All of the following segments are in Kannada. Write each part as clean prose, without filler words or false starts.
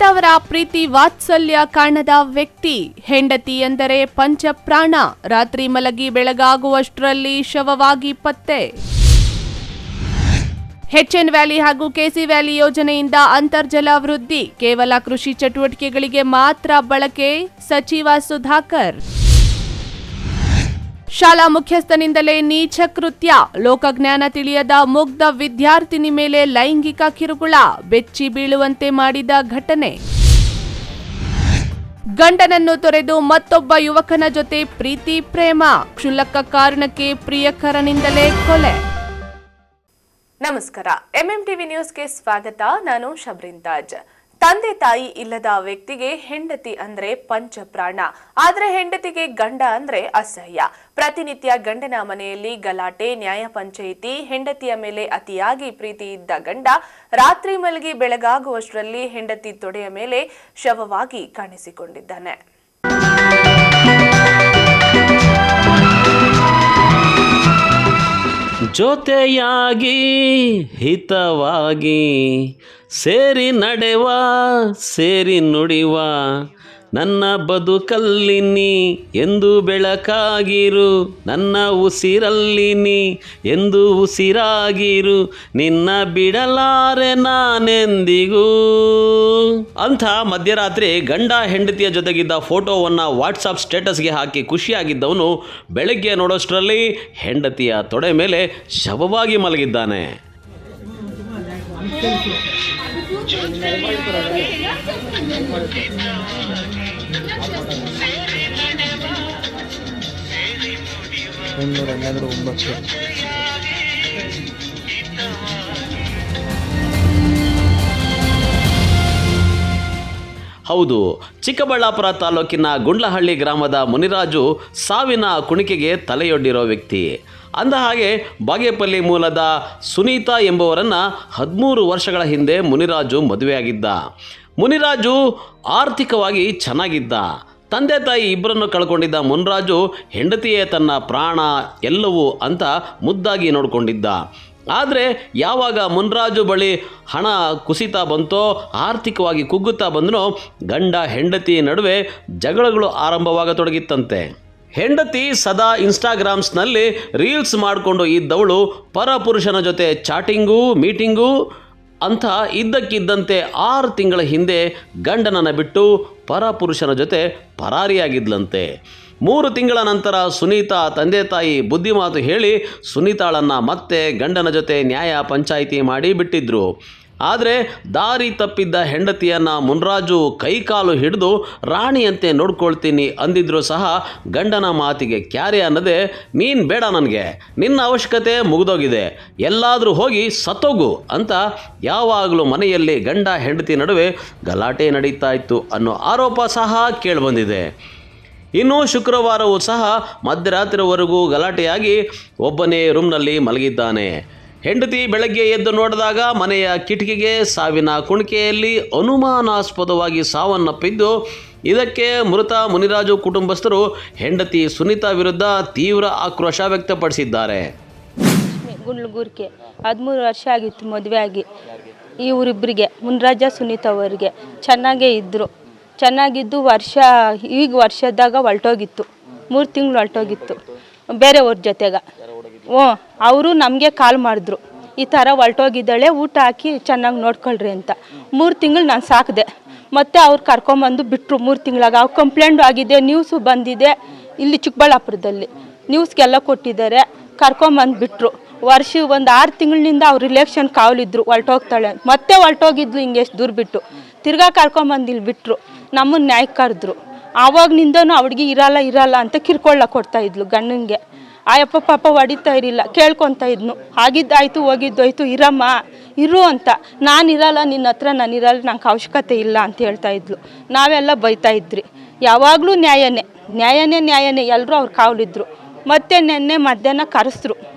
ಹೆತ್ತವರ ಪ್ರೀತಿ ವಾತ್ಸಲ್ಯ ಕಾಣದ ವ್ಯಕ್ತಿ. ಹೆಂಡತಿ ಎಂದರೆ ಪಂಚಪ್ರಾಣ. ರಾತ್ರಿ ಮಲಗಿ ಬೆಳಗಾಗುವಷ್ಟರಲ್ಲಿ ಶವವಾಗಿ ಪತ್ತೆ. ಎಚ್ಎನ್ ವ್ಯಾಲಿ ಹಾಗೂ ಕೆಸಿ ವ್ಯಾಲಿ ಯೋಜನೆಯಿಂದ ಅಂತರ್ಜಲ ವೃದ್ಧಿ. ಕೇವಲ ಕೃಷಿ ಚಟುವಟಿಕೆಗಳಿಗೆ ಮಾತ್ರ ಬಳಕೆ. ಸಚಿವ ಸುಧಾಕರ್. ಶಾಲಾ ಮುಖ್ಯಸ್ಥನಿಂದಲೇ ನೀಚ ಕೃತ್ಯ. ಲೋಕಜ್ಞಾನ ತಿಳಿಯದ ಮುಗ್ಧ ವಿದ್ಯಾರ್ಥಿನಿ ಮೇಲೆ ಲೈಂಗಿಕ ಕಿರುಕುಳ. ಬೆಚ್ಚಿ ಬೀಳುವಂತೆ ಮಾಡಿದ ಘಟನೆ. ಗಂಡನನ್ನು ತೊರೆದು ಮತ್ತೊಬ್ಬ ಯುವಕನ ಜೊತೆ ಪ್ರೀತಿ ಪ್ರೇಮ. ಕ್ಷುಲ್ಲಕ ಕಾರಣಕ್ಕೆ ಪ್ರಿಯಕರನಿಂದಲೇ ಕೊಲೆ. ನಮಸ್ಕಾರ, ಎಂಎಂಟಿವಿ ನ್ಯೂಸ್ಗೆ ಸ್ವಾಗತ. ನಾನು ಶಬ್ರಿನ್ ತಾಜ್. ತಂದೆ ತಾಯಿ ಇಲ್ಲದ ವ್ಯಕ್ತಿಗೆ ಹೆಂಡತಿ ಅಂದ್ರೆ ಪಂಚಪ್ರಾಣ. ಆದ್ರೆ ಹೆಂಡತಿಗೆ ಗಂಡ ಅಂದ್ರೆ ಅಸಹ್ಯ. ಪ್ರತಿನಿತ್ಯ ಗಂಡನ ಮನೆಯಲ್ಲಿ ಗಲಾಟೆ, ನ್ಯಾಯ ಪಂಚಾಯಿತಿ. ಹೆಂಡತಿಯ ಮೇಲೆ ಅತಿಯಾಗಿ ಪ್ರೀತಿ ಇದ್ದ ಗಂಡ ರಾತ್ರಿ ಮಲಗಿ ಬೆಳಗಾಗುವಷ್ಟರಲ್ಲಿ ಹೆಂಡತಿ ತೊಡೆಯ ಮೇಲೆ ಶವವಾಗಿ ಕಾಣಿಸಿಕೊಂಡಿದ್ದಾನೆ. ಜೊತೆಯಾಗಿ ಹಿತವಾಗಿ ಸೇರಿ ನಡೆವ ಸೇರಿ ನುಡಿವ ನನ್ನ ಬದುಕಲ್ಲಿನಿ ಎಂದು ಬೆಳಕಾಗಿರು. ನನ್ನ ಉಸಿರಲ್ಲಿನಿ ಎಂದು ಉಸಿರಾಗಿರು. ನಿನ್ನ ಬಿಡಲಾರೆ ನಾನೆಂದಿಗೂ ಅಂಥ ಮಧ್ಯರಾತ್ರಿ ಗಂಡ ಹೆಂಡತಿಯ ಜೊತೆಗಿದ್ದ ಫೋಟೋವನ್ನು ವಾಟ್ಸಪ್ ಸ್ಟೇಟಸ್ಗೆ ಹಾಕಿ ಖುಷಿಯಾಗಿದ್ದವನು ಬೆಳಗ್ಗೆ ನೋಡೋಷ್ಟರಲ್ಲಿ ಹೆಂಡತಿಯ ತೊಡೆ ಮೇಲೆ ಶವವಾಗಿ ಮಲಗಿದ್ದಾನೆ. ಹೌದು, ಚಿಕ್ಕಬಳ್ಳಾಪುರ ತಾಲೂಕಿನ ಗುಂಡ್ಲಹಳ್ಳಿ ಗ್ರಾಮದ ಮುನಿರಾಜು ಸಾವಿನ ಕುಣಿಕೆಗೆ ತಲೆಯೊಡ್ಡಿರೋ ವ್ಯಕ್ತಿ. ಅಂದಹಾಗೆ ಬಾಗೇಪಲ್ಲಿ ಮೂಲದ ಸುನೀತಾ ಎಂಬುವರನ್ನು 13 ವರ್ಷಗಳ ಹಿಂದೆ ಮುನಿರಾಜು ಮದುವೆಯಾಗಿದ್ದ. ಮುನಿರಾಜು ಆರ್ಥಿಕವಾಗಿ ಚೆನ್ನಾಗಿದ್ದ. ತಂದೆ ತಾಯಿ ಇಬ್ಬರನ್ನು ಕಳ್ಕೊಂಡಿದ್ದ ಮುನಿರಾಜು ಹೆಂಡತಿಯೇ ತನ್ನ ಪ್ರಾಣ ಎಲ್ಲವೂ ಅಂತ ಮುದ್ದಾಗಿ ನೋಡಿಕೊಂಡಿದ್ದ. ಆದರೆ ಯಾವಾಗ ಮುನಿರಾಜು ಬಳಿ ಹಣ ಕುಸಿತಾ ಬಂತೋ, ಆರ್ಥಿಕವಾಗಿ ಕುಗ್ಗುತ್ತಾ ಬಂದನೋ, ಗಂಡ ಹೆಂಡತಿ ನಡುವೆ ಜಗಳಗಳು ಆರಂಭವಾಗತೊಡಗಿತ್ತಂತೆ. ಹೆಂಡತಿ ಸದಾ ಇನ್ಸ್ಟಾಗ್ರಾಮ್ಸ್ನಲ್ಲಿ ರೀಲ್ಸ್ ಮಾಡಿಕೊಂಡು ಇದ್ದವಳು ಪರಪುರುಷನ ಜೊತೆ ಚಾಟಿಂಗು ಮೀಟಿಂಗು ಅಂತ ಇದ್ದಕ್ಕಿದ್ದಂತೆ 6 ತಿಂಗಳ ಹಿಂದೆ ಗಂಡನನ್ನು ಬಿಟ್ಟು ಪರಪುರುಷನ ಜೊತೆ ಪರಾರಿಯಾಗಿದ್ಲಂತೆ. 3 ತಿಂಗಳ ನಂತರ ಸುನೀತಾ ತಂದೆ ತಾಯಿ ಬುದ್ಧಿಮಾತು ಹೇಳಿ ಸುನೀತಾಳನ್ನು ಮತ್ತೆ ಗಂಡನ ಜೊತೆ ನ್ಯಾಯ ಪಂಚಾಯಿತಿ ಮಾಡಿ ಬಿಟ್ಟಿದ್ರು. ಆದರೆ ದಾರಿ ತಪ್ಪಿದ್ದ ಹೆಂಡತಿಯನ್ನು ಮುನಿರಾಜು ಕೈಕಾಲು ಹಿಡಿದು ರಾಣಿಯಂತೆ ನೋಡ್ಕೊಳ್ತೀನಿ ಅಂದಿದ್ರು ಸಹ ಗಂಡನ ಮಾತಿಗೆ ಕ್ಯಾರೆ ಅನ್ನದೆ, ನೀನು ಬೇಡ, ನನಗೆ ನಿನ್ನ ಅವಶ್ಯಕತೆ ಮುಗಿದೋಗಿದೆ, ಎಲ್ಲಾದರೂ ಹೋಗಿ ಸತ್ತೋಗು ಅಂತ ಯಾವಾಗಲೂ ಮನೆಯಲ್ಲಿ ಗಂಡ ಹೆಂಡತಿ ನಡುವೆ ಗಲಾಟೆ ನಡೀತಾ ಇತ್ತು ಅನ್ನೋ ಆರೋಪ ಸಹ ಕೇಳಿಬಂದಿದೆ. ಇನ್ನು ಶುಕ್ರವಾರವೂ ಸಹ ಮಧ್ಯರಾತ್ರಿವರೆಗೂ ಗಲಾಟೆಯಾಗಿ ಒಬ್ಬನೇ ರೂಮ್ನಲ್ಲಿ ಮಲಗಿದ್ದಾನೆ. ಹೆಂಡತಿ ಬೆಳಗ್ಗೆ ಎದ್ದು ನೋಡಿದಾಗ ಮನೆಯ ಕಿಟಕಿಗೆ ಸಾವಿನ ಕುಣಿಕೆಯಲ್ಲಿ ಅನುಮಾನಾಸ್ಪದವಾಗಿ ಸಾವನ್ನಪ್ಪಿದ್ದು, ಇದಕ್ಕೆ ಮೃತ ಮುನಿರಾಜು ಕುಟುಂಬಸ್ಥರು ಹೆಂಡತಿ ಸುನೀತಾ ವಿರುದ್ಧ ತೀವ್ರ ಆಕ್ರೋಶ ವ್ಯಕ್ತಪಡಿಸಿದ್ದಾರೆ. ಗುಂಡ್ಲುಗೂರ್ಗೆ 13 ವರ್ಷ ಆಗಿತ್ತು ಮದುವೆ ಆಗಿ. ಇವರಿಬ್ಬರಿಗೆ ಮುನಿರಾಜ ಸುನೀತಾ ಅವರಿಗೆ ಚೆನ್ನಾಗಿದ್ದು ವರ್ಷದಾಗ ಹೊರಟೋಗಿತ್ತು. 3 ತಿಂಗಳು ಹೊರಟೋಗಿತ್ತು ಬೇರೆಯವ್ರ ಜೊತೆಗೆ. ಅವರು ನಮಗೆ ಕಾಲ್ ಮಾಡಿದ್ರು, ಈ ಥರ ಹೊರಟೋಗಿದ್ದಾಳೆ, ಊಟ ಹಾಕಿ ಚೆನ್ನಾಗಿ ನೋಡ್ಕೊಳ್ರಿ ಅಂತ. 3 ತಿಂಗಳು ನಾನು ಸಾಕಿದೆ. ಮತ್ತು ಅವ್ರು ಕರ್ಕೊಂಬಂದು ಬಿಟ್ಟರು 3 ತಿಂಗಳಾಗ. ಅವ್ರು ಕಂಪ್ಲೇಂಟ್ ಆಗಿದೆ, ನ್ಯೂಸು ಬಂದಿದೆ, ಇಲ್ಲಿ ಚಿಕ್ಕಬಳ್ಳಾಪುರದಲ್ಲಿ ನ್ಯೂಸ್ಗೆಲ್ಲ ಕೊಟ್ಟಿದ್ದಾರೆ. ಕರ್ಕೊಂಬಂದು ಬಿಟ್ಟರು. ಒಂದು 6 ತಿಂಗಳಿನಿಂದ ಅವ್ರು ರಿಲೇಷನ್ ಕಾವಲಿದ್ರು, ಹೊರಟೋಗ್ತಾಳೆ. ಮತ್ತೆ ಹೊರಟೋಗಿದ್ಲು ಹಿಂಗೆ ಎಷ್ಟು ದೂರ ಬಿಟ್ಟು. ತಿರ್ಗಾ ಕರ್ಕೊಂಬಂದು ಇಲ್ಲಿ ಬಿಟ್ಟರು. ನಮ್ಮನ್ನು ನ್ಯಾಯಕ್ಕೆ ಕರೆದ್ರು. ಆವಾಗ್ನಿಂದನೂ ಅವ್ಳಿಗೆ ಇರಲ್ಲ ಅಂತ ಕಿರ್ಕೊಳ್ಳ ಕೊಡ್ತಾ ಇದ್ಲು ಗಂಡನಿಗೆ. ಆಯಪ್ಪ ಪಾಪ ಹೊಡಿತಾ ಇರಲಿಲ್ಲ, ಕೇಳ್ಕೊತಾ ಇದ್ನು. ಆಗಿದ್ದಾಯ್ತು ಹೋಗಿದ್ದೋಯ್ತು, ಇರಮ್ಮ ಇರು ಅಂತ. ನಾನಿರಲ್ಲ, ನಿನ್ನ ಹತ್ರ ನಾನಿರಲ್ಲ, ನಂಗೆ ಅವಶ್ಯಕತೆ ಇಲ್ಲ ಅಂತ ಹೇಳ್ತಾ ಇದ್ಲು. ನಾವೆಲ್ಲ ಬೈತಾ ಇದ್ರಿ. ಯಾವಾಗಲೂ ನ್ಯಾಯನೇ ಎಲ್ಲರೂ ಅವ್ರು ಕಾವಲಿದ್ರು. ಮತ್ತೆ ನೆನ್ನೆ ಮಧ್ಯಾಹ್ನ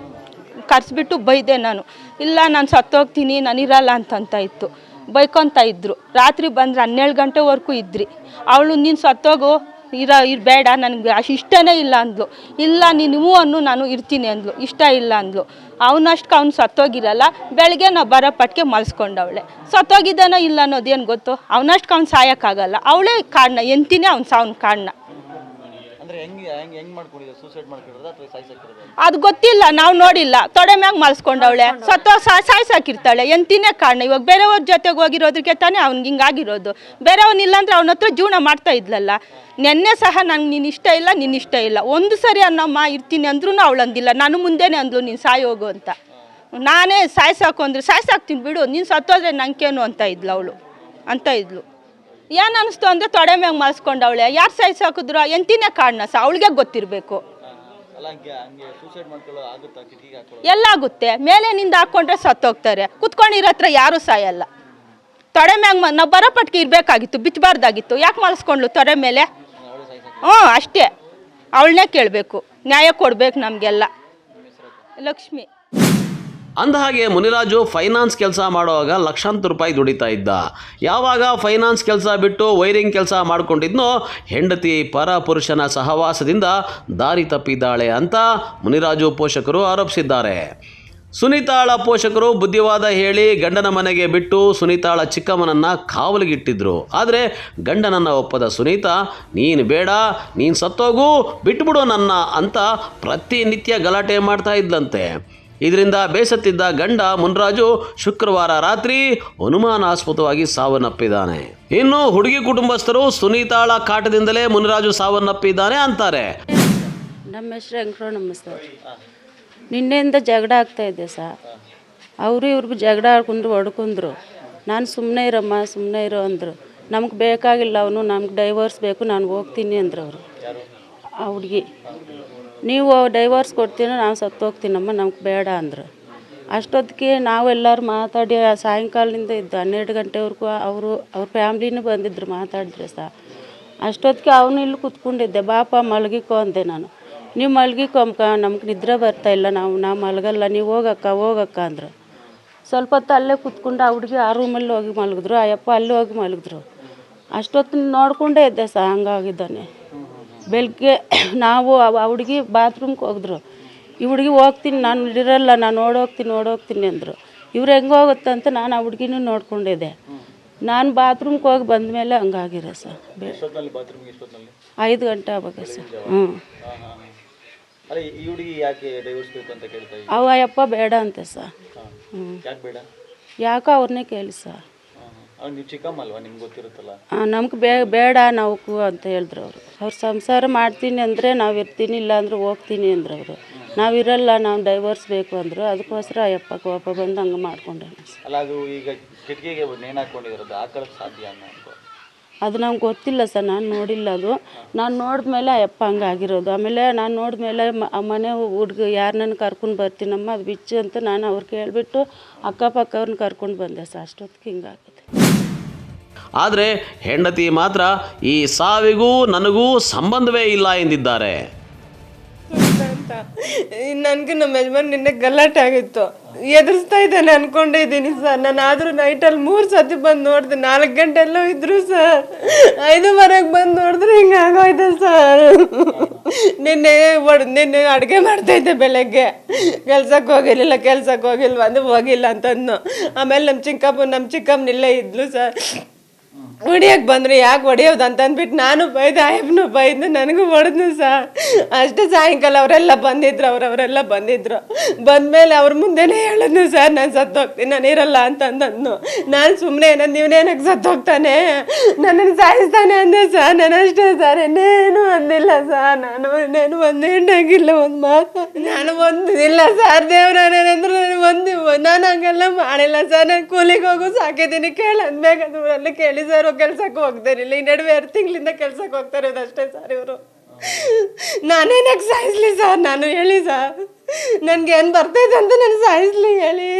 ಕರೆಸ್ಬಿಟ್ಟು ಬೈದೆ ನಾನು. ಇಲ್ಲ, ನಾನು ಸತ್ತೋಗ್ತೀನಿ, ನಾನಿರಲ್ಲ ಅಂತ ಇತ್ತು. ಬೈಕೊತಾ ಇದ್ರು. ರಾತ್ರಿ ಬಂದ್ರೆ 12 ಗಂಟೆವರೆಗೂ ಇದ್ರಿ. ಅವಳು ನೀನು ಸತ್ತೋಗು, ಇರಬೇಡ, ನನಗೆ ಅಷ್ಟು ಇಷ್ಟನೇ ಇಲ್ಲ ಅಂದ್ಲು. ಇಲ್ಲ, ನೀನು ಅನ್ನು, ನಾನು ಇರ್ತೀನಿ ಅಂದ್ಲು. ಇಷ್ಟ ಇಲ್ಲ ಅಂದ್ಲು. ಅವನಷ್ಟಕ್ಕೆ ಅವ್ನು ಸತ್ತೋಗಿರಲ್ಲ. ಬೆಳಗ್ಗೆ ನಾವು ಬರೋ ಪಟ್ಟಿಗೆ ಮಲ್ಸ್ಕೊಂಡವಳೆ. ಸತ್ತೋಗಿದ್ದಾನೋ ಇಲ್ಲ ಅನ್ನೋದೇನು ಗೊತ್ತು. ಅವನಷ್ಟಕ್ಕೆ ಅವ್ನು ಸಾಯೋಕ್ಕಾಗಲ್ಲ. ಅವಳೇ ಕಾರಣ, ಎಂತಿನೇ ಅವ್ನು ಸಾವನ್ ಕಾರಣ. ಅದು ಗೊತ್ತಿಲ್ಲ, ನಾವು ನೋಡಿಲ್ಲ. ತೊಡೆ ಮ್ಯಾಗ ಮಲ್ಸ್ಕೊಂಡವಳೆ, ಸಾಯ್ಸಾಕಿರ್ತಾಳೆ. ಎಂತಿನೇ ಕಾರಣ. ಇವಾಗ ಬೇರೆಯವ್ರ ಜೊತೆಗೆ ಹೋಗಿರೋದಕ್ಕೆ ತಾನೇ ಅವ್ನಿಗೆ ಹಿಂಗಾಗಿರೋದು. ಬೇರೆಯವನಿಲ್ಲ ಅಂದ್ರೆ ಅವನ ಹತ್ರ ಜೀವನ ಮಾಡ್ತಾ ಇದ್ಲಲ್ಲ. ನೆನ್ನೆ ಸಹ ನಂಗೆ ನೀನು ಇಷ್ಟ ಇಲ್ಲ, ನಿನ್ನ ಇಷ್ಟ ಇಲ್ಲ. ಒಂದು ಸರಿ ಅನ್ನಮ್ಮ ಇರ್ತೀನಿ ಅಂದ್ರೂ ಅವಳಂದಿಲ್ಲ. ನಾನು ಮುಂದೆನೇ ಅಂದ್ಲು ನೀನು ಸಾಯಿ ಹೋಗು ಅಂತ. ನಾನೇ ಸಾಯ್ಸಾಕು ಅಂದ್ರೆ ಸಾಯ್ಸಾಕ್ತೀನಿ ಬಿಡು, ನೀನು ಸತ್ತೋದ್ರೆ ನಂಗೇನು ಅಂತ ಇದ್ಲು. ಏನು ಅನ್ನಿಸ್ತು ಅಂದರೆ ತೊಡೆ ಮ್ಯಾಗ ಮಲ್ಸ್ಕೊಂಡವಳೆ. ಯಾರು ಸಾಯ್ಸಾಕಿದ್ರು ಎಂತಿನೇ ಕಾರಣ ಅವಳಿಗೆ ಗೊತ್ತಿರಬೇಕು. ಎಲ್ಲ ಆಗುತ್ತೆ. ಮೇಲೆನಿಂದ ಹಾಕ್ಕೊಂಡ್ರೆ ಸತ್ತೋಗ್ತಾರೆ. ಕುತ್ಕೊಂಡಿರೋ ಹತ್ರ ಯಾರೂ ಸಾಯಲ್ಲ. ತೊಡೆ ಮ್ಯಾಗ ನಾವು ಬರೋ ಪಟ್ಟಿಗೆ ಇರಬೇಕಾಗಿತ್ತು, ಬಿಚ್ಚಬಾರ್ದಾಗಿತ್ತು. ಯಾಕೆ ಮಲ್ಸ್ಕೊಂಡ್ಲು ತೊಡೆ ಮೇಲೆ? ಅಷ್ಟೇ. ಅವಳನ್ನೇ ಕೇಳಬೇಕು, ನ್ಯಾಯ ಕೊಡ್ಬೇಕು ನಮಗೆಲ್ಲ. ಲಕ್ಷ್ಮಿ. ಅಂದಹಾಗೆ ಮುನಿರಾಜು ಫೈನಾನ್ಸ್ ಕೆಲಸ ಮಾಡುವಾಗ ಲಕ್ಷಾಂತರ ರೂಪಾಯಿ ದುಡಿತಾ ಇದ್ದ. ಯಾವಾಗ ಫೈನಾನ್ಸ್ ಕೆಲಸ ಬಿಟ್ಟು ವೈರಿಂಗ್ ಕೆಲಸ ಮಾಡಿಕೊಂಡಿದ್ನೋ ಹೆಂಡತಿ ಪರ ಪುರುಷನ ಸಹವಾಸದಿಂದ ದಾರಿ ತಪ್ಪಿದ್ದಾಳೆ ಅಂತ ಮುನಿರಾಜು ಪೋಷಕರು ಆರೋಪಿಸಿದ್ದಾರೆ. ಸುನೀತಾಳ ಪೋಷಕರು ಬುದ್ಧಿವಾದ ಹೇಳಿ ಗಂಡನ ಮನೆಗೆ ಬಿಟ್ಟು ಸುನೀತಾಳ ಚಿಕ್ಕಮ್ಮನನ್ನು ಕಾವಲಿಗಿಟ್ಟಿದ್ರು. ಆದರೆ ಗಂಡನನ್ನು ಒಪ್ಪದ ಸುನೀತಾ, ನೀನು ಬೇಡ, ನೀನು ಸತ್ತೋಗು, ಬಿಟ್ಬಿಡು ನನ್ನ ಅಂತ ಪ್ರತಿನಿತ್ಯ ಗಲಾಟೆ ಮಾಡ್ತಾ ಇದ್ಲಂತೆ. ಇದರಿಂದ ಬೇಸತ್ತಿದ್ದ ಗಂಡ ಮುನಿರಾಜು ಶುಕ್ರವಾರ ರಾತ್ರಿ ಅನುಮಾನಾಸ್ಪದವಾಗಿ ಸಾವನ್ನಪ್ಪಿದ್ದಾನೆ. ಇನ್ನು ಹುಡುಗಿ ಕುಟುಂಬಸ್ಥರು ಸುನೀತಾಳ ಕಾಟದಿಂದಲೇ ಮುನಿರಾಜು ಸಾವನ್ನಪ್ಪಿದ್ದಾನೆ ಅಂತಾರೆ. ನಮ್ಮ ಹೆಸರು ವೆಂಕಟರಮಣ ಸರ್. ನಿನ್ನೆಯಿಂದ ಜಗಳ ಆಗ್ತಾಯಿದ್ದೆ ಸರ್. ಅವರು ಇವ್ರಿಗೂ ಜಗಳ ಆಡ್ಕೊಂಡು ಹೊಡ್ಕೊಂಡ್ರು. ನಾನು ಸುಮ್ಮನೆ ಇರಮ್ಮ, ಸುಮ್ಮನೆ ಇರೋ ಅಂದರು. ನಮ್ಗೆ ಬೇಕಾಗಿಲ್ಲ ಅವನು, ನಮ್ಗೆ ಡೈವರ್ಸ್ ಬೇಕು, ನಾನು ಹೋಗ್ತೀನಿ ಅಂದರು ಅವರು. ಆ ಹುಡುಗಿ, ನೀವು ಡೈವರ್ಸ್ ಕೊಡ್ತೀನೋ ನಾನು ಸತ್ತೋಗ್ತೀನಮ್ಮ, ನಮ್ಗೆ ಬೇಡ ಅಂದರು. ಅಷ್ಟೊತ್ತಿಗೆ ನಾವೆಲ್ಲರೂ ಮಾತಾಡಿ ಸಾಯಂಕಾಲದಿಂದ ಇದ್ದು 12 ಗಂಟೆವರೆಗೂ ಅವ್ರ ಫ್ಯಾಮ್ಲಿನೂ ಬಂದಿದ್ರು, ಮಾತಾಡಿದ್ರೆ ಸಹ. ಅಷ್ಟೊತ್ತಿಗೆ ಅವನು ಇಲ್ಲಿ ಕೂತ್ಕೊಂಡಿದ್ದೆ. ಬಾಪ ಮಲಗಿಕೋ ಅಂದೆ ನಾನು. ನೀವು ಮಲಗಿಕೊಂಬ, ನಮ್ಗೆ ನಿದ್ರೆ ಬರ್ತಾಯಿಲ್ಲ, ನಾವು ಮಲಗಲ್ಲ, ನೀವು ಹೋಗಕ್ಕ ಅಂದರು. ಸ್ವಲ್ಪ ಹೊತ್ತು ಅಲ್ಲೇ ಕೂತ್ಕೊಂಡು ಆ ಹುಡುಗಿ ಆ ರೂಮಲ್ಲಿ ಹೋಗಿ ಮಲಗಿದ್ರು, ಆ ಯಪ್ಪ ಅಲ್ಲಿ ಹೋಗಿ ಮಲಗಿದ್ರು. ಅಷ್ಟೊತ್ತು ನೋಡಿಕೊಂಡೇ ಇದ್ದೆ ಸಹ, ಹಂಗಾಗಿದ್ದಾನೆ. ಬೆಳಗ್ಗೆ ನಾವು ಆ ಹುಡುಗಿ ಬಾತ್ರೂಮ್ಗೆ ಹೋಗಿದ್ರು. ಈ ಹುಡುಗಿ ಹೋಗ್ತೀನಿ, ನಾನು ಇರಲ್ಲ, ನಾನು ಓಡೋಗ್ತೀನಿ ಅಂದರು. ಇವ್ರು ಹೆಂಗೆ ಹೋಗುತ್ತಂತ ನಾನು ಆ ಹುಡುಗಿನೂ ನೋಡ್ಕೊಂಡಿದ್ದೆ. ನಾನು ಬಾತ್ರೂಮ್ಗೆ ಹೋಗಿ ಬಂದಮೇಲೆ ಹಂಗಾಗಿರೋ ಸರ್. 5 ಗಂಟೆ ಆವಾಗ ಸರ್. ಅವ ಯಪ್ಪ ಬೇಡ ಅಂತೆ ಸರ್. ಯಾಕೋ ಅವ್ರನ್ನೇ ಕೇಳಿ ಸರ್. ನಮ್ಗೆ ಬೇಡ ನಾವು ಅಂತ ಹೇಳಿದ್ರು ಅವರು. ಅವ್ರು ಸಂಸಾರ ಮಾಡ್ತೀನಿ ಅಂದರೆ ನಾವು ಇರ್ತೀನಿ, ಇಲ್ಲ ಅಂದ್ರೆ ಹೋಗ್ತೀನಿ ಅಂದ್ರು ಅವರು. ನಾವಿರಲ್ಲ, ನಾವು ಡೈವರ್ಸ್ ಬೇಕು ಅಂದರು. ಅದಕ್ಕೋಸ್ಕರ ಅಯ್ಯಪ್ಪ ಕೋಪ ಬಂದು ಹಂಗೆ ಮಾಡ್ಕೊಂಡೆ. ಅದು ನಮ್ಗೆ ಗೊತ್ತಿಲ್ಲ ಸರ್, ನಾನು ನೋಡಿಲ್ಲ. ಅದು ನಾನು ನೋಡಿದ್ಮೇಲೆ ಅಯ್ಯಪ್ಪ ಹಂಗೆ ಆಗಿರೋದು. ಆಮೇಲೆ ನಾನು ನೋಡಿದ್ಮೇಲೆ ಆ ಮನೆ ಹುಡುಗ ಯಾರನ್ನ ಕರ್ಕೊಂಡು ಬರ್ತೀನಮ್ಮ, ಅದು ಬಿಚ್ಚು ಅಂತ ನಾನು ಅವ್ರು ಕೇಳಿಬಿಟ್ಟು ಅಕ್ಕಪಕ್ಕವ್ರನ್ನ ಕರ್ಕೊಂಡು ಬಂದೆ ಸರ್. ಅಷ್ಟೊತ್ತಿಗೆ ಹಿಂಗಾಗುತ್ತೆ. ಆದರೆ ಹೆಂಡತಿ ಮಾತ್ರ ಈ ಸಾವಿಗೂ ನನಗೂ ಸಂಬಂಧವೇ ಇಲ್ಲ ಎಂದಿದ್ದಾರೆ. ನನಗೆ ನಮ್ಮ ಯಜಮಾನ್ ನಿನ್ನೆ ಗಲಾಟೆ ಆಗಿತ್ತು, ಎದುರಿಸ್ತಾ ಇದ್ದಾನೆ ಅನ್ಕೊಂಡಿದ್ದೀನಿ ಸರ್. ನಾನು ಆದರೂ ನೈಟಲ್ಲಿ 3 ಸತಿ ಬಂದು ನೋಡಿದೆ. 4 ಗಂಟೆಲ್ಲೂ ಇದ್ರು ಸರ್. 5:15ಕ್ಕೆ ಬಂದು ನೋಡಿದ್ರೆ ಹಿಂಗೆ ಆಗೋಯ್ತು ಸರ್. ನಿನ್ನೆ ಅಡುಗೆ ಮಾಡ್ತಾಯಿದ್ದೆ. ಬೆಳಗ್ಗೆ ಕೆಲ್ಸಕ್ಕೆ ಹೋಗಿಲ್ವ ಅಂದ್ರೆ ಹೋಗಿಲ್ಲ ಅಂತಂದು. ಆಮೇಲೆ ನಮ್ಮ ಚಿಕ್ಕಮ್ಮನ ಇಲ್ಲೇ ಇದ್ಲು ಸರ್. ಹೊಡಿಯೋಕ್ಕೆ ಬಂದರು. ಯಾಕೆ ಹೊಡಿಯೋದು ಅಂತಂದ್ಬಿಟ್ಟು ನಾನು ಬೈದೆ, ಆಯಪ್ಪನು ಬೈದು, ನನಗೂ ಹೊಡೆದ್ನು ಸರ್. ಅಷ್ಟೇ. ಸಾಯಂಕಾಲ ಅವರೆಲ್ಲ ಬಂದಿದ್ರು. ಬಂದಮೇಲೆ ಅವ್ರ ಮುಂದೆನೇ ಹೇಳಿದ್ನು ಸರ್, ನಾನು ಸತ್ತೋಗ್ತೀನಿ, ನಾನು ಇರಲ್ಲ ಅಂತಂದನು. ನಾನು ಸುಮ್ಮನೆ ನೀವನೇನಕ್ಕೆ ಸತ್ತೋಗ್ತಾನೆ, ನನ್ನನ್ನು ಸಾಯಿಸ್ತಾನೆ ಅಂದೆ ಸರ್. ನಾನು ಅಷ್ಟೇ ಸರ್, ಇನ್ನೇನು ಅಂದಿಲ್ಲ ಸರ್. ನಾನು ಇನ್ನೇನು ಒಂದು ಹೆಣ್ಣಾಗಿಲ್ಲ, ಒಂದು ಮಾತು ನಾನು ಒಂದಿಲ್ಲ ಸರ್. ದೇವ್ರಂದ್ರೆ ನಾನು ಹಂಗೆಲ್ಲ ಮಾಡಿಲ್ಲ ಸರ್. ನಾನು ಕೂಲಿಗೆ ಹೋಗು ಸಾಕಿದ್ದೀನಿ, ಕೇಳಂದ್ಬೇಕಾದ ಊರಲ್ಲಿ ಕೇಳಿ ಸರ್. ಕೆಲ್ಸಕ್ಕೆ ಹೋಗ್ತಾರಿಲ್ಲ. ಈ ನಡುವೆ 2 ತಿಂಗಳಿಂದ ಕೆಲ್ಸಕ್ಕೆ ಹೋಗ್ತಾ ಇರೋದು ಅಷ್ಟೇ ಸರ್ ಇವರು. ನಾನೇನಕ್ಕೆ ಸಾಯಿಸ್ಲಿ ಸರ್? ನಾನು ಹೇಳಿ ಸರ್, ನನಗೆ ಏನು ಬರ್ತೈತೆ ಅಂತ ನಾನು ಸಾಯಿಸ್ಲಿ ಹೇಳಿ.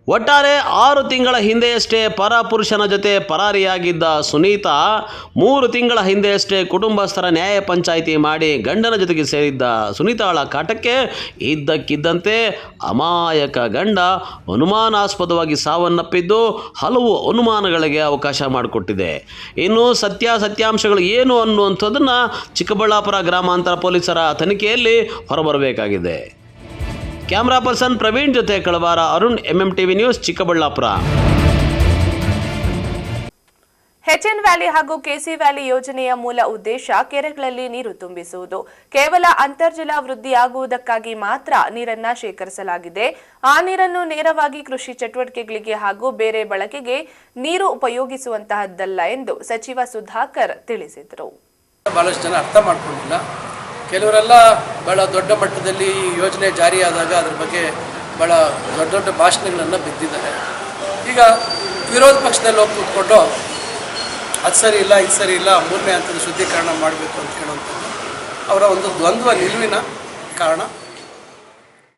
ಒಟ್ಟಾರೆ 6 ತಿಂಗಳ ಹಿಂದೆಯಷ್ಟೇ ಪರ ಪುರುಷನ ಜೊತೆ ಪರಾರಿಯಾಗಿದ್ದ ಸುನೀತಾ 3 ತಿಂಗಳ ಹಿಂದೆಯಷ್ಟೇ ಕುಟುಂಬಸ್ಥರ ನ್ಯಾಯ ಪಂಚಾಯಿತಿ ಮಾಡಿ ಗಂಡನ ಜೊತೆಗೆ ಸೇರಿದ್ದ ಸುನೀತಾಳ ಕಾಟಕ್ಕೆ ಇದ್ದಕ್ಕಿದ್ದಂತೆ ಅಮಾಯಕ ಗಂಡ ಅನುಮಾನಾಸ್ಪದವಾಗಿ ಸಾವನ್ನಪ್ಪಿದ್ದು ಹಲವು ಅನುಮಾನಗಳಿಗೆ ಅವಕಾಶ ಮಾಡಿಕೊಟ್ಟಿದೆ. ಇನ್ನು ಸತ್ಯಾಂಶಗಳು ಏನು ಅನ್ನುವಂಥದ್ದನ್ನು ಚಿಕ್ಕಬಳ್ಳಾಪುರ ಗ್ರಾಮಾಂತರ ಪೊಲೀಸರ ತನಿಖೆಯಲ್ಲಿ ಹೊರಬರಬೇಕಾಗಿದೆ. ಕ್ಯಾಮ್ರಾ ಪರ್ಸನ್ ಪ್ರವೀಣ್ ಜೊತೆ Kalavara Arun MMTV news Chikkaballapur. HN valley ಹಾಗೂ KC ವ್ಯಾಲಿ ಯೋಜನೆಯ ಮೂಲ ಉದ್ದೇಶ ಕೆರೆಗಳಲ್ಲಿ ನೀರು ತುಂಬಿಸುವುದು. ಕೇವಲ ಅಂತರ್ಜಲ ವೃದ್ಧಿಯಾಗುವುದಕ್ಕಾಗಿ ಮಾತ್ರ ನೀರನ್ನ ಶೇಖರಿಸಲಾಗಿದೆ. ಆ ನೀರನ್ನು ನೇರವಾಗಿ ಕೃಷಿ ಚಟುವಟಿಕೆಗಳಿಗೆ ಹಾಗೂ ಬೇರೆ ಬಳಕೆಗೆ ನೀರು ಉಪಯೋಗಿಸುವಂತಹದ್ದಲ್ಲ ಎಂದು ಸಚಿವ ಸುಧಾಕರ್ ತಿಳಿಸಿದರು. ಬಹಳಷ್ಟು ಜನ ಅರ್ಥ ಮಾಡ್ಕೊಂಡಿಲ್ಲ. ಕೆಲವರೆಲ್ಲ ಬಹಳ ದೊಡ್ಡ ಮಟ್ಟದಲ್ಲಿ ಈ ಯೋಜನೆ ಜಾರಿಯಾದಾಗ ಅದ್ರ ಬಗ್ಗೆ ಬಹಳ ದೊಡ್ಡ ದೊಡ್ಡ ಭಾಷಣಗಳನ್ನು ಬಿದ್ದಿದ್ದಾರೆ. ಈಗ ವಿರೋಧ ಪಕ್ಷದಲ್ಲಿ ಹೋಗಿ ಕೂತ್ಕೊಂಡು ಅದು ಸರಿ ಇಲ್ಲ, ಇದು ಸರಿ ಇಲ್ಲ, ಮೂರನೇ ಹಂತದ ಶುದ್ಧೀಕರಣ ಮಾಡಬೇಕು ಅಂತ ಹೇಳುವಂಥದ್ದು ಅವರ ಒಂದು ದ್ವಂದ್ವ ನಿಲುವಿನ ಕಾರಣ.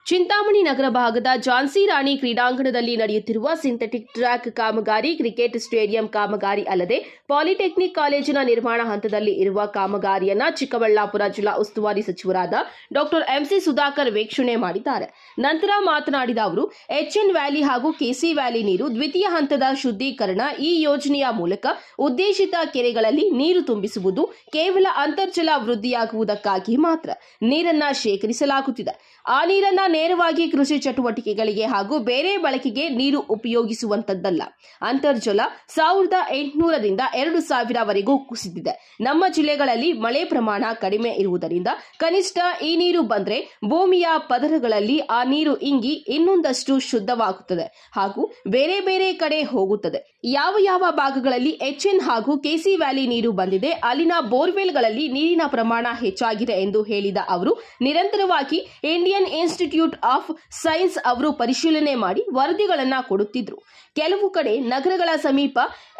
ಚಿಂತಾಮಣಿ ನಗರ ಭಾಗದ ಝಾನ್ಸಿ ರಾಣಿ ಕ್ರೀಡಾಂಗಣದಲ್ಲಿ ನಡೆಯುತ್ತಿರುವ ಸಿಂಥೆಟಿಕ್ ಟ್ರ್ಯಾಕ್ ಕಾಮಗಾರಿ, ಕ್ರಿಕೆಟ್ ಸ್ಟೇಡಿಯಂ ಕಾಮಗಾರಿ ಅಲ್ಲದೆ ಪಾಲಿಟೆಕ್ನಿಕ್ ಕಾಲೇಜಿನ ನಿರ್ಮಾಣ ಹಂತದಲ್ಲಿ ಇರುವ ಕಾಮಗಾರಿಯನ್ನ ಚಿಕ್ಕಬಳ್ಳಾಪುರ ಜಿಲ್ಲಾ ಉಸ್ತುವಾರಿ ಸಚಿವರಾದ ಡಾಕ್ಟರ್ MC ಸುಧಾಕರ್ ವೀಕ್ಷಣೆ ಮಾಡಿದ್ದಾರೆ. ನಂತರ ಮಾತನಾಡಿದ ಅವರು, HN ವ್ಯಾಲಿ ಹಾಗೂ KC ವ್ಯಾಲಿ ನೀರು ದ್ವಿತೀಯ ಹಂತದ ಶುದ್ಧೀಕರಣ. ಈ ಯೋಜನೆಯ ಮೂಲಕ ಉದ್ದೇಶಿತ ಕೆರೆಗಳಲ್ಲಿ ನೀರು ತುಂಬಿಸುವುದು ಕೇವಲ ಅಂತರ್ಜಲ ವೃದ್ಧಿಯಾಗುವುದಕ್ಕಾಗಿ ಮಾತ್ರ ನೀರನ್ನ ಶೇಖರಿಸಲಾಗುತ್ತಿದೆ. ಆ ನೀರನ್ನ ನೇರವಾಗಿ ಕೃಷಿ ಚಟುವಟಿಕೆಗಳಿಗೆ ಹಾಗೂ ಬೇರೆ ಬಳಕೆಗೆ ನೀರು ಉಪಯೋಗಿಸುವಂತದ್ದಲ್ಲ. ಅಂತರ್ಜಲ 1800ರಿಂದ 2000 ವರೆಗೂ ಕುಸಿದಿದೆ. ನಮ್ಮ ಜಿಲ್ಲೆಗಳಲ್ಲಿ ಮಳೆ ಪ್ರಮಾಣ ಕಡಿಮೆ ಇರುವುದರಿಂದ ಕನಿಷ್ಠ ಈ ನೀರು ಬಂದ್ರೆ ಭೂಮಿಯ ಪದರಗಳಲ್ಲಿ ಆ ನೀರು ಇಂಗಿ ಇನ್ನೊಂದಷ್ಟು ಶುದ್ಧವಾಗುತ್ತದೆ ಹಾಗೂ ಬೇರೆ ಬೇರೆ ಕಡೆ ಹೋಗುತ್ತದೆ. ಯಾವ ಯಾವ ಭಾಗಗಳಲ್ಲಿ HN ಹಾಗೂ KC ವ್ಯಾಲಿ ನೀರು ಬಂದಿದೆ ಅಲ್ಲಿನ ಬೋರ್ವೆಲ್ಗಳಲ್ಲಿ ನೀರಿನ ಪ್ರಮಾಣ ಹೆಚ್ಚಾಗಿದೆ ಎಂದು ಹೇಳಿದ ಅವರು, ನಿರಂತರವಾಗಿ ಇಂಡಿಯನ್ ಇನ್ಸ್ಟಿಟ್ಯೂಟ್ ಆಫ್ ಸೈನ್ಸ್ ಅವರು ಪರಿಶೀಲನೆ ಮಾಡಿ ವರದಿಗಳನ್ನು ಕೊಡುತ್ತಿದ್ರು. ಕೆಲವು ಕಡೆ ನಗರಗಳ ಸಮೀಪ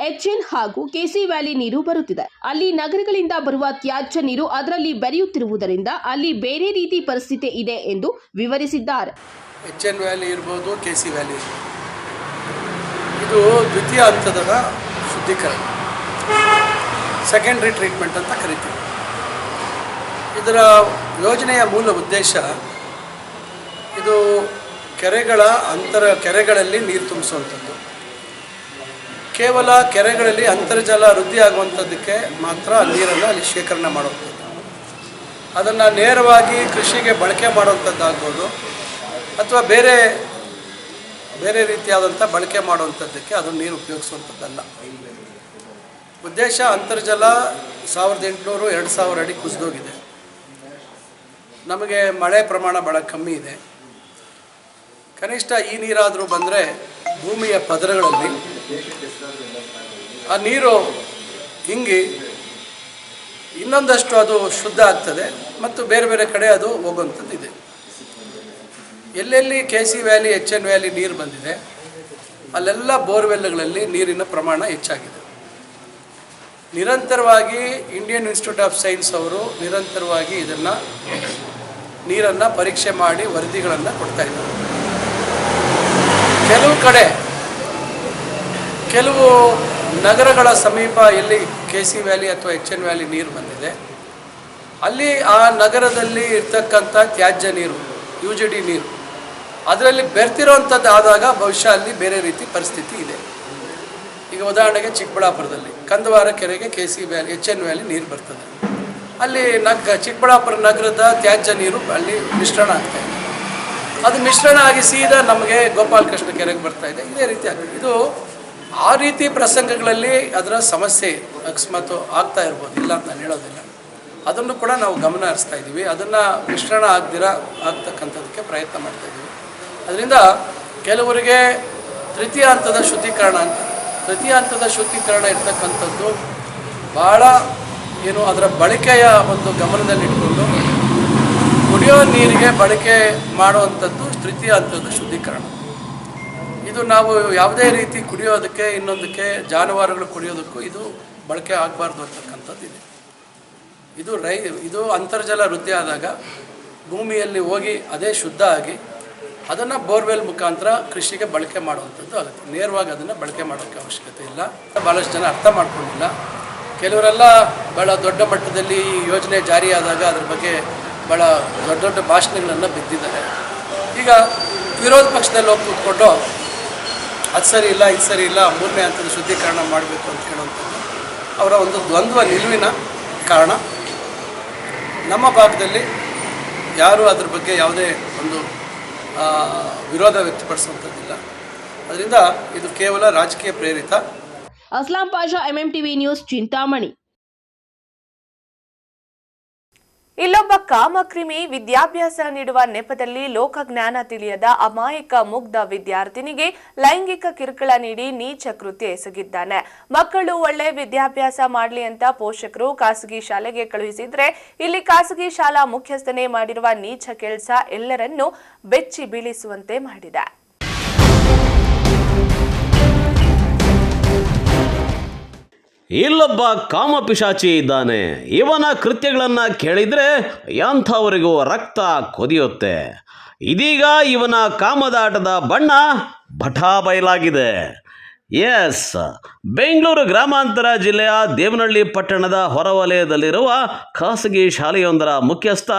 HN ಹಾಗೂ KC ವ್ಯಾಲಿ ನೀರು ಬರುತ್ತಿದೆ. ಅಲ್ಲಿ ನಗರಗಳಿಂದ ಬರುವ ತ್ಯಾಜ್ಯ ನೀರು ಅದರಲ್ಲಿ ಬೆರೆಯುತ್ತಿರುವುದರಿಂದ ಅಲ್ಲಿ ಬೇರೆ ರೀತಿ ಪರಿಸ್ಥಿತಿ ಇದೆ ಎಂದು ವಿವರಿಸಿದ್ದಾರೆ. HN ವ್ಯಾಲಿ ಇರ್ಬೋದು, KC ವ್ಯಾಲಿ ಇರ್ಬೋದು, ಇದು ದ್ವಿತೀಯ ಹಂತದ ಶುದ್ಧೀಕರಣ, ಸೆಕೆಂಡ್ರಿ ಟ್ರೀಟ್ಮೆಂಟ್ ಅಂತ ಕರಿತೀವಿ. ಇದರ ಯೋಜನೆಯ ಮೂಲ ಉದ್ದೇಶ ಇದು ಕೆರೆಗಳಲ್ಲಿ ನೀರು ತುಂಬಿಸುವಂಥದ್ದು. ಕೇವಲ ಕೆರೆಗಳಲ್ಲಿ ಅಂತರ್ಜಲ ವೃದ್ಧಿ ಆಗುವಂಥದ್ದಕ್ಕೆ ಮಾತ್ರ ನೀರನ್ನು ಅಲ್ಲಿ ಶೇಖರಣೆ ಮಾಡುವಂಥದ್ದು. ಅದನ್ನು ನೇರವಾಗಿ ಕೃಷಿಗೆ ಬಳಕೆ ಮಾಡುವಂಥದ್ದಾಗ್ಬೋದು ಅಥವಾ ಬೇರೆ ಬೇರೆ ರೀತಿಯಾದಂಥ ಬಳಕೆ ಮಾಡುವಂಥದ್ದಕ್ಕೆ ಅದನ್ನು ನೀರು ಉಪಯೋಗಿಸುವಂಥದ್ದಲ್ಲ. ಉದ್ದೇಶ ಅಂತರ್ಜಲ 1800-2000 ಅಡಿ ಕುಸಿದೋಗಿದೆ. ನಮಗೆ ಮಳೆ ಪ್ರಮಾಣ ಭಾಳ ಕಮ್ಮಿ ಇದೆ. ಕನಿಷ್ಠ ಈ ನೀರಾದರೂ ಬಂದರೆ ಭೂಮಿಯ ಪದರಗಳಲ್ಲಿ ಆ ನೀರು ಹಿಂಗಿ ಇನ್ನೊಂದಷ್ಟು ಅದು ಶುದ್ಧ ಆಗ್ತದೆ ಮತ್ತು ಬೇರೆ ಬೇರೆ ಕಡೆ ಅದು ಹೋಗುವಂಥದ್ದಿದೆ. ಎಲ್ಲೆಲ್ಲಿ KC ವ್ಯಾಲಿ, HN ವ್ಯಾಲಿ ನೀರು ಬಂದಿದೆ ಅಲ್ಲೆಲ್ಲ ಬೋರ್ವೆಲ್ಗಳಲ್ಲಿ ನೀರಿನ ಪ್ರಮಾಣ ಹೆಚ್ಚಾಗಿದೆ. ನಿರಂತರವಾಗಿ ಇಂಡಿಯನ್ ಇನ್ಸ್ಟಿಟ್ಯೂಟ್ ಆಫ್ ಸೈನ್ಸ್ ಅವರು ನಿರಂತರವಾಗಿ ನೀರನ್ನು ಪರೀಕ್ಷೆ ಮಾಡಿ ವರದಿಗಳನ್ನು ಕೊಡ್ತಾ ಇದ್ದಾರೆ. ಕೆಲವು ನಗರಗಳ ಸಮೀಪ ಎಲ್ಲಿ KC ವ್ಯಾಲಿ ಅಥವಾ HN ವ್ಯಾಲಿ ನೀರು ಬಂದಿದೆ ಅಲ್ಲಿ ಆ ನಗರದಲ್ಲಿ ಇರ್ತಕ್ಕಂಥ ತ್ಯಾಜ್ಯ ನೀರು, UGD ನೀರು ಅದರಲ್ಲಿ ಬೆರ್ತಿರೋವಂಥದ್ದು ಆದಾಗ ಬಹುಶಃ ಅಲ್ಲಿ ಬೇರೆ ರೀತಿ ಪರಿಸ್ಥಿತಿ ಇದೆ. ಈಗ ಉದಾಹರಣೆಗೆ ಚಿಕ್ಕಬಳ್ಳಾಪುರದಲ್ಲಿ ಕಂದವಾರ ಕೆರೆಗೆ KC ವ್ಯಾಲಿ, HN ವ್ಯಾಲಿ ನೀರು ಬರ್ತದೆ. ಅಲ್ಲಿ ಚಿಕ್ಕಬಳ್ಳಾಪುರ ನಗರದ ತ್ಯಾಜ್ಯ ನೀರು ಅಲ್ಲಿ ಮಿಶ್ರಣ ಆಗ್ತಾ ಇದೆ. ಅದು ಮಿಶ್ರಣ ಆಗಿ ಸೀದಾ ನಮಗೆ ಗೋಪಾಲಕೃಷ್ಣ ಕೆರೆಗೆ ಬರ್ತಾ ಇದೆ. ಇದೇ ರೀತಿ ಆಗ್ತದೆ. ಇದು ಆ ರೀತಿ ಪ್ರಸಂಗಗಳಲ್ಲಿ ಅದರ ಸಮಸ್ಯೆ ಅಕಸ್ಮಾತ್ ಆಗ್ತಾ ಇರ್ಬೋದು, ಇಲ್ಲ ಅಂತ ನಾನು ಹೇಳೋದಿಲ್ಲ. ಅದನ್ನು ಕೂಡ ನಾವು ಗಮನ ಹರಿಸ್ತಾ ಇದ್ದೀವಿ. ಅದನ್ನು ಮಿಶ್ರಣ ಆಗ್ತಕ್ಕಂಥದ್ದಕ್ಕೆ ಪ್ರಯತ್ನ ಮಾಡ್ತಾ ಇದ್ದೀವಿ. ಅದರಿಂದ ಕೆಲವರಿಗೆ ತೃತೀಯ ಹಂತದ ಶುದ್ಧೀಕರಣ ಅಂತ, ತೃತೀಯ ಹಂತದ ಶುದ್ಧೀಕರಣ ಇರ್ತಕ್ಕಂಥದ್ದು ಭಾಳ ಅದರ ಬಳಕೆಯ ಒಂದು ಗಮನದಲ್ಲಿಟ್ಕೊಂಡು ಕುಡಿಯೋ ನೀರಿಗೆ ಬಳಕೆ ಮಾಡುವಂಥದ್ದು ತೃತೀಯ ಹಂತದ ಶುದ್ಧೀಕರಣ. ಇದು ನಾವು ಯಾವುದೇ ರೀತಿ ಕುಡಿಯೋದಕ್ಕೆ, ಇನ್ನೊಂದಕ್ಕೆ, ಜಾನುವಾರುಗಳು ಕುಡಿಯೋದಕ್ಕೂ ಇದು ಬಳಕೆ ಆಗಬಾರ್ದು ಅಂತಕ್ಕಂಥದ್ದು ಇದೆ. ಇದು ಅಂತರ್ಜಲ ವೃದ್ಧಿ ಆದಾಗ ಭೂಮಿಯಲ್ಲಿ ಹೋಗಿ ಅದೇ ಶುದ್ಧ ಆಗಿ ಅದನ್ನು ಬೋರ್ವೆಲ್ ಮುಖಾಂತರ ಕೃಷಿಗೆ ಬಳಕೆ ಮಾಡುವಂಥದ್ದು ಆಗುತ್ತೆ. ನೇರವಾಗಿ ಅದನ್ನು ಬಳಕೆ ಮಾಡೋಕ್ಕೆ ಅವಶ್ಯಕತೆ ಇಲ್ಲ. ಭಾಳಷ್ಟು ಜನ ಅರ್ಥ ಮಾಡ್ಕೊಂಡಿಲ್ಲ. ಕೆಲವರೆಲ್ಲ ಭಾಳ ದೊಡ್ಡ ಮಟ್ಟದಲ್ಲಿ ಈ ಯೋಜನೆ ಜಾರಿಯಾದಾಗ ಅದ್ರ ಬಗ್ಗೆ ಭಾಳ ದೊಡ್ಡ ದೊಡ್ಡ ಭಾಷಣಗಳನ್ನು ಬಿದ್ದಿದ್ದಾರೆ. ಈಗ ವಿರೋಧ ಪಕ್ಷದಲ್ಲಿ ಹೋಗಿ ಕೂತ್ಕೊಂಡು ಅದು ಸರಿ ಇಲ್ಲ, ಇದು ಸರಿ ಇಲ್ಲ, ಮೂರನೇ ಹಂತದ ಶುದ್ಧೀಕರಣ ಮಾಡಬೇಕು ಅಂತ ಹೇಳುವಂಥದ್ದು ಅವರ ಒಂದು ದ್ವಂದ್ವ ನಿಲುವಿನ ಕಾರಣ. ನಮ್ಮ ಭಾಗದಲ್ಲಿ ಯಾರೂ ಅದ್ರ ಬಗ್ಗೆ ಯಾವುದೇ ಒಂದು ವಿರೋಧ ವ್ಯಕ್ತಪಡಿಸುವಂಥದ್ದಿಲ್ಲ. ಅದರಿಂದ ಇದು ಕೇವಲ ರಾಜಕೀಯ ಪ್ರೇರಿತ. Aslam Pasha, MMTV news, Chintamani. ಇಲ್ಲೊಬ್ಬ ಕಾಮಕ್ರಿಮಿ ವಿದ್ಯಾಭ್ಯಾಸ ನೀಡುವ ನೆಪದಲ್ಲಿ ಲೋಕಜ್ಞಾನ ತಿಳಿಯದ ಅಮಾಯಕ ಮುಗ್ಧ ವಿದ್ಯಾರ್ಥಿನಿಗೆ ಲೈಂಗಿಕ ಕಿರುಕುಳ ನೀಡಿ ನೀಚ ಕೃತ್ಯ ಎಸಗಿದ್ದಾನೆ. ಮಕ್ಕಳು ಒಳ್ಳೆ ವಿದ್ಯಾಭ್ಯಾಸ ಮಾಡಲಿ ಅಂತ ಪೋಷಕರು ಖಾಸಗಿ ಶಾಲೆಗೆ ಕಳುಹಿಸಿದ್ರೆ ಇಲ್ಲಿ ಖಾಸಗಿ ಶಾಲಾ ಮುಖ್ಯಸ್ಥನೇ ಮಾಡಿರುವ ನೀಚ ಕೆಲಸ ಎಲ್ಲರನ್ನೂ ಬೆಚ್ಚಿ ಬೀಳಿಸುವಂತೆ ಮಾಡಿದೆ. ಇಲ್ಲೊಬ್ಬ ಕಾಮಪಿಶಾಚಿ ಇದ್ದಾನೆ. ಇವನ ಕೃತ್ಯಗಳನ್ನು ಕೇಳಿದರೆ ಎಂಥವರಿಗೂ ರಕ್ತ ಕೊದಿಯುತ್ತೆ. ಇದೀಗ ಇವನ ಕಾಮದಾಟದ ಬಣ್ಣ ಬಠಾ ಬಯಲಾಗಿದೆ. ಎಸ್, ಬೆಂಗಳೂರು ಗ್ರಾಮಾಂತರ ಜಿಲ್ಲೆಯ ದೇವನಹಳ್ಳಿ ಪಟ್ಟಣದ ಹೊರವಲಯದಲ್ಲಿರುವ ಖಾಸಗಿ ಶಾಲೆಯೊಂದರ ಮುಖ್ಯಸ್ಥ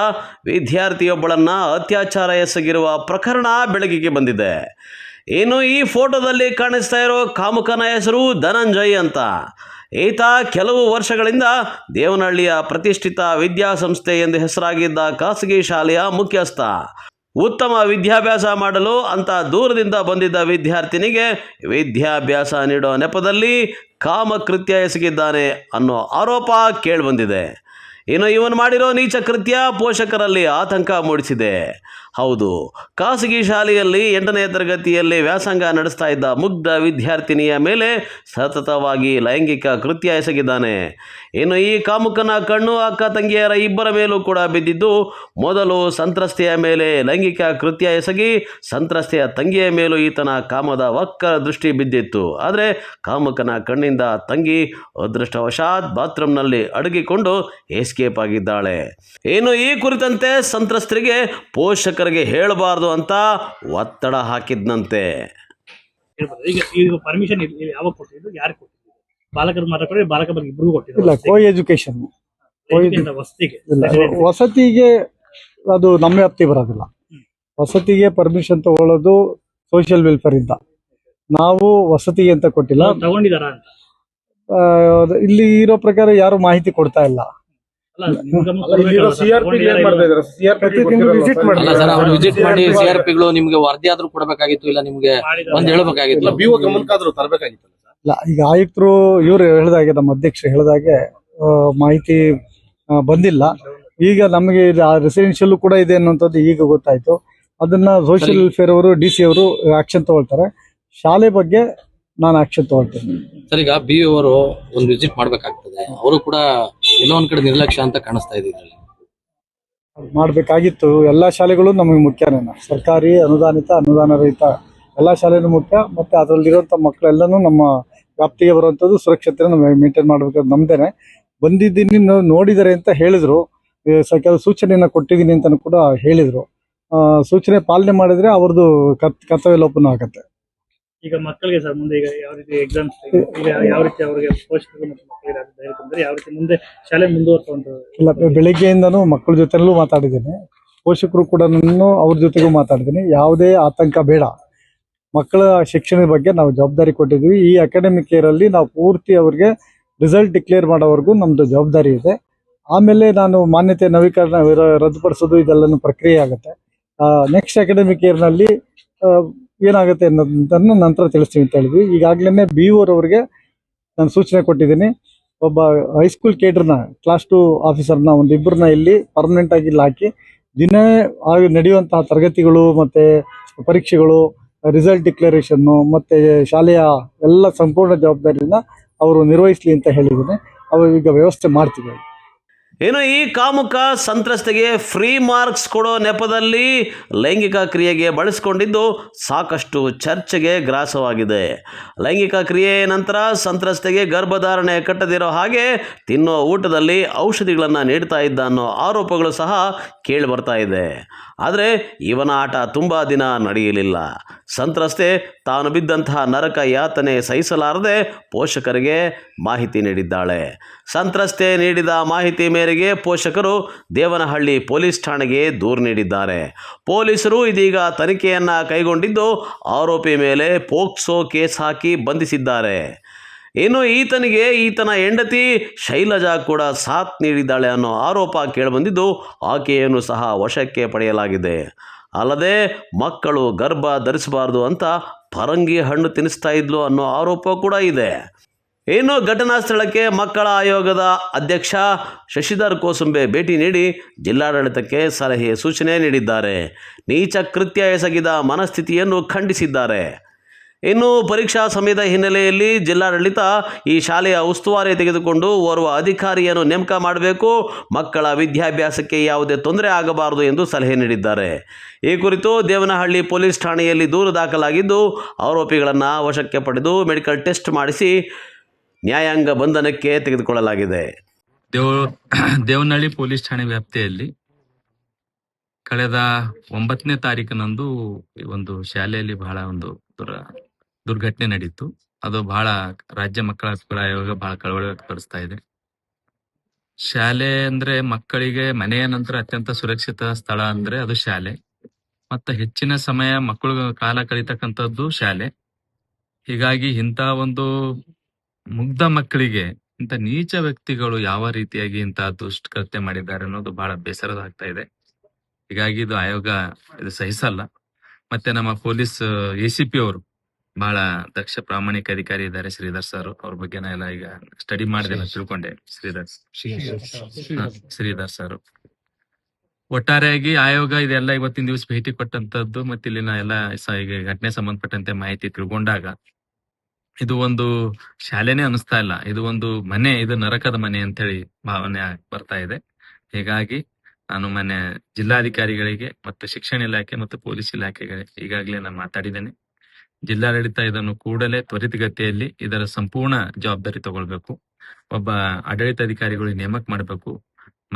ವಿದ್ಯಾರ್ಥಿಯೊಬ್ಬಳನ್ನು ಅತ್ಯಾಚಾರ ಎಸಗಿರುವ ಪ್ರಕರಣ ಬೆಳಕಿಗೆ ಬಂದಿದೆ. ಇನ್ನು ಈ ಫೋಟೋದಲ್ಲಿ ಕಾಣಿಸ್ತಾ ಇರೋ ಕಾಮುಕನ ಹೆಸರು ಧನಂಜಯ್ ಅಂತ. ಈತ ಕೆಲವು ವರ್ಷಗಳಿಂದ ದೇವನಹಳ್ಳಿಯ ಪ್ರತಿಷ್ಠಿತ ವಿದ್ಯಾಸಂಸ್ಥೆ ಎಂದು ಹೆಸರಾಗಿದ್ದ ಖಾಸಗಿ ಶಾಲೆಯ ಮುಖ್ಯಸ್ಥ. ಉತ್ತಮ ವಿದ್ಯಾಭ್ಯಾಸ ಮಾಡಲು ಅಂತ ದೂರದಿಂದ ಬಂದಿದ್ದ ವಿದ್ಯಾರ್ಥಿನಿಗೆ ವಿದ್ಯಾಭ್ಯಾಸ ನೀಡೋ ನೆಪದಲ್ಲಿ ಕಾಮಕೃತ್ಯ ಎಸಗಿದ್ದಾನೆ ಅನ್ನೋ ಆರೋಪ ಕೇಳಿಬಂದಿದೆ. ಇನ್ನು ಇವನು ಮಾಡಿರೋ ನೀಚ ಕೃತ್ಯ ಪೋಷಕರಲ್ಲಿ ಆತಂಕ ಮೂಡಿಸಿದೆ. ಹೌದು, ಖಾಸಗಿ ಶಾಲೆಯಲ್ಲಿ 8ನೇ ತರಗತಿಯಲ್ಲಿ ವ್ಯಾಸಂಗ ನಡೆಸ್ತಾ ಇದ್ದ ಮುಗ್ಧ ವಿದ್ಯಾರ್ಥಿನಿಯ ಮೇಲೆ ಸತತವಾಗಿ ಲೈಂಗಿಕ ಕೃತ್ಯ ಎಸಗಿದ್ದಾನೆ. ಇನ್ನು ಈ ಕಾಮುಕನ ಕಣ್ಣು ಅಕ್ಕ ತಂಗಿಯರ ಇಬ್ಬರ ಮೇಲೂ ಕೂಡ ಬಿದ್ದಿದ್ದು, ಮೊದಲು ಸಂತ್ರಸ್ತೆಯ ಮೇಲೆ ಲೈಂಗಿಕ ಕೃತ್ಯ ಎಸಗಿ ಸಂತ್ರಸ್ತೆಯ ತಂಗಿಯ ಮೇಲೂ ಈತನ ಕಾಮದ ವಕ್ರ ದೃಷ್ಟಿ ಬಿದ್ದಿತ್ತು. ಆದರೆ ಕಾಮುಕನ ಕಣ್ಣಿಂದ ತಂಗಿ ಅದೃಷ್ಟವಶಾತ್ ಬಾತ್ರೂಮ್ನಲ್ಲಿ ಅಡಗಿಕೊಂಡು ಎಸ್ಕೇಪ್ ಆಗಿದ್ದಾಳೆ. ಇನ್ನು ಈ ಕುರಿತಂತೆ ಸಂತ್ರಸ್ತರಿಗೆ ಪೋಷಕರಿಗೆ ಹೇಳಬಾರ್ದು ಅಂತ ಒತ್ತಡ ಹಾಕಿದ್ನಂತೆ. ಈಗ ಪರ್ಮಿಷನ್ ಯಾವಾಗ ಕೊಟ್ಟಿದ್ದು, ಯಾರು ಕೊಟ್ಟಿದ್ದು? ಬಾಲಕರು ಮಾತ್ರ ಕೊಡಿ, ಬಾಲಕ ಬಗ್ಗೆ ಇಬ್ಬರಿಗೂ ಕೊಟ್ಟಿದ್ದು? ಇಲ್ಲ, ಕೋ ಎಜುಕೇಶನ್ ವಸತಿಗೆ ಅದು ನಮ್ಮ ವ್ಯಾಪ್ತಿ ಬರೋದಿಲ್ಲ. ವಸತಿಗೆ ಪರ್ಮಿಷನ್ ತಗೊಳ್ಳೋದು ಸೋಷಿಯಲ್ ವೆಲ್ಫೇರ್ ಇಂದ. ನಾವು ವಸತಿಗೆ ಅಂತ ಕೊಟ್ಟಿಲ್ಲ. ತಗೊಂಡಿದಾರ ಅಂತ ಇಲ್ಲಿ ಇರೋ ಪ್ರಕಾರ ಯಾರು ಮಾಹಿತಿ ಕೊಡ್ತಾ ಇಲ್ಲ. ವಿಸಿಟ್ ಮಾಡಿ CRPಗಳು ನಿಮ್ಗೆ ವರದಿ ಆದ್ರೂ ಕೊಡಬೇಕಾಗಿತ್ತು, ಇಲ್ಲ ನಿಮ್ಗೆ ಒಂದ್ ಹೇಳಬೇಕಾಗಿತ್ತು, ಗಮನಕ್ಕಾದ್ರೂ ತರಬೇಕಾಗಿತ್ತು. ಇಲ್ಲ, ಈಗ ಆಯುಕ್ತರು ಇವ್ರು ಹೇಳಿದಾಗೆ, ನಮ್ಮ ಅಧ್ಯಕ್ಷರು ಹೇಳಿದಾಗೆ ಮಾಹಿತಿ ಬಂದಿಲ್ಲ. ಈಗ ನಮಗೆ ರೆಸಿಡೆನ್ಷಿಯಲ್ ಕೂಡ ಇದೆ ಅನ್ನುವಂಥದ್ದು ಈಗ ಗೊತ್ತಾಯ್ತು. ಅದನ್ನ ಸೋಷಿಯಲ್ ವೆಲ್ಫೇರ್ ಅವರು DC ಅವರು ಆಕ್ಷನ್ ತಗೊಳ್ತಾರೆ. ಶಾಲೆ ಬಗ್ಗೆ ನಾನು ಆಕ್ಷನ್ ತಗೊಳ್ತೇನೆ. ಸರ್, ಈಗ BO ಅವರು ಒಂದು ವಿಸಿಟ್ ಮಾಡ್ಬೇಕಾಗ್ತದೆ. ಅವರು ಕೂಡ ಎಲ್ಲೋ ಒಂದ್ ಕಡೆ ನಿರ್ಲಕ್ಷ್ಯ ಅಂತ ಕಾಣಿಸ್ತಾ ಇದೆ. ಇದರಲ್ಲಿ ಮಾಡ್ಬೇಕಾಗಿತ್ತು. ಎಲ್ಲಾ ಶಾಲೆಗಳು ನಮಗೆ ಮುಖ್ಯನೇ. ಸರ್ಕಾರಿ, ಅನುದಾನಿತ, ಅನುದಾನ ರಹಿತ ಎಲ್ಲಾ ಶಾಲೆನೂ ಮುಖ್ಯ. ಮತ್ತೆ ಅದರಲ್ಲಿರುವಂತ ಮಕ್ಕಳೆಲ್ಲನೂ ನಮ್ಮ ವ್ಯಾಪ್ತಿಗೆ ಬರುವಂತದ್ದು ಸುರಕ್ಷತೆ ಮೇಂಟೈನ್ ಮಾಡ್ಬೇಕಾದ್ರೆ ನಮ್ದೇನೆ. ಬಂದಿದ್ದೀನಿ, ನೋಡಿದರೆ ಅಂತ ಹೇಳಿದ್ರು. ಕೆಲವು ಸೂಚನೆಯನ್ನ ಕೊಟ್ಟಿದ್ದೀನಿ ಅಂತ ಕೂಡ ಹೇಳಿದ್ರು. ಸೂಚನೆ ಪಾಲನೆ ಮಾಡಿದ್ರೆ ಅವ್ರದ್ದು ಕರ್ತವ್ಯ ಲೋಪನ ಆಗುತ್ತೆ. ಈಗ ಮಕ್ಕಳಿಗೆ ಸರ್ ಮುಂದೆ ಈಗ ಯಾವ ರೀತಿ ಎಕ್ಸಾಮ್ಸ್, ಈಗ ಯಾವ ರೀತಿ ಅವರಿಗೆ ಪೋಷಕರು ಮತ್ತು ಮಕ್ಕಳಿಗೆ ಧೈರ್ಯ ತಂದ್ರೆ ಯಾವ ರೀತಿ ಮುಂದೆ ಶಾಲೆ ಮುಂದುವರಿಸುವಂತ? ಇಲ್ಲ, ಬೆಳಿಗ್ಗೆಯಿಂದನೂ ಮಕ್ಕಳ ಜೊತೆಲೂ ಮಾತಾಡಿದ್ದೀನಿ, ಪೋಷಕರು ಕೂಡ ಅವ್ರ ಜೊತೆಗೂ ಮಾತಾಡಿದ್ದೀನಿ. ಯಾವುದೇ ಆತಂಕ ಬೇಡ. ಮಕ್ಕಳ ಶಿಕ್ಷಣದ ಬಗ್ಗೆ ನಾವು ಜವಾಬ್ದಾರಿ ಕೊಟ್ಟಿದ್ವಿ. ಈ ಅಕಾಡೆಮಿಕ್ ಇಯರ್ ಅಲ್ಲಿ ನಾವು ಪೂರ್ತಿ ಅವ್ರಿಗೆ ರಿಸಲ್ಟ್ ಡಿಕ್ಲೇರ್ ಮಾಡೋವರೆಗೂ ನಮ್ದು ಜವಾಬ್ದಾರಿ ಇದೆ. ಆಮೇಲೆ ನಾನು ಮಾನ್ಯತೆ ನವೀಕರಣ ರದ್ದುಪಡಿಸೋದು ಇದೆಲ್ಲನೂ ಪ್ರಕ್ರಿಯೆ ಆಗುತ್ತೆ. ನೆಕ್ಸ್ಟ್ ಅಕಾಡೆಮಿಕ್ ಇಯರ್ ನಲ್ಲಿ ಏನಾಗುತ್ತೆ ಅನ್ನೋದನ್ನು ನಂತರ ತಿಳಿಸ್ತೀವಿ ಅಂತ ಹೇಳಿದ್ವಿ. ಈಗಾಗಲೇ BO ಅವರಿಗೆ ನಾನು ಸೂಚನೆ ಕೊಟ್ಟಿದ್ದೀನಿ. ಒಬ್ಬ ಹೈಸ್ಕೂಲ್ ಕೇಡರ್ನ, ಕ್ಲಾಸ್ 2 ಆಫೀಸರ್ನ ಒಂದಿಬ್ಬರನ್ನ ಇಲ್ಲಿ ಪರ್ಮನೆಂಟ್ ಆಗಿ ಇಲ್ಲಿ ಹಾಕಿ ದಿನ ನಡೆಯುವಂತಹ ತರಗತಿಗಳು ಮತ್ತೆ ಪರೀಕ್ಷೆಗಳು, ರಿಸಲ್ಟ್ ಡಿಕ್ಲರೇಷನ್ನು ಮತ್ತೆ ಶಾಲೆಯ ಎಲ್ಲ ಸಂಪೂರ್ಣ ಜವಾಬ್ದಾರಿನ ಅವರು ನಿರ್ವಹಿಸಲಿ ಅಂತ ಹೇಳಿದ್ದೀನಿ. ಅವರು ಈಗ ವ್ಯವಸ್ಥೆ ಮಾಡ್ತೀವಿ. ಇನ್ನು ಈ ಕಾಮುಕ ಸಂತ್ರಸ್ತೆಗೆ ಫ್ರೀ ಮಾರ್ಕ್ಸ್ ಕೊಡೋ ನೆಪದಲ್ಲಿ ಲೈಂಗಿಕ ಕ್ರಿಯೆಗೆ ಬಳಸಿಕೊಂಡಿದ್ದು ಸಾಕಷ್ಟು ಚರ್ಚೆಗೆ ಗ್ರಾಸವಾಗಿದೆ. ಲೈಂಗಿಕ ಕ್ರಿಯೆ ನಂತರ ಸಂತ್ರಸ್ತೆಗೆ ಗರ್ಭಧಾರಣೆ ಕಟ್ಟದಿರೋ ಹಾಗೆ ತಿನ್ನೋ ಊಟದಲ್ಲಿ ಔಷಧಿಗಳನ್ನು ನೀಡ್ತಾ ಇದ್ದ ಅನ್ನೋ ಆರೋಪಗಳು ಸಹ ಕೇಳಿ ಬರ್ತಾ ಇದೆ. ಆದರೆ ಇವನ ಆಟ ತುಂಬ ದಿನ ನಡೆಯಲಿಲ್ಲ. ಸಂತ್ರಸ್ತೆ ತಾನು ಬಿದ್ದಂತಹ ನರಕ ಯಾತನೆ ಸಹಿಸಲಾರದೆ ಪೋಷಕರಿಗೆ ಮಾಹಿತಿ ನೀಡಿದ್ದಾಳೆ. ಸಂತ್ರಸ್ತೆ ನೀಡಿದ ಮಾಹಿತಿ ಮೇರೆಗೆ ಪೋಷಕರು ದೇವನಹಳ್ಳಿ ಪೊಲೀಸ್ ಠಾಣೆಗೆ ದೂರು ನೀಡಿದ್ದಾರೆ. ಪೊಲೀಸರು ಇದೀಗ ತನಿಖೆಯನ್ನು ಕೈಗೊಂಡಿದ್ದು ಆರೋಪಿ ಮೇಲೆ ಪೋಕ್ಸೋ ಕೇಸ್ ಹಾಕಿ ಬಂಧಿಸಿದ್ದಾರೆ. ಇನ್ನು ಈತನಿಗೆ ಈತನ ಹೆಂಡತಿ ಶೈಲಜಾ ಕೂಡ ಸಾಥ್ ನೀಡಿದ್ದಾಳೆ ಅನ್ನೋ ಆರೋಪ ಕೇಳಿಬಂದಿದ್ದು ಆಕೆಯನ್ನು ಸಹ ವಶಕ್ಕೆ ಪಡೆಯಲಾಗಿದೆ. ಅಲ್ಲದೆ ಮಕ್ಕಳು ಗರ್ಭ ಧರಿಸಬಾರ್ದು ಅಂತ ಪರಂಗಿ ಹಣ್ಣು ತಿನ್ನಿಸ್ತಾ ಇದ್ಲು ಅನ್ನೋ ಆರೋಪ ಕೂಡ ಇದೆ. ಇನ್ನು ಘಟನಾ ಸ್ಥಳಕ್ಕೆ ಮಕ್ಕಳ ಆಯೋಗದ ಅಧ್ಯಕ್ಷ ಶಶಿಧರ್ ಕೋಸುಂಬೆ ಭೇಟಿ ನೀಡಿ ಜಿಲ್ಲಾಡಳಿತಕ್ಕೆ ಸಲಹೆ ಸೂಚನೆ ನೀಡಿದ್ದಾರೆ. ನೀಚ ಕೃತ್ಯ ಎಸಗಿದ ಮನಸ್ಥಿತಿಯನ್ನು ಖಂಡಿಸಿದ್ದಾರೆ. ಇನ್ನು ಪರೀಕ್ಷಾ ಸಮಯದ ಹಿನ್ನೆಲೆಯಲ್ಲಿ ಜಿಲ್ಲಾಡಳಿತ ಈ ಶಾಲೆಯ ಉಸ್ತುವಾರಿ ತೆಗೆದುಕೊಂಡು ಓರ್ವ ಅಧಿಕಾರಿಯನ್ನು ನೇಮಕ ಮಾಡಬೇಕು, ಮಕ್ಕಳ ವಿದ್ಯಾಭ್ಯಾಸಕ್ಕೆ ಯಾವುದೇ ತೊಂದರೆ ಆಗಬಾರದು ಎಂದು ಸಲಹೆ ನೀಡಿದ್ದಾರೆ. ಈ ಕುರಿತು ದೇವನಹಳ್ಳಿ ಪೊಲೀಸ್ ಠಾಣೆಯಲ್ಲಿ ದೂರು ದಾಖಲಾಗಿದ್ದು ಆರೋಪಿಗಳನ್ನು ವಶಕ್ಕೆ ಪಡೆದು ಮೆಡಿಕಲ್ ಟೆಸ್ಟ್ ಮಾಡಿಸಿ ನ್ಯಾಯಾಂಗ ಬಂಧನಕ್ಕೆ ತೆಗೆದುಕೊಳ್ಳಲಾಗಿದೆ. ದೇವನಹಳ್ಳಿ ಪೊಲೀಸ್ ಠಾಣೆ ವ್ಯಾಪ್ತಿಯಲ್ಲಿ ಕಳೆದ 9ನೇ ತಾರೀಕಿನಂದು ಒಂದು ಶಾಲೆಯಲ್ಲಿ ಬಹಳ ಒಂದು ದುರ್ಘಟನೆ ನಡೀತು. ಅದು ಬಹಳ ರಾಜ್ಯ ಮಕ್ಕಳ ಹಕ್ಕುಗಳ ಆಯೋಗ ಬಹಳ ಕಳವಳ ವ್ಯಕ್ತಪಡಿಸ್ತಾ ಇದೆ. ಶಾಲೆ ಅಂದ್ರೆ ಮಕ್ಕಳಿಗೆ ಮನೆಯ ನಂತರ ಅತ್ಯಂತ ಸುರಕ್ಷಿತ ಸ್ಥಳ ಅಂದ್ರೆ ಅದು ಶಾಲೆ. ಮತ್ತೆ ಹೆಚ್ಚಿನ ಸಮಯ ಮಕ್ಕಳು ಕಾಲ ಕಳೀತಕ್ಕಂಥದ್ದು ಶಾಲೆ. ಹೀಗಾಗಿ ಇಂಥ ಒಂದು ಮುಗ್ಧ ಮಕ್ಕಳಿಗೆ ಇಂಥ ನೀಚ ವ್ಯಕ್ತಿಗಳು ಯಾವ ರೀತಿಯಾಗಿ ಇಂತಹ ದುಷ್ಕೃತ್ಯ ಮಾಡಿದ್ದಾರೆ ಅನ್ನೋದು ಬಹಳ ಬೇಸರದಾಗ್ತಾ ಇದೆ. ಹೀಗಾಗಿ ಇದು ಆಯೋಗ ಇದು ಸಹಿಸಲ್ಲ. ಮತ್ತೆ ನಮ್ಮ ಪೊಲೀಸ್ ACP ಅವರು ಬಹಳ ದಕ್ಷ ಪ್ರಾಮಾಣಿಕ ಅಧಿಕಾರಿ ಇದ್ದಾರೆ, ಶ್ರೀಧರ್ ಸರ್. ಅವ್ರ ಬಗ್ಗೆ ನಾ ಎಲ್ಲ ಈಗ ಸ್ಟಡಿ ಮಾಡಿದೆ, ತಿಳ್ಕೊಂಡೆ. ಶ್ರೀಧರ್ ಸರ್ ಒಟ್ಟಾರೆಯಾಗಿ ಆಯೋಗ ಇದೆಲ್ಲ ಇವತ್ತಿನ ದಿವಸ ಭೇಟಿ ಕೊಟ್ಟಂತದ್ದು ಮತ್ತೆ ಇಲ್ಲಿನ ಎಲ್ಲ ಈಗ ಘಟನೆ ಸಂಬಂಧಪಟ್ಟಂತೆ ಮಾಹಿತಿ ತಿಳ್ಕೊಂಡಾಗ ಇದು ಒಂದು ಶಾಲೆನೇ ಅನಿಸ್ತಾ ಇಲ್ಲ, ಇದು ಒಂದು ಮನೆ, ಇದು ನರಕದ ಮನೆ ಅಂತ ಹೇಳಿ ಭಾವನೆ ಬರ್ತಾ ಇದೆ. ಹೀಗಾಗಿ ನಾನು ಮೊನ್ನೆ ಜಿಲ್ಲಾಧಿಕಾರಿಗಳಿಗೆ ಮತ್ತು ಶಿಕ್ಷಣ ಇಲಾಖೆ ಮತ್ತು ಪೊಲೀಸ್ ಇಲಾಖೆಗೆ ಈಗಾಗಲೇ ನಾನು ಮಾತಾಡಿದ್ದೇನೆ. ಜಿಲ್ಲಾಡಳಿತ ಇದನ್ನು ಕೂಡಲೇ ತ್ವರಿತಗತಿಯಲ್ಲಿ ಇದರ ಸಂಪೂರ್ಣ ಜವಾಬ್ದಾರಿ ತಗೊಳ್ಬೇಕು. ಒಬ್ಬ ಆಡಳಿತಾಧಿಕಾರಿಗಳು ನೇಮಕ ಮಾಡಬೇಕು.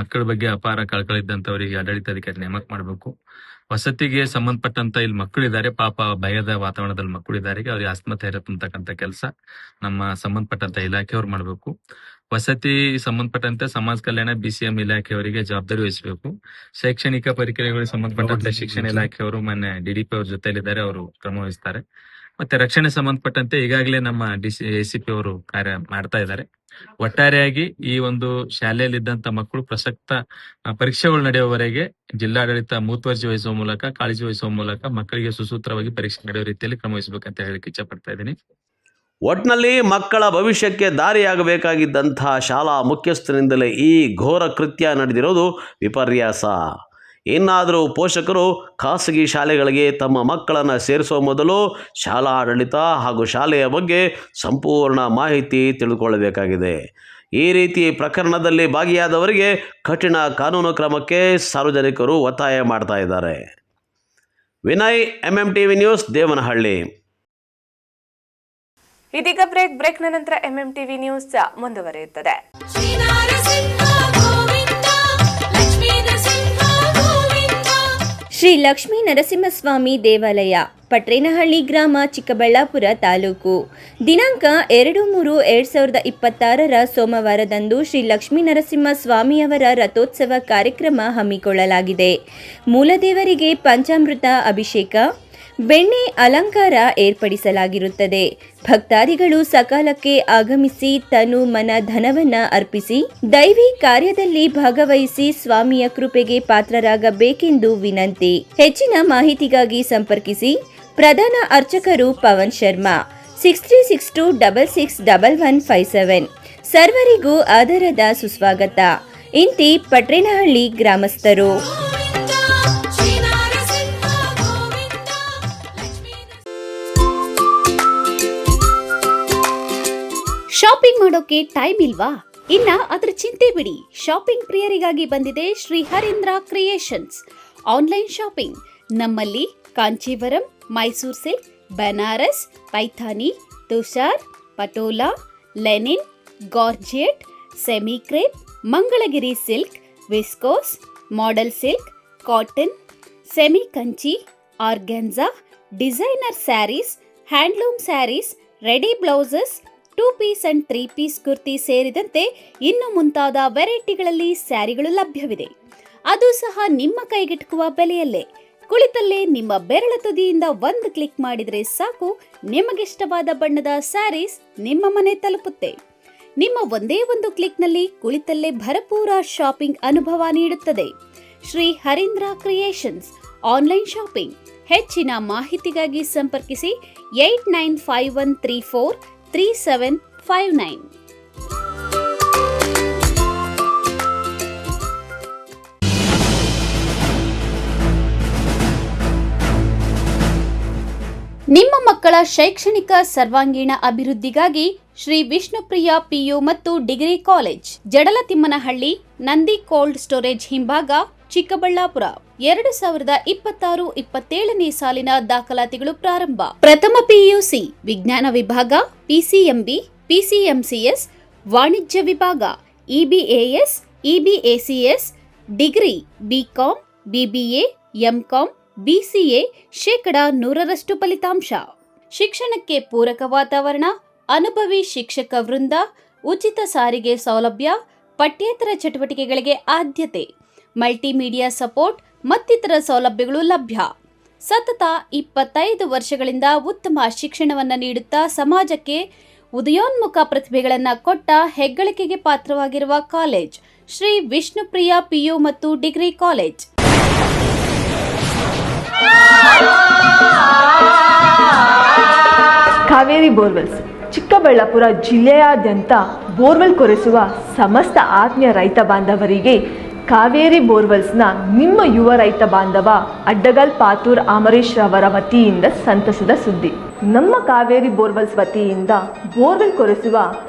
ಮಕ್ಕಳ ಬಗ್ಗೆ ಅಪಾರ ಕಳಕಳಿದ್ದಂಥವರಿಗೆ ಆಡಳಿತಾಧಿಕಾರಿ ನೇಮಕ ಮಾಡಬೇಕು. ವಸತಿಗೆ ಸಂಬಂಧಪಟ್ಟಂತ ಇಲ್ಲಿ ಮಕ್ಕಳಿದ್ದಾರೆ, ಪಾಪ ಭಯದ ವಾತಾವರಣದಲ್ಲಿ ಮಕ್ಕಳಿದ್ದಾರೆ, ಅವ್ರಿಗೆ ಆತ್ಮಧೈರ್ಯ ತುಂಬತಕ್ಕಂಥ ಕೆಲಸ ನಮ್ಮ ಸಂಬಂಧಪಟ್ಟಂತ ಇಲಾಖೆಯವ್ರು ಮಾಡಬೇಕು. ವಸತಿ ಸಂಬಂಧಪಟ್ಟಂತೆ ಸಮಾಜ ಕಲ್ಯಾಣ BCM ಇಲಾಖೆಯವರಿಗೆ ಜವಾಬ್ದಾರಿ ವಹಿಸಬೇಕು. ಶೈಕ್ಷಣಿಕ ಪರಿಕರಗಳಿಗೆ ಸಂಬಂಧಪಟ್ಟಂತೆ ಶಿಕ್ಷಣ ಇಲಾಖೆಯವರು ಮೊನ್ನೆ DDP ಅವ್ರ ಜೊತೆಲಿದ್ದಾರೆ, ಅವರು ಕ್ರಮ ವಹಿಸ್ತಾರೆ. ಮತ್ತೆ ರಕ್ಷಣೆ ಸಂಬಂಧಪಟ್ಟಂತೆ ಈಗಾಗಲೇ ನಮ್ಮ ACP ಅವರು ಕಾರ್ಯ ಮಾಡ್ತಾ ಇದ್ದಾರೆ. ಒಟ್ಟಾರೆಯಾಗಿ ಈ ಒಂದು ಶಾಲೆಯಲ್ಲಿದ್ದಂತ ಮಕ್ಕಳು ಪ್ರಸಕ್ತ ಪರೀಕ್ಷೆಗಳು ನಡೆಯುವವರೆಗೆ ಜಿಲ್ಲಾಡಳಿತ ಮುತುವರ್ಜಿ ವಹಿಸುವ ಮೂಲಕ, ಕಾಳಜಿ ವಹಿಸುವ ಮೂಲಕ ಮಕ್ಕಳಿಗೆ ಸುಸೂತ್ರವಾಗಿ ಪರೀಕ್ಷೆ ನಡೆಯುವ ರೀತಿಯಲ್ಲಿ ಕ್ರಮ ವಹಿಸಬೇಕಂತ ಹೇಳಕ್ಕೆ ಇಚ್ಛೆ ಪಡ್ತಾ ಇದ್ದೀನಿ. ಒಟ್ನಲ್ಲಿ ಮಕ್ಕಳ ಭವಿಷ್ಯಕ್ಕೆ ದಾರಿಯಾಗಬೇಕಾಗಿದ್ದಂಥ ಶಾಲಾ ಮುಖ್ಯಸ್ಥರಿಂದಲೇ ಈ ಘೋರ ಕೃತ್ಯ ನಡೆದಿರೋದು ವಿಪರ್ಯಾಸ. ಇನ್ನಾದರೂ ಪೋಷಕರು ಖಾಸಗಿ ಶಾಲೆಗಳಿಗೆ ತಮ್ಮ ಮಕ್ಕಳನ್ನು ಸೇರಿಸುವ ಮೊದಲು ಶಾಲಾ ಆಡಳಿತ ಹಾಗೂ ಶಾಲೆಯ ಬಗ್ಗೆ ಸಂಪೂರ್ಣ ಮಾಹಿತಿ ತಿಳಿದುಕೊಳ್ಳಬೇಕಾಗಿದೆ. ಈ ರೀತಿ ಪ್ರಕರಣದಲ್ಲಿ ಭಾಗಿಯಾದವರಿಗೆ ಕಠಿಣ ಕಾನೂನು ಕ್ರಮಕ್ಕೆ ಸಾರ್ವಜನಿಕರು ಒತ್ತಾಯ ಮಾಡ್ತಾ ಇದ್ದಾರೆ. Vinay, MMTV news, Devanahalli. ಇದೀಗ ಬ್ರೇಕ್ನ ನಂತರ MMTV ನ್ಯೂಸ್ ಮುಂದುವರಿಯುತ್ತದೆ. ಶ್ರೀ ಲಕ್ಷ್ಮೀ ನರಸಿಂಹಸ್ವಾಮಿ ದೇವಾಲಯ, ಪಟ್ರೇನಹಳ್ಳಿ ಗ್ರಾಮ, ಚಿಕ್ಕಬಳ್ಳಾಪುರ ತಾಲೂಕು. ದಿನಾಂಕ 2/3/2026 ಸೋಮವಾರದಂದು ಶ್ರೀ ಲಕ್ಷ್ಮೀ ನರಸಿಂಹ ಸ್ವಾಮಿಯವರ ರಥೋತ್ಸವ ಕಾರ್ಯಕ್ರಮ ಹಮ್ಮಿಕೊಳ್ಳಲಾಗಿದೆ. ಮೂಲದೇವರಿಗೆ ಪಂಚಾಮೃತ ಅಭಿಷೇಕ, ಬೆಣ್ಣೆ ಅಲಂಕಾರ ಏರ್ಪಡಿಸಲಾಗಿರುತ್ತದೆ. ಭಕ್ತಾದಿಗಳು ಸಕಾಲಕ್ಕೆ ಆಗಮಿಸಿ ತನು ಮನ ಧನವನ್ನ ಅರ್ಪಿಸಿ ದೈವಿ ಕಾರ್ಯದಲ್ಲಿ ಭಾಗವಹಿಸಿ ಸ್ವಾಮಿಯ ಕೃಪೆಗೆ ಪಾತ್ರರಾಗಬೇಕೆಂದು ವಿನಂತಿ. ಹೆಚ್ಚಿನ ಮಾಹಿತಿಗಾಗಿ ಸಂಪರ್ಕಿಸಿ ಪ್ರಧಾನ ಅರ್ಚಕರು ಪವನ್ ಶರ್ಮಾ 6362661157. ಸರ್ವರಿಗೂ ಆದರದ ಸುಸ್ವಾಗತ. ಇಂತಿ ಪಟ್ರೇನಹಳ್ಳಿ ಗ್ರಾಮಸ್ಥರು. ಶಾಪಿಂಗ್ ಮಾಡೋಕೆ ಟೈಮ್ ಇಲ್ವಾ? ಇನ್ನ ಅದರ ಚಿಂತೆ ಬಿಡಿ. ಶಾಪಿಂಗ್ ಪ್ರಿಯರಿಗಾಗಿ ಬಂದಿದೆ Shri Harindra creations online shopping. ನಮ್ಮಲ್ಲಿ Kanchivaram, Mysore silk, Banaras, Paithani, tussar, Patola, linen, georgette, semi crepe, Mangalagiri silk, viscose, model silk, cotton, semi Kanchi, organza, designer sarees, handloom sarees, ready blouses, 2 piece and 3 piece kurti ಸೇರಿದಂತೆ ಇನ್ನು ಮುಂತಾದ ವೆರೈಟಿಗಳಲ್ಲಿ ಸ್ಯಾರಿಗಳು ಲಭ್ಯವಿದೆ. ಅದು ಸಹ ನಿಮ್ಮ ಕೈಗೆಟುಕುವ ಬೆಲೆಯಲ್ಲೇ. ಕುಳಿತಲ್ಲೇ ನಿಮ್ಮ ಬೆರಳ ತುದಿಯಿಂದ ಒಂದು ಕ್ಲಿಕ್ ಮಾಡಿದರೆ ಸಾಕು, ನಿಮಗಿಷ್ಟವಾದ ಬಣ್ಣದ ಸ್ಯಾರೀಸ್ ನಿಮ್ಮ ಮನೆ ತಲುಪುತ್ತೆ. ನಿಮ್ಮ ಒಂದೇ ಒಂದು ಕ್ಲಿಕ್ನಲ್ಲಿ ಕುಳಿತಲ್ಲೇ ಭರಪೂರ ಶಾಪಿಂಗ್ ಅನುಭವ ನೀಡುತ್ತದೆ. Shri Harindra creations online shopping. ಹೆಚ್ಚಿನ ಮಾಹಿತಿಗಾಗಿ ಸಂಪರ್ಕಿಸಿ 8951343759. ನಿಮ್ಮ ಮಕ್ಕಳ ಶೈಕ್ಷಣಿಕ ಸರ್ವಾಂಗೀಣ ಅಭಿವೃದ್ಧಿಗಾಗಿ ಶ್ರೀ ವಿಷ್ಣುಪ್ರಿಯ ಪಿಯು ಮತ್ತು degree college, Jadalathimmanahalli, Nandi cold storage ಹಿಂಭಾಗ, ಚಿಕ್ಕಬಳ್ಳಾಪುರ. 2026-27ನೇ ಸಾಲಿನ ದಾಖಲಾತಿಗಳು ಪ್ರಾರಂಭ. ಪ್ರಥಮ ಪಿಯುಸಿ ವಿಜ್ಞಾನ ವಿಭಾಗ, ಪಿಸಿಎಂಬಿ, ಪಿಸಿಎಂಸಿಎಸ್, ವಾಣಿಜ್ಯ ವಿಭಾಗ, EBAS, EBACS, degree BCom, BBA, MCom, BCA 100% ಫಲಿತಾಂಶ. ಶಿಕ್ಷಣಕ್ಕೆ ಪೂರಕ ವಾತಾವರಣ, ಅನುಭವಿ ಶಿಕ್ಷಕ ವೃಂದ, ಉಚಿತ ಸಾರಿಗೆ ಸೌಲಭ್ಯ, ಪಠ್ಯೇತರ ಚಟುವಟಿಕೆಗಳಿಗೆ ಆದ್ಯತೆ, ಮಲ್ಟಿಮೀಡಿಯಾ ಸಪೋರ್ಟ್ ಮತ್ತಿತರ ಸೌಲಭ್ಯಗಳು ಲಭ್ಯ. ಸತತ 25 ವರ್ಷಗಳಿಂದ ಉತ್ತಮ ಶಿಕ್ಷಣವನ್ನು ನೀಡುತ್ತಾ ಸಮಾಜಕ್ಕೆ ಉದಯೋನ್ಮುಖ ಪ್ರತಿಭೆಗಳನ್ನು ಕೊಟ್ಟ ಹೆಗ್ಗಳಿಕೆಗೆ ಪಾತ್ರವಾಗಿರುವ ಕಾಲೇಜ್ ಶ್ರೀ ವಿಷ್ಣುಪ್ರಿಯ ಪಿಯು ಮತ್ತು degree college. Kaveri borewells Chikkaballapur ಜಿಲ್ಲೆಯಾದ್ಯಂತ ಬೋರ್ವೆಲ್ ಕೊರೆಸುವ ಸಮಸ್ತ ಆತ್ಮೀಯ ರೈತ ಬಾಂಧವರಿಗೆ ಕಾವೇರಿ ಬೋರ್ವೆಲ್ಸ್ನ ನಿಮ್ಮ ಯುವ ರೈತ ಬಾಂಧವ ಅಡ್ಡಗಲ್ ಪಾತೂರ್ ಅಮರೀಶ್ ರವರ ವತಿಯಿಂದ ಸಂತಸದ ಸುದ್ದಿ. ನಮ್ಮ ಕಾವೇರಿ ಬೋರ್ವೆಲ್ಸ್ ವತಿಯಿಂದ ಬೋರ್ವೆಲ್ ಕೊರೆಸುವ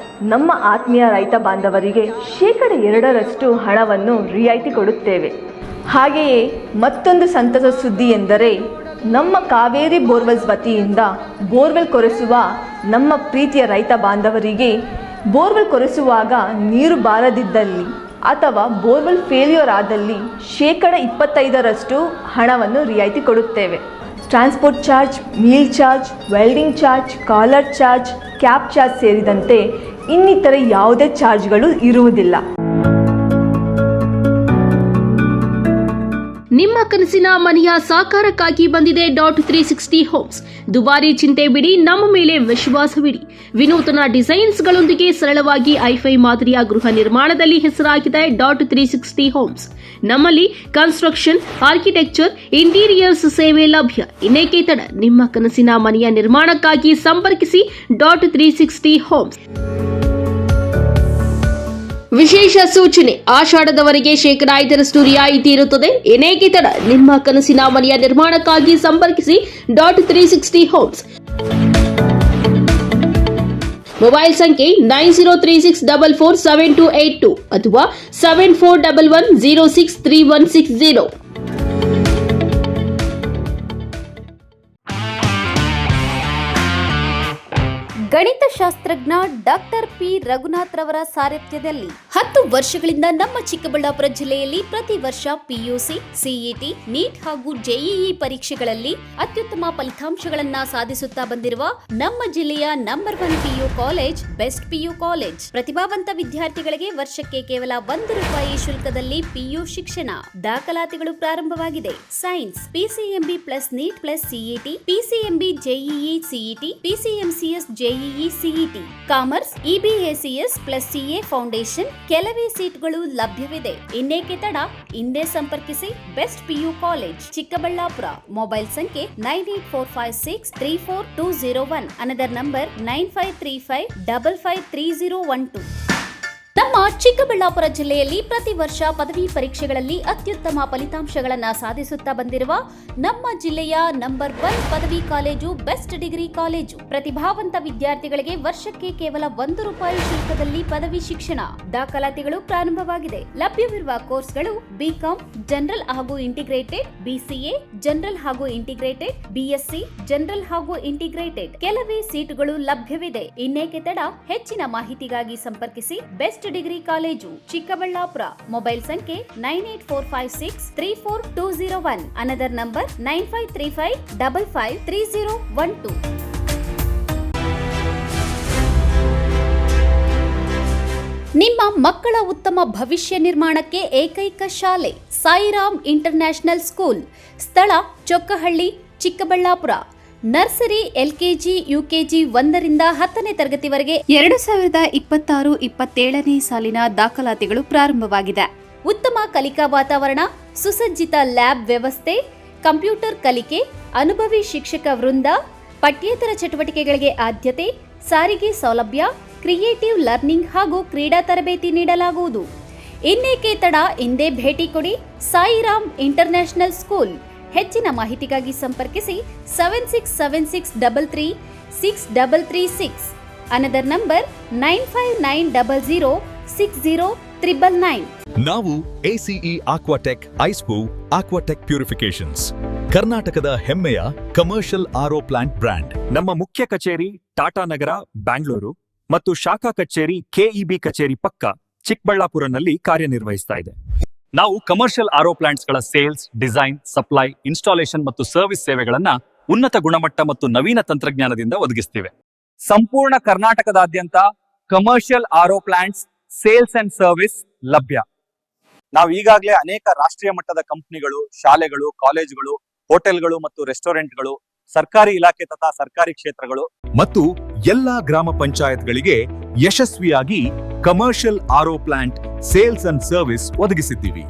ನಮ್ಮ ಆತ್ಮೀಯ ರೈತ ಬಾಂಧವರಿಗೆ 2% ಹಣವನ್ನು ರಿಯಾಯಿತಿ ಕೊಡುತ್ತೇವೆ. ಹಾಗೆಯೇ ಮತ್ತೊಂದು ಸಂತಸ ಸುದ್ದಿ ಎಂದರೆ ನಮ್ಮ ಕಾವೇರಿ ಬೋರ್ವೆಲ್ಸ್ ವತಿಯಿಂದ ಬೋರ್ವೆಲ್ ಕೊರೆಸುವ ನಮ್ಮ ಪ್ರೀತಿಯ ರೈತ ಬಾಂಧವರಿಗೆ ಬೋರ್ವೆಲ್ ಕೊರೆಸುವಾಗ ನೀರು ಬಾರದಿದ್ದಲ್ಲಿ ಅಥವಾ ಬೋರ್ವೆಲ್ ಫೇಲ್ಯೂರ್ ಆದಲ್ಲಿ 25% ಹಣವನ್ನು ರಿಯಾಯಿತಿ ಕೊಡುತ್ತೇವೆ. Transport charge, meal charge, welding charge, collar charge, cab charge ಸೇರಿದಂತೆ ಇನ್ನಿತರೆ ಯಾವುದೇ ಚಾರ್ಜ್ಗಳು ಇರುವುದಿಲ್ಲ. ನಿಮ್ಮ ಕನಸಿನ ಮನೆಯ ಸಾಕಾರಕ್ಕಾಗಿ ಬಂದಿದೆ .360 ಹೋಮ್ಸ್. ದುಬಾರಿ ಚಿಂತೆ ಬಿಡಿ, ನಮ್ಮ ಮೇಲೆ ವಿಶ್ವಾಸವಿಡಿ. ವಿನೂತನ ಡಿಸೈನ್ಸ್ಗಳೊಂದಿಗೆ ಸರಳವಾಗಿ ಐಫೈ ಮಾದರಿಯ ಗೃಹ ನಿರ್ಮಾಣದಲ್ಲಿ ಹೆಸರಾಗಿದೆ .360 ಹೋಮ್ಸ್. ನಮ್ಮಲ್ಲಿ ಕನ್ಸ್ಟ್ರಕ್ಷನ್, ಆರ್ಕಿಟೆಕ್ಚರ್, ಇಂಟೀರಿಯರ್ಸ್ ಸೇವೆ ಲಭ್ಯ. ಇನ್ನೇಕೆ ತಡ, ನಿಮ್ಮ ಕನಸಿನ ಮನೆಯ ನಿರ್ಮಾಣಕ್ಕಾಗಿ ಸಂಪರ್ಕಿಸಿ .360 ಹೋಮ್ಸ್. ವಿಶೇಷ ಸೂಚನೆ, ಆಷಾಢದವರೆಗೆ 5% ರಿಯಾಯಿತಿ ಇರುತ್ತದೆ. ಏನೇಕೆ ತಡ, ನಿಮ್ಮ ಕನಸಿನ ಮನೆಯ ನಿರ್ಮಾಣಕ್ಕಾಗಿ ಸಂಪರ್ಕಿಸಿ .360 ಹೋಮ್ಸ್. ಮೊಬೈಲ್ ಸಂಖ್ಯೆ 9036447282 ಅಥವಾ 7411063160. ಗಣಿತಶಾಸ್ತ್ರಜ್ಞ ಡಾಕ್ಟರ್ ಪಿ ರಘುನಾಥ್ ರವರ ಸಾರಥ್ಯದಲ್ಲಿ 10 ವರ್ಷಗಳಿಂದ ನಮ್ಮ ಚಿಕ್ಕಬಳ್ಳಾಪುರ ಜಿಲ್ಲೆಯಲ್ಲಿ ಪ್ರತಿ ವರ್ಷ ಪಿಯುಸಿ, ಸಿಇಟಿ, ನೀಟ್ ಹಾಗೂ ಜೆಇಇ ಪರೀಕ್ಷೆಗಳಲ್ಲಿ ಅತ್ಯುತ್ತಮ ಫಲಿತಾಂಶಗಳನ್ನ ಸಾಧಿಸುತ್ತಾ ಬಂದಿರುವ ನಮ್ಮ ಜಿಲ್ಲೆಯ number 1 PU college best PU college. ಪ್ರತಿಭಾವಂತ ವಿದ್ಯಾರ್ಥಿಗಳಿಗೆ ವರ್ಷಕ್ಕೆ ಕೇವಲ ₹1 ಶುಲ್ಕದಲ್ಲಿ ಪಿಯು ಶಿಕ್ಷಣ. ದಾಖಲಾತಿಗಳು ಪ್ರಾರಂಭವಾಗಿದೆ. Science PCMB plus NEET plus CET, PCMB JEE CET, PCMCS JEE CET, commerce EBACS plus CA foundation. ಕೆಲವೇ ಸೀಟ್ಗಳು ಲಭ್ಯವಿದೆ. ಇನ್ನೇಕೆ ತಡ, ಹಿಂದೆ ಸಂಪರ್ಕಿಸಿ best PU college, Chikkaballapur. Mobile ಸಂಖ್ಯೆ 9845634201. Another number 9535553012. ನಮ್ಮ ಚಿಕ್ಕಬಳ್ಳಾಪುರ ಜಿಲ್ಲೆಯಲ್ಲಿ ಪ್ರತಿ ವರ್ಷ ಪದವಿ ಪರೀಕ್ಷೆಗಳಲ್ಲಿ ಅತ್ಯುತ್ತಮ ಫಲಿತಾಂಶಗಳನ್ನು ಸಾಧಿಸುತ್ತಾ ಬಂದಿರುವ ನಮ್ಮ ಜಿಲ್ಲೆಯ ನಂಬರ್ 1 ಪದವಿ ಕಾಲೇಜು ಬೆಸ್ಟ್ ಡಿಗ್ರಿ ಕಾಲೇಜು. ಪ್ರತಿಭಾವಂತ ವಿದ್ಯಾರ್ಥಿಗಳಿಗೆ ವರ್ಷಕ್ಕೆ ಕೇವಲ ₹1 ಶುಲ್ಕದಲ್ಲಿ ಪದವಿ ಶಿಕ್ಷಣ. ದಾಖಲಾತಿಗಳು ಪ್ರಾರಂಭವಾಗಿದೆ. ಲಭ್ಯವಿರುವ ಕೋರ್ಸ್ಗಳು ಬಿಕಾಂ ಜನರಲ್ ಹಾಗೂ ಇಂಟಿಗ್ರೇಟೆಡ್, ಬಿಸಿಎ ಜನರಲ್ ಹಾಗೂ ಇಂಟಿಗ್ರೇಟೆಡ್, ಬಿಎಸ್ಸಿ ಜನರಲ್ ಹಾಗೂ ಇಂಟಿಗ್ರೇಟೆಡ್. ಕೆಲವೇ ಸೀಟುಗಳು ಲಭ್ಯವಿದೆ. ಇನ್ನೇಕೆ ತಡ, ಹೆಚ್ಚಿನ ಮಾಹಿತಿಗಾಗಿ ಸಂಪರ್ಕಿಸಿ best degree college, Chikkaballapur. Mobile ಸಂಖ್ಯೆ 9845634201. Another number 9535553012. ನಿಮ್ಮ ಮಕ್ಕಳ ಉತ್ತಮ ಭವಿಷ್ಯ ನಿರ್ಮಾಣಕ್ಕೆ ಏಕೈಕ ಶಾಲೆ ಸಾಯಿರಾಮ್ ಇಂಟರ್ನ್ಯಾಷನಲ್ ಸ್ಕೂಲ್. ಸ್ಥಳ Chokkahalli, Chikkaballapur. Nursery, LKG, UKG 1ರಿಂದ 10ನೇ ತರಗತಿವರೆಗೆ 2026-27ನೇ ಸಾಲಿನ ದಾಖಲಾತಿಗಳು ಪ್ರಾರಂಭವಾಗಿದೆ. ಉತ್ತಮ ಕಲಿಕಾ ವಾತಾವರಣ, ಸುಸಜ್ಜಿತ ಲ್ಯಾಬ್ ವ್ಯವಸ್ಥೆ, ಕಂಪ್ಯೂಟರ್ ಕಲಿಕೆ, ಅನುಭವಿ ಶಿಕ್ಷಕ ವೃಂದ, ಪಠ್ಯೇತರ ಚಟುವಟಿಕೆಗಳಿಗೆ ಆದ್ಯತೆ, ಸಾರಿಗೆ ಸೌಲಭ್ಯ, ಕ್ರಿಯೇಟಿವ್ ಲರ್ನಿಂಗ್ ಹಾಗೂ ಕ್ರೀಡಾ ತರಬೇತಿ ನೀಡಲಾಗುವುದು. ಇನ್ನೇಕೆ ತಡ, ಇಂದೇ ಭೇಟಿ ಕೊಡಿ ಸಾಯಿರಾಮ್ ಇಂಟರ್ನ್ಯಾಷನಲ್ ಸ್ಕೂಲ್. ಹೆಚ್ಚಿನ ಮಾಹಿತಿಗಾಗಿ ಸಂಪರ್ಕಿಸಿ 7676336336. Another number 9590060999. ನಾವು ACE ಆಕ್ವಾಟೆಕ್ ಐಸ್ಪೂ ಆಕ್ವಾಟೆಕ್ ಪ್ಯೂರಿಫಿಕೇಶನ್ಸ್, ಕರ್ನಾಟಕದ ಹೆಮ್ಮೆಯ ಕಮರ್ಷಿಯಲ್ RO ಪ್ಲಾಂಟ್ ಬ್ರ್ಯಾಂಡ್. ನಮ್ಮ ಮುಖ್ಯ ಕಚೇರಿ ಟಾಟಾ ನಗರ, ಬ್ಯಾಂಗ್ಳೂರು ಮತ್ತು ಶಾಖಾ ಕಚೇರಿ KEB ಕಚೇರಿ ಪಕ್ಕ ಚಿಕ್ಕಬಳ್ಳಾಪುರನಲ್ಲಿ ಕಾರ್ಯನಿರ್ವಹಿಸ್ತಾ ಇದೆ. ನಾವು ಕಮರ್ಷಿಯಲ್ RO ಪ್ಲಾಂಟ್ಸ್ಗಳ ಸೇಲ್ಸ್, ಡಿಸೈನ್, ಸಪ್ಲೈ, ಇನ್ಸ್ಟಾಲೇಷನ್ ಮತ್ತು ಸರ್ವಿಸ್ ಸೇವೆಗಳನ್ನ ಉನ್ನತ ಗುಣಮಟ್ಟ ಮತ್ತು ನವೀನ ತಂತ್ರಜ್ಞಾನದಿಂದ ಒದಗಿಸ್ತಿವೆ. ಸಂಪೂರ್ಣ ಕರ್ನಾಟಕದಾದ್ಯಂತ commercial RO plants sales and service ಲಭ್ಯ. ನಾವು ಈಗಾಗಲೇ ಅನೇಕ ರಾಷ್ಟ್ರೀಯ ಮಟ್ಟದ ಕಂಪನಿಗಳು, ಶಾಲೆಗಳು, ಕಾಲೇಜುಗಳು, ಹೋಟೆಲ್ಗಳು ಮತ್ತು ರೆಸ್ಟೋರೆಂಟ್ಗಳು, ಸರ್ಕಾರಿ ಇಲಾಖೆ ತಥಾ ಸರ್ಕಾರಿ ಕ್ಷೇತ್ರಗಳು ಮತ್ತು ಎಲ್ಲಾ ಗ್ರಾಮ ಪಂಚಾಯತ್ಗಳಿಗೆ ಯಶಸ್ವಿಯಾಗಿ commercial RO plant sales and service ಒದಗಿಸಿದ್ದೀವಿ.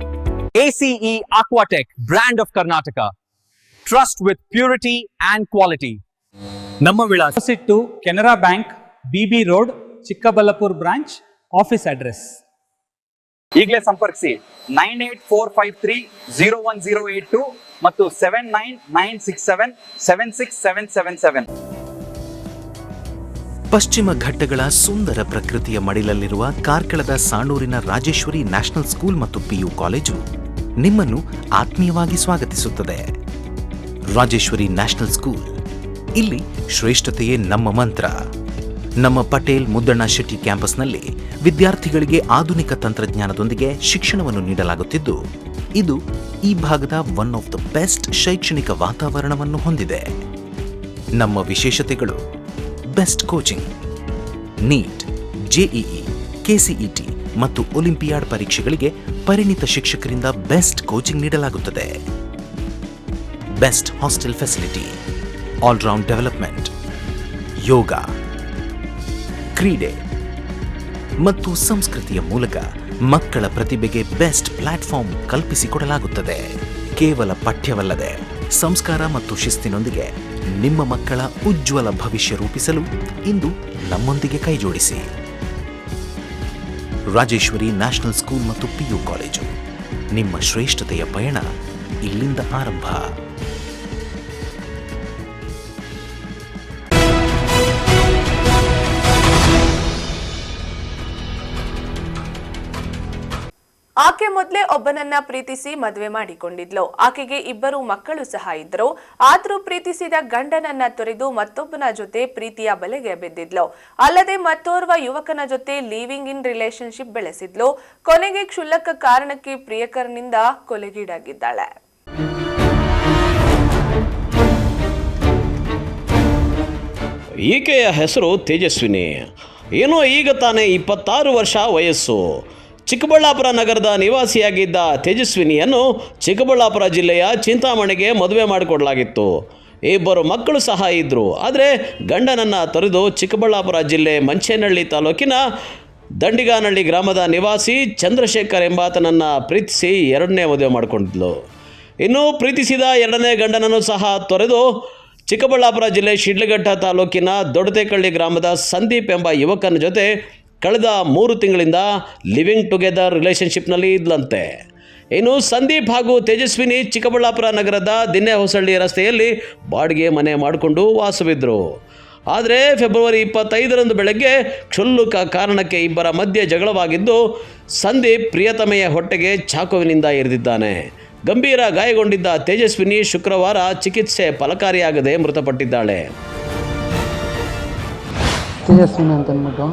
ACE Aquatech, brand of Karnataka, trust with purity and quality. ನಮ್ಮ ವಿಳಾಸ to Canara bank, BB road, Chikkaballapur branch, office address. ಈಗಲೇ ಸಂಪರ್ಕಿಸಿ 9845301082 ಮತ್ತು 7996776777. ಪಶ್ಚಿಮ ಘಟ್ಟಗಳ ಸುಂದರ ಪ್ರಕೃತಿಯ ಮಡಿಲಲ್ಲಿರುವ ಕಾರ್ಕಳದ ಸಾಣೂರಿನ ರಾಜೇಶ್ವರಿ ನ್ಯಾಷನಲ್ ಸ್ಕೂಲ್ ಮತ್ತು PU ಕಾಲೇಜು ನಿಮ್ಮನ್ನು ಆತ್ಮೀಯವಾಗಿ ಸ್ವಾಗತಿಸುತ್ತದೆ. ರಾಜೇಶ್ವರಿ ನ್ಯಾಷನಲ್ ಸ್ಕೂಲ್, ಇಲ್ಲಿ ಶ್ರೇಷ್ಠತೆಯೇ ನಮ್ಮ ಮಂತ್ರ. ನಮ್ಮ ಪಟೇಲ್ ಮುದ್ದಣ್ಣ ಶೆಟ್ಟಿ ಕ್ಯಾಂಪಸ್ನಲ್ಲಿ ವಿದ್ಯಾರ್ಥಿಗಳಿಗೆ ಆಧುನಿಕ ತಂತ್ರಜ್ಞಾನದೊಂದಿಗೆ ಶಿಕ್ಷಣವನ್ನು ನೀಡಲಾಗುತ್ತಿದ್ದು, ಇದು ಈ ಭಾಗದ ಒನ್ ಆಫ್ ದ ಬೆಸ್ಟ್ ಶೈಕ್ಷಣಿಕ ವಾತಾವರಣವನ್ನು ಹೊಂದಿದೆ. ನಮ್ಮ ವಿಶೇಷತೆಗಳು: best coaching, NEET, JEE, KCET ಮತ್ತು ಒಲಿಂಪಿಯಾಡ್ ಪರೀಕ್ಷೆಗಳಿಗೆ ಪರಿಣಿತ ಶಿಕ್ಷಕರಿಂದ ಬೆಸ್ಟ್ ಕೋಚಿಂಗ್ ನೀಡಲಾಗುತ್ತದೆ. Best hostel facility, all round development, yoga, ಕ್ರೀಡೆ ಮತ್ತು ಸಂಸ್ಕೃತಿಯ ಮೂಲಕ ಮಕ್ಕಳ ಪ್ರತಿಭೆಗೆ ಬೆಸ್ಟ್ ಪ್ಲಾಟ್ಫಾರ್ಮ್ ಕಲ್ಪಿಸಿಕೊಡಲಾಗುತ್ತದೆ. ಕೇವಲ ಪಠ್ಯವಲ್ಲದೆ ಸಂಸ್ಕಾರ ಮತ್ತು ಶಿಸ್ತಿನೊಂದಿಗೆ ನಿಮ್ಮ ಮಕ್ಕಳ ಉಜ್ವಲ ಭವಿಷ್ಯ ರೂಪಿಸಲು ಇಂದು ನಮ್ಮೊಂದಿಗೆ ಕೈಜೋಡಿಸಿ. ರಾಜೇಶ್ವರಿ ನ್ಯಾಷನಲ್ ಸ್ಕೂಲ್ ಮತ್ತು PU ಕಾಲೇಜು, ನಿಮ್ಮ ಶ್ರೇಷ್ಠತೆಯ ಪಯಣ ಇಲ್ಲಿಂದ ಆರಂಭ. ಆಕೆ ಮೊದಲೇ ಒಬ್ಬನನ್ನ ಪ್ರೀತಿಸಿ ಮದುವೆ ಮಾಡಿಕೊಂಡಿದ್ಲು. ಆಕೆಗೆ ಇಬ್ಬರು ಮಕ್ಕಳು ಸಹ ಇದ್ರು. ಆದ್ರೂ ಪ್ರೀತಿಸಿದ ಗಂಡನನ್ನ ತೊರೆದು ಮತ್ತೊಬ್ಬನ ಜೊತೆ ಪ್ರೀತಿಯ ಬಲೆಗೆ ಬಿದ್ದಿದ್ಲು. ಅಲ್ಲದೆ ಮತ್ತೋರ್ವ ಯುವಕನ ಜೊತೆ ಲಿವಿಂಗ್ ಇನ್ ರಿಲೇಶನ್ಶಿಪ್ ಬೆಳೆಸಿದ್ಲು. ಕೊನೆಗೆ ಕ್ಷುಲ್ಲಕ ಕಾರಣಕ್ಕೆ ಪ್ರಿಯಕರನಿಂದ ಕೊಲೆಗೀಡಾಗಿದ್ದಾಳೆ. ಈಕೆಯ ಹೆಸರು ತೇಜಸ್ವಿನಿ. ಏನೋ ಈಗ ತಾನೇ 26 ವರ್ಷ ವಯಸ್ಸು. ಚಿಕ್ಕಬಳ್ಳಾಪುರ ನಗರದ ನಿವಾಸಿಯಾಗಿದ್ದ ತೇಜಸ್ವಿನಿಯನ್ನು ಚಿಕ್ಕಬಳ್ಳಾಪುರ ಜಿಲ್ಲೆಯ ಚಿಂತಾಮಣಿಗೆ ಮದುವೆ ಮಾಡಿಕೊಡಲಾಗಿತ್ತು. ಇಬ್ಬರು ಮಕ್ಕಳು ಸಹ ಇದ್ದರು. ಆದರೆ ಗಂಡನನ್ನು ತೊರೆದು ಚಿಕ್ಕಬಳ್ಳಾಪುರ ಜಿಲ್ಲೆ ಮಂಚೇನಹಳ್ಳಿ ತಾಲೂಕಿನ ದಂಡಿಗಾನಹಳ್ಳಿ ಗ್ರಾಮದ ನಿವಾಸಿ ಚಂದ್ರಶೇಖರ್ ಎಂಬಾತನನ್ನು ಪ್ರೀತಿಸಿ ಎರಡನೇ ಮದುವೆ ಮಾಡಿಕೊಂಡಿದ್ಲು. ಇನ್ನು ಪ್ರೀತಿಸಿದ ಎರಡನೇ ಗಂಡನನ್ನು ಸಹ ತೊರೆದು ಚಿಕ್ಕಬಳ್ಳಾಪುರ ಜಿಲ್ಲೆ ಶಿಡ್ಲಘಟ್ಟ ತಾಲೂಕಿನ ದೊಡ್ಡತೇಕಳ್ಳಿ ಗ್ರಾಮದ ಸಂದೀಪ್ ಎಂಬ ಯುವಕನ ಜೊತೆ ಕಳೆದ 3 ತಿಂಗಳಿಂದ ಲಿವಿಂಗ್ ಟುಗೆದರ್ ರಿಲೇಷನ್ಶಿಪ್ನಲ್ಲಿ ಇದ್ಲಂತೆ. ಇನ್ನು ಸಂದೀಪ್ ಹಾಗೂ ತೇಜಸ್ವಿನಿ ಚಿಕ್ಕಬಳ್ಳಾಪುರ ನಗರದ ದಿನ್ನೆಹೊಸಳ್ಳಿ ರಸ್ತೆಯಲ್ಲಿ ಬಾಡಿಗೆ ಮನೆ ಮಾಡಿಕೊಂಡು ವಾಸವಿದ್ದರು. ಆದರೆ ಫೆಬ್ರವರಿ 25ರಂದು ಬೆಳಗ್ಗೆ ಕ್ಷುಲ್ಲಕ ಕಾರಣಕ್ಕೆ ಇಬ್ಬರ ಮಧ್ಯೆ ಜಗಳವಾಗಿದ್ದು, ಸಂದೀಪ್ ಪ್ರಿಯತಮೆಯ ಹೊಟ್ಟೆಗೆ ಚಾಕುವಿನಿಂದ ಇರಿದಿದ್ದಾನೆ. ಗಂಭೀರ ಗಾಯಗೊಂಡಿದ್ದ ತೇಜಸ್ವಿನಿ ಶುಕ್ರವಾರ ಚಿಕಿತ್ಸೆ ಫಲಕಾರಿಯಾಗದೆ ಮೃತಪಟ್ಟಿದ್ದಾಳೆ. ತೇಜಸ್ವಿನಿ ಅಂತ ಅಂದ್ಬಿಟ್ಟು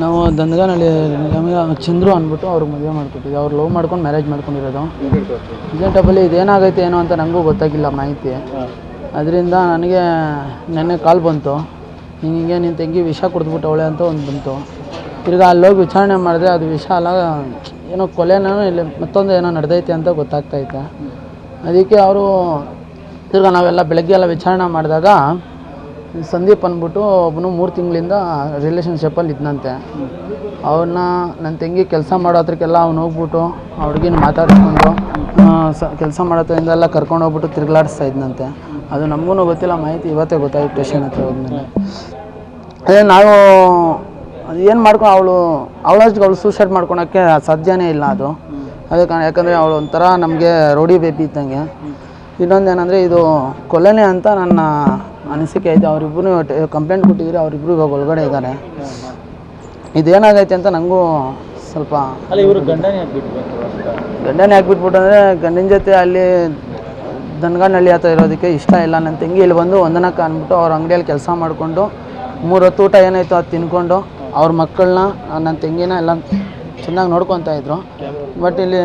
ನಾವು ದಂಡಗಾನಹಳ್ಳಿ ನಮಗೆ ಚಂದ್ರು ಅಂದ್ಬಿಟ್ಟು ಅವ್ರಿಗೆ ಮದುವೆ ಮಾಡಿಕೊಟ್ಟಿದ್ವಿ. ಅವ್ರು ಲವ್ ಮಾಡ್ಕೊಂಡು ಮ್ಯಾರೇಜ್ ಮಾಡ್ಕೊಂಡಿರೋದು. ರೀಸೆಂಟಬಲ್ಲಿ ಇದೇನಾಗೈತೆ ಏನೋ ಅಂತ ನನಗೂ ಗೊತ್ತಾಗಿಲ್ಲ ಮಾಹಿತಿ. ಅದರಿಂದ ನನಗೆ ನೆನ್ನೆ ಕಾಲ್ ಬಂತು, ನಿನಗೆ ನಿನ್ನ ತಂಗಿ ವಿಷ ಕುಡಿದ್ಬಿಟ್ಟವಳೆ ಅಂತ ಒಂದು ಬಂತು. ತಿರ್ಗಿ ಅಲ್ಲೋಗಿ ವಿಚಾರಣೆ ಮಾಡಿದ್ರೆ ಅದು ವಿಷ ಅಲ್ಲ, ಏನೋ ಕೊಲೆನೋ ಇಲ್ಲ ಮತ್ತೊಂದು ಏನೋ ನಡೆದೈತೆ ಅಂತ ಗೊತ್ತಾಗ್ತೈತೆ. ಅದಕ್ಕೆ ಅವರು ತಿರ್ಗಿ ನಾವೆಲ್ಲ ಬೆಳಗ್ಗೆ ಎಲ್ಲ ವಿಚಾರಣೆ ಮಾಡಿದಾಗ ಸಂದೀಪ್ ಅಂದ್ಬಿಟ್ಟು ಒಬ್ಬನು 3 ತಿಂಗಳಿಂದ ರಿಲೇಷನ್ಶಿಪ್ಪಲ್ಲಿ ಇದ್ದಂತೆ. ಅವ್ರನ್ನ ನನ್ನ ತಂಗಿ ಕೆಲಸ ಮಾಡೋ ಹತ್ರಕ್ಕೆಲ್ಲ ಅವ್ನು ಹೋಗ್ಬಿಟ್ಟು ಆ ಹುಡುಗಿನ ಮಾತಾಡಿಸ್ಕೊಂಡು ಕೆಲಸ ಮಾಡೋದ್ರಿಂದ ಎಲ್ಲ ಕರ್ಕೊಂಡು ಹೋಗ್ಬಿಟ್ಟು ತಿರುಗಾಡಿಸ್ತಾ ಇದ್ನಂತೆ. ಅದು ನಮಗೂ ಗೊತ್ತಿಲ್ಲ, ಮಾಹಿತಿ ಇವತ್ತೇ ಗೊತ್ತಾಯ್ತು ಸ್ಟೇಷನ್ ಹತ್ರ ಹೋದ್ಮೇಲೆ. ಅದೇ ನಾವು ಅದು ಏನು ಮಾಡ್ಕೊಂಡು ಅವಳು ಸೂಸೈಡ್ ಮಾಡ್ಕೊಳಕ್ಕೆ ಸಾಧ್ಯನೇ ಇಲ್ಲ ಅದು. ಅದಕ್ಕೆ ಯಾಕಂದರೆ ಅವಳು ಒಂಥರ ನಮಗೆ ರೋಡಿ ಬೇಬಿ ಇದ್ದಂಗೆ. ಇನ್ನೊಂದೇನೆಂದರೆ ಇದು ಕೊಲೆನೇ ಅಂತ ನನ್ನ ಅನಿಸಿಕೆ ಐತೆ. ಅವರಿಬ್ಬರು ಕಂಪ್ಲೇಂಟ್ ಕೊಟ್ಟಿದ್ದೀರಿ, ಅವರಿಬ್ಬರು ಇವಾಗ ಒಳಗಡೆ ಇದ್ದಾರೆ. ಇದೇನಾಗೈತೆ ಅಂತ ನನಗೂ ಸ್ವಲ್ಪ ಗಂಡನೇ ಹಾಕ್ಬಿಟ್ಬಿಟ್ಟು ಅಂದರೆ ಗಂಡಿನ ಜೊತೆ ಅಲ್ಲಿ ದನಗಾನಹಳ್ಳಿ ಹತ್ರ ಇರೋದಕ್ಕೆ ಇಷ್ಟ ಇಲ್ಲ. ನನ್ನ ತಂಗಿ ಇಲ್ಲಿ ಬಂದು ಒಂದನಕ್ಕೆ ಅಂದ್ಬಿಟ್ಟು ಅವ್ರ ಅಂಗಡಿಯಲ್ಲಿ ಕೆಲಸ ಮಾಡಿಕೊಂಡು 3 ಹೊತ್ತು ಊಟ ಏನಾಯಿತು ಅದು ತಿನ್ಕೊಂಡು ಅವ್ರ ಮಕ್ಕಳನ್ನ ನನ್ನ ತಂಗಿನ ಎಲ್ಲ ಚೆನ್ನಾಗಿ ನೋಡ್ಕೊತಾ ಇದ್ರು. ಬಟ್ ಇಲ್ಲಿ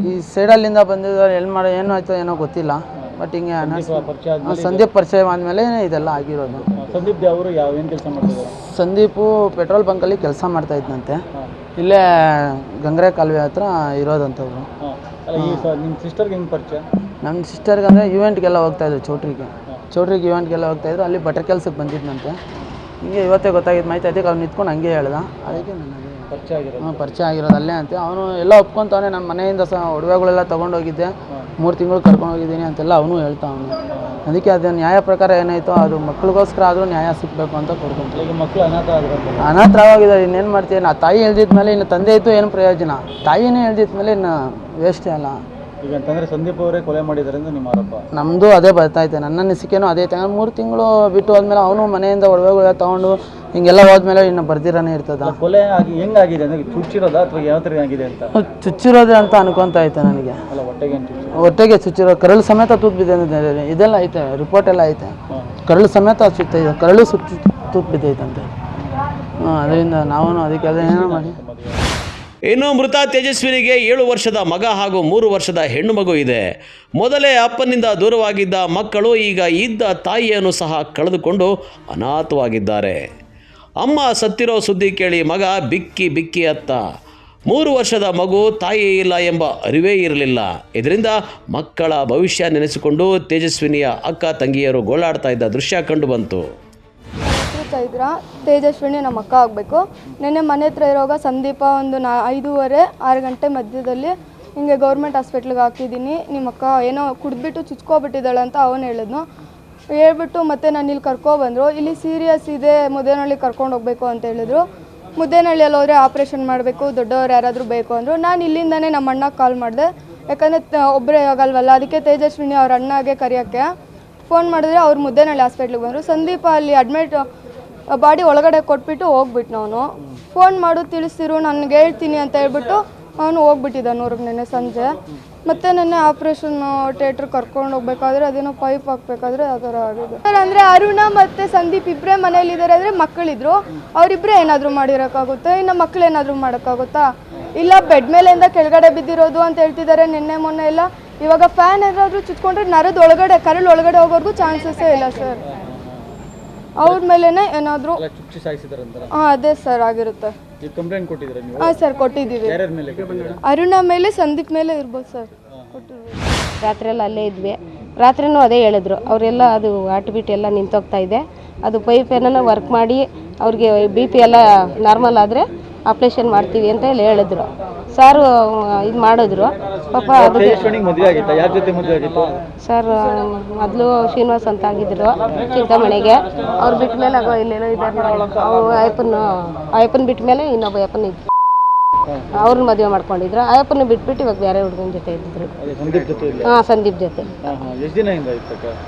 ಈ ಸೈಡಲ್ಲಿಂದ ಬಂದಿದ್ದಾರೆ, ಏನು ಆಯಿತು ಏನೋ ಗೊತ್ತಿಲ್ಲ. ಬಟ್ ಹಿಂಗೆ ಸಂದೀಪ್ ಪರಿಚಯ ಆದಮೇಲೆ ಇದೆಲ್ಲ ಆಗಿರೋದು. ಸಂದೀಪು ಪೆಟ್ರೋಲ್ ಬಂಕಲ್ಲಿ ಕೆಲಸ ಮಾಡ್ತಾ ಇದ್ದಂತೆ, ಇಲ್ಲೇ ಗಂಗರೆ ಕಾಲುವೆ ಹತ್ರ ಇರೋದಂಥವ್ರು. ನಮ್ಮ ಸಿಸ್ಟರ್ಗೆ ಅಂದರೆ ಇವೆಂಟ್ಗೆಲ್ಲ ಹೋಗ್ತಾಯಿದ್ರು, ಚೌಟ್ರಿಗೆ ಇವೆಂಟ್ಗೆಲ್ಲ ಹೋಗ್ತಾಯಿದ್ರು. ಅಲ್ಲಿ ಬಟರ್ ಕೆಲ್ಸಕ್ಕೆ ಬಂದಿದ್ದಂತೆ. ಹಿಂಗೆ ಇವತ್ತೇ ಗೊತ್ತಾಗಿದ್ದು ಮಾಹಿತಿ. ಅದಕ್ಕೆ ಅವ್ನು ನಿಂತ್ಕೊಂಡು ಹಂಗೆ ಹೇಳ್ದ, ಅದಕ್ಕೆ ನನಗೆ ಪರಿಚಯ ಆಗಿರೋದು ಅಲ್ಲೇ ಅಂತ. ಅವನು ಎಲ್ಲ ಒಪ್ಕೊತಾನೆ. ನಮ್ಮ ಮನೆಯಿಂದ ಒಡವೆಗಳೆಲ್ಲ ತೊಗೊಂಡೋಗಿದ್ದೆ, 3 ತಿಂಗಳು ಕರ್ಕೊಂಡೋಗಿದ್ದೀನಿ ಅಂತೆಲ್ಲ ಅವನು ಹೇಳ್ತಾ ಅವನು. ಅದಕ್ಕೆ ಅದು ನ್ಯಾಯ ಪ್ರಕಾರ ಏನಾಯಿತೋ ಅದು ಮಕ್ಕಳಿಗೋಸ್ಕರ ಆದರೂ ನ್ಯಾಯ ಸಿಗಬೇಕು ಅಂತ ಕೊಡ್ಕೊಂತಾರೆ. ಅನಾಥರಾಗಿದ್ದಾರೆ, ಇನ್ನೇನು ಮಾಡ್ತೀವಿ. ನಾ ತಾಯಿ ಹೇಳ್ದಿದ್ಮೇಲೆ ಇನ್ನು ತಂದೆ ಇತ್ತು ಏನು ಪ್ರಯೋಜನ? ತಾಯಿನೇ ಹೇಳ್ದಿದ್ಮೇಲೆ ಇನ್ನು ವೇಸ್ಟೇ ಅಲ್ಲ. ಈಗ ಅಂತಂದರೆ ಸಂದೀಪ್ ಅವರೇ ಕೊಲೆ ಮಾಡಿದ್ದಾರೆ ಅಂತ ನಿಮ್ಮ ಆರೋಪ? ನಮ್ಮದು ಅದೇ ಬರ್ತಾಯಿದೆ, ನನ್ನ ಅನಿಸಿಕೆನೂ ಅದೇ. 3 ತಿಂಗಳು ಬಿಟ್ಟು ಹೋದ್ಮೇಲೆ ಅವನು ಮನೆಯಿಂದ ಒಡವೆಗಳೆಲ್ಲ ತೊಗೊಂಡು ಹಿಂಗೆಲ್ಲ ಹೋದ್ಮೇಲೆ ಇನ್ನು ಬರ್ದಿರಾನೇ ಇರ್ತದ. ಕೊಲೆ ಆಗಿ ಹೆಂಗಾಗಿದೆ ಅಂದರೆ ಚುಚ್ಚಿರೋದಾ ಅಥವಾ ಯಾವ ಥರ ಆಗಿದೆ ಅಂತ? ಚುಚ್ಚಿರೋದೇ ಅಂತ ಅನ್ಕೊತಾ ಐತೆ ನನಗೆ. ಹೊಟ್ಟೆಗೆ ಚುಚ್ಚಿರೋ, ಕರಳು ಸಮೇತ ತೂತು ಬಿದ್ದಿದೆ. ಇದೆಲ್ಲ ಐತೆ, ರಿಪೋರ್ಟ್ ಎಲ್ಲ ಐತೆ. ಕರಳು ಸಮೇತ ಸುತ್ತಿದೆ, ಕರಳು ತೂತು ಬಿದ್ದೈತಂತೆ. ಅದರಿಂದ ನಾವು ಅದಕ್ಕೆ ಅದೇನೋ ಮಾಡಿ. ಇನ್ನು ಮೃತ ತೇಜಸ್ವಿನಿಗೆ 7 ವರ್ಷದ ಮಗ ಹಾಗೂ 3 ವರ್ಷದ ಹೆಣ್ಣು ಮಗು ಇದೆ. ಮೊದಲೇ ಅಪ್ಪನಿಂದ ದೂರವಾಗಿದ್ದ ಮಕ್ಕಳು ಈಗ ಇದ್ದ ತಾಯಿಯನ್ನು ಸಹ ಕಳೆದುಕೊಂಡು ಅನಾಥವಾಗಿದ್ದಾರೆ. ಅಮ್ಮ ಸತ್ತಿರೋ ಸುದ್ದಿ ಕೇಳಿ ಮಗ ಬಿಕ್ಕಿ ಬಿಕ್ಕಿ ಅತ್ತ. 3 ವರ್ಷದ ಮಗು ತಾಯಿ ಇಲ್ಲ ಎಂಬ ಅರಿವೇ ಇರಲಿಲ್ಲ. ಇದರಿಂದ ಮಕ್ಕಳ ಭವಿಷ್ಯ ನೆನೆಸಿಕೊಂಡು ತೇಜಸ್ವಿನಿಯ ಅಕ್ಕ ತಂಗಿಯರು ಗೋಳಾಡ್ತಾ ಇದ್ದ ದೃಶ್ಯ ಕಂಡು ಬಂತು. ಚೈತ್ರ, ತೇಜಸ್ವಿನಿ ನಮ್ಮ ಅಕ್ಕ ಆಗಬೇಕು. ನೆನ್ನೆ ಮನೆ ಹತ್ರ ಇರೋವಾಗ ಸಂದೀಪ ಒಂದು 5:30-6 ಗಂಟೆ ಮಧ್ಯದಲ್ಲಿ ಹಿಂಗೆ ಗೌರ್ಮೆಂಟ್ ಹಾಸ್ಪಿಟ್ಲಿಗೆ ಹಾಕಿದ್ದೀನಿ, ನಿಮ್ಮ ಅಕ್ಕ ಏನೋ ಕುಡಿದ್ಬಿಟ್ಟು ಚುಚ್ಕೊಬಿಟ್ಟಿದ್ದಾಳೆ ಅಂತ ಅವನು ಹೇಳಿದ್ನು. ಹೇಳ್ಬಿಟ್ಟು ಮತ್ತೆ ನಾನು ಇಲ್ಲಿ ಕರ್ಕೊಬಂದರು. ಇಲ್ಲಿ ಸೀರಿಯಸ್ ಇದೆ, ಮುದ್ದೇನಹಳ್ಳಿ ಕರ್ಕೊಂಡು ಹೋಗಬೇಕು ಅಂತ ಹೇಳಿದ್ರು. ಮುದ್ದೇನಹಳ್ಳಿಯಲ್ಲಿ ಹೋದರೆ ಆಪ್ರೇಷನ್ ಮಾಡಬೇಕು, ದೊಡ್ಡವ್ರು ಯಾರಾದರೂ ಬೇಕು ಅಂದರು. ನಾನು ಇಲ್ಲಿಂದನೇ ನಮ್ಮ ಅಣ್ಣಗೆ ಕಾಲ್ ಮಾಡಿದೆ, ಯಾಕಂದರೆ ಒಬ್ಬರೇ ಆಗಲ್ವಲ್ಲ. ಅದಕ್ಕೆ ತೇಜಸ್ವಿನಿ ಅವ್ರ ಅಣ್ಣಗೆ ಕರೆಯೋಕ್ಕೆ ಫೋನ್ ಮಾಡಿದ್ರೆ ಅವ್ರು ಮುದ್ದೇನಹಳ್ಳಿ ಹಾಸ್ಪಿಟ್ಲಿಗೆ ಬಂದರು. ಸಂದೀಪ ಅಲ್ಲಿ ಅಡ್ಮಿಟ್ ಬಾಡಿ ಒಳಗಡೆ ಕೊಟ್ಬಿಟ್ಟು ಹೋಗ್ಬಿಟ್ಟು ಅವನು ಫೋನ್ ಮಾಡು ತಿಳಿಸಿರು ನನಗೆ ಹೇಳ್ತೀನಿ ಅಂತ ಹೇಳ್ಬಿಟ್ಟು ಅವನು ಹೋಗ್ಬಿಟ್ಟಿದ್ದ ಊರಿಗೆ ನೆನ್ನೆ ಸಂಜೆ. ಮತ್ತು ನೆನ್ನೆ ಆಪ್ರೇಷನ್ ಥಿಯೇಟ್ರ್ ಕರ್ಕೊಂಡು ಹೋಗ್ಬೇಕಾದ್ರೆ ಅದೇನೋ ಪೈಪ್ ಹಾಕ್ಬೇಕಾದ್ರೆ ಆ ಥರ ಆಗಿದೆ ಸರ್. ಅಂದರೆ ಅರುಣ ಮತ್ತು ಸಂದೀಪ್ ಇಬ್ಬರೇ ಮನೇಲಿದ್ದಾರೆ. ಅಂದರೆ ಮಕ್ಕಳಿದ್ರು, ಅವರಿಬ್ಬರೇ ಏನಾದರೂ ಮಾಡಿರೋಕ್ಕಾಗುತ್ತೆ, ಇನ್ನು ಮಕ್ಕಳು ಏನಾದರೂ ಮಾಡೋಕ್ಕಾಗುತ್ತಾ? ಇಲ್ಲ ಬೆಡ್ ಮೇಲೆಯಿಂದ ಕೆಳಗಡೆ ಬಿದ್ದಿರೋದು ಅಂತ ಹೇಳ್ತಿದ್ದಾರೆ ನಿನ್ನೆ ಮೊನ್ನೆ ಎಲ್ಲ. ಇವಾಗ ಫ್ಯಾನ್ ಏನಾದರೂ ಚುಚ್ಕೊಂಡ್ರೆ ನರದ ಒಳಗಡೆ ಕರಳು ಒಳಗಡೆ ಹೋಗೋರ್ಗೂ ಚಾನ್ಸಸ್ಸೇ ಇಲ್ಲ ಸರ್. ಅವ್ರ ಮೇಲೇನೆ ಏನಾದರೂ ಅದೇ ಸರ್ ಆಗಿರುತ್ತೆ. ಹಾಂ ಸರ್ ಕೊಟ್ಟಿದ್ದೀವಿ. ಅರುಣ ಮೇಲೆ ಸಂದೀಪ್ ಮೇಲೆ ಇರ್ಬೋದು ಸರ್. ರಾತ್ರಿ ಎಲ್ಲ ಅಲ್ಲೇ ಇದ್ವಿ, ರಾತ್ರಿನೂ ಅದೇ ಹೇಳಿದ್ರು ಅವರೆಲ್ಲ. ಅದು ಹಾರ್ಟ್ ಬೀಟ್ ಎಲ್ಲ ನಿಂತೋಗ್ತಾ ಇದೆ, ಅದು ಪೈಪ್ ಏನೋ ವರ್ಕ್ ಮಾಡಿ ಅವ್ರಿಗೆ BP ಎಲ್ಲ ನಾರ್ಮಲ್ ಆದರೆ ಆಪ್ರೇಷನ್ ಮಾಡ್ತೀವಿ ಅಂತ ಹೇಳಿ ಹೇಳಿದ್ರು. ಸಾರು ಇದು ಮಾಡಿದ್ರು ಪಾಪ. ಸರ್ ಮೊದಲು ಶ್ರೀನಿವಾಸ್ ಅಂತ ಆಗಿದ್ರು ಚಿಂತಾಮಣಿಗೆ. ಅವ್ರು ಬಿಟ್ಟ ಮೇಲೆ ಆಗೋ ಇಲ್ಲೆಲ್ಲೋ ಇದ್ದಾರೆ. ಅಯ್ಯಪ್ಪನ ಬಿಟ್ಟ ಮೇಲೆ ಇನ್ನೊಬ್ಬ ಅಯ್ಯಪ್ಪನ ಇದ್ರು, ಅವ್ರನ್ನ ಮದುವೆ ಮಾಡ್ಕೊಂಡಿದ್ರು. ಅಯ್ಯಪ್ಪನ ಬಿಟ್ಬಿಟ್ಟು ಇವಾಗ ಬೇರೆ ಹುಡುಗನ ಜೊತೆ ಇದ್ದಿದ್ರು. ಹಾಂ ಸಂದೀಪ್ ಜೊತೆ.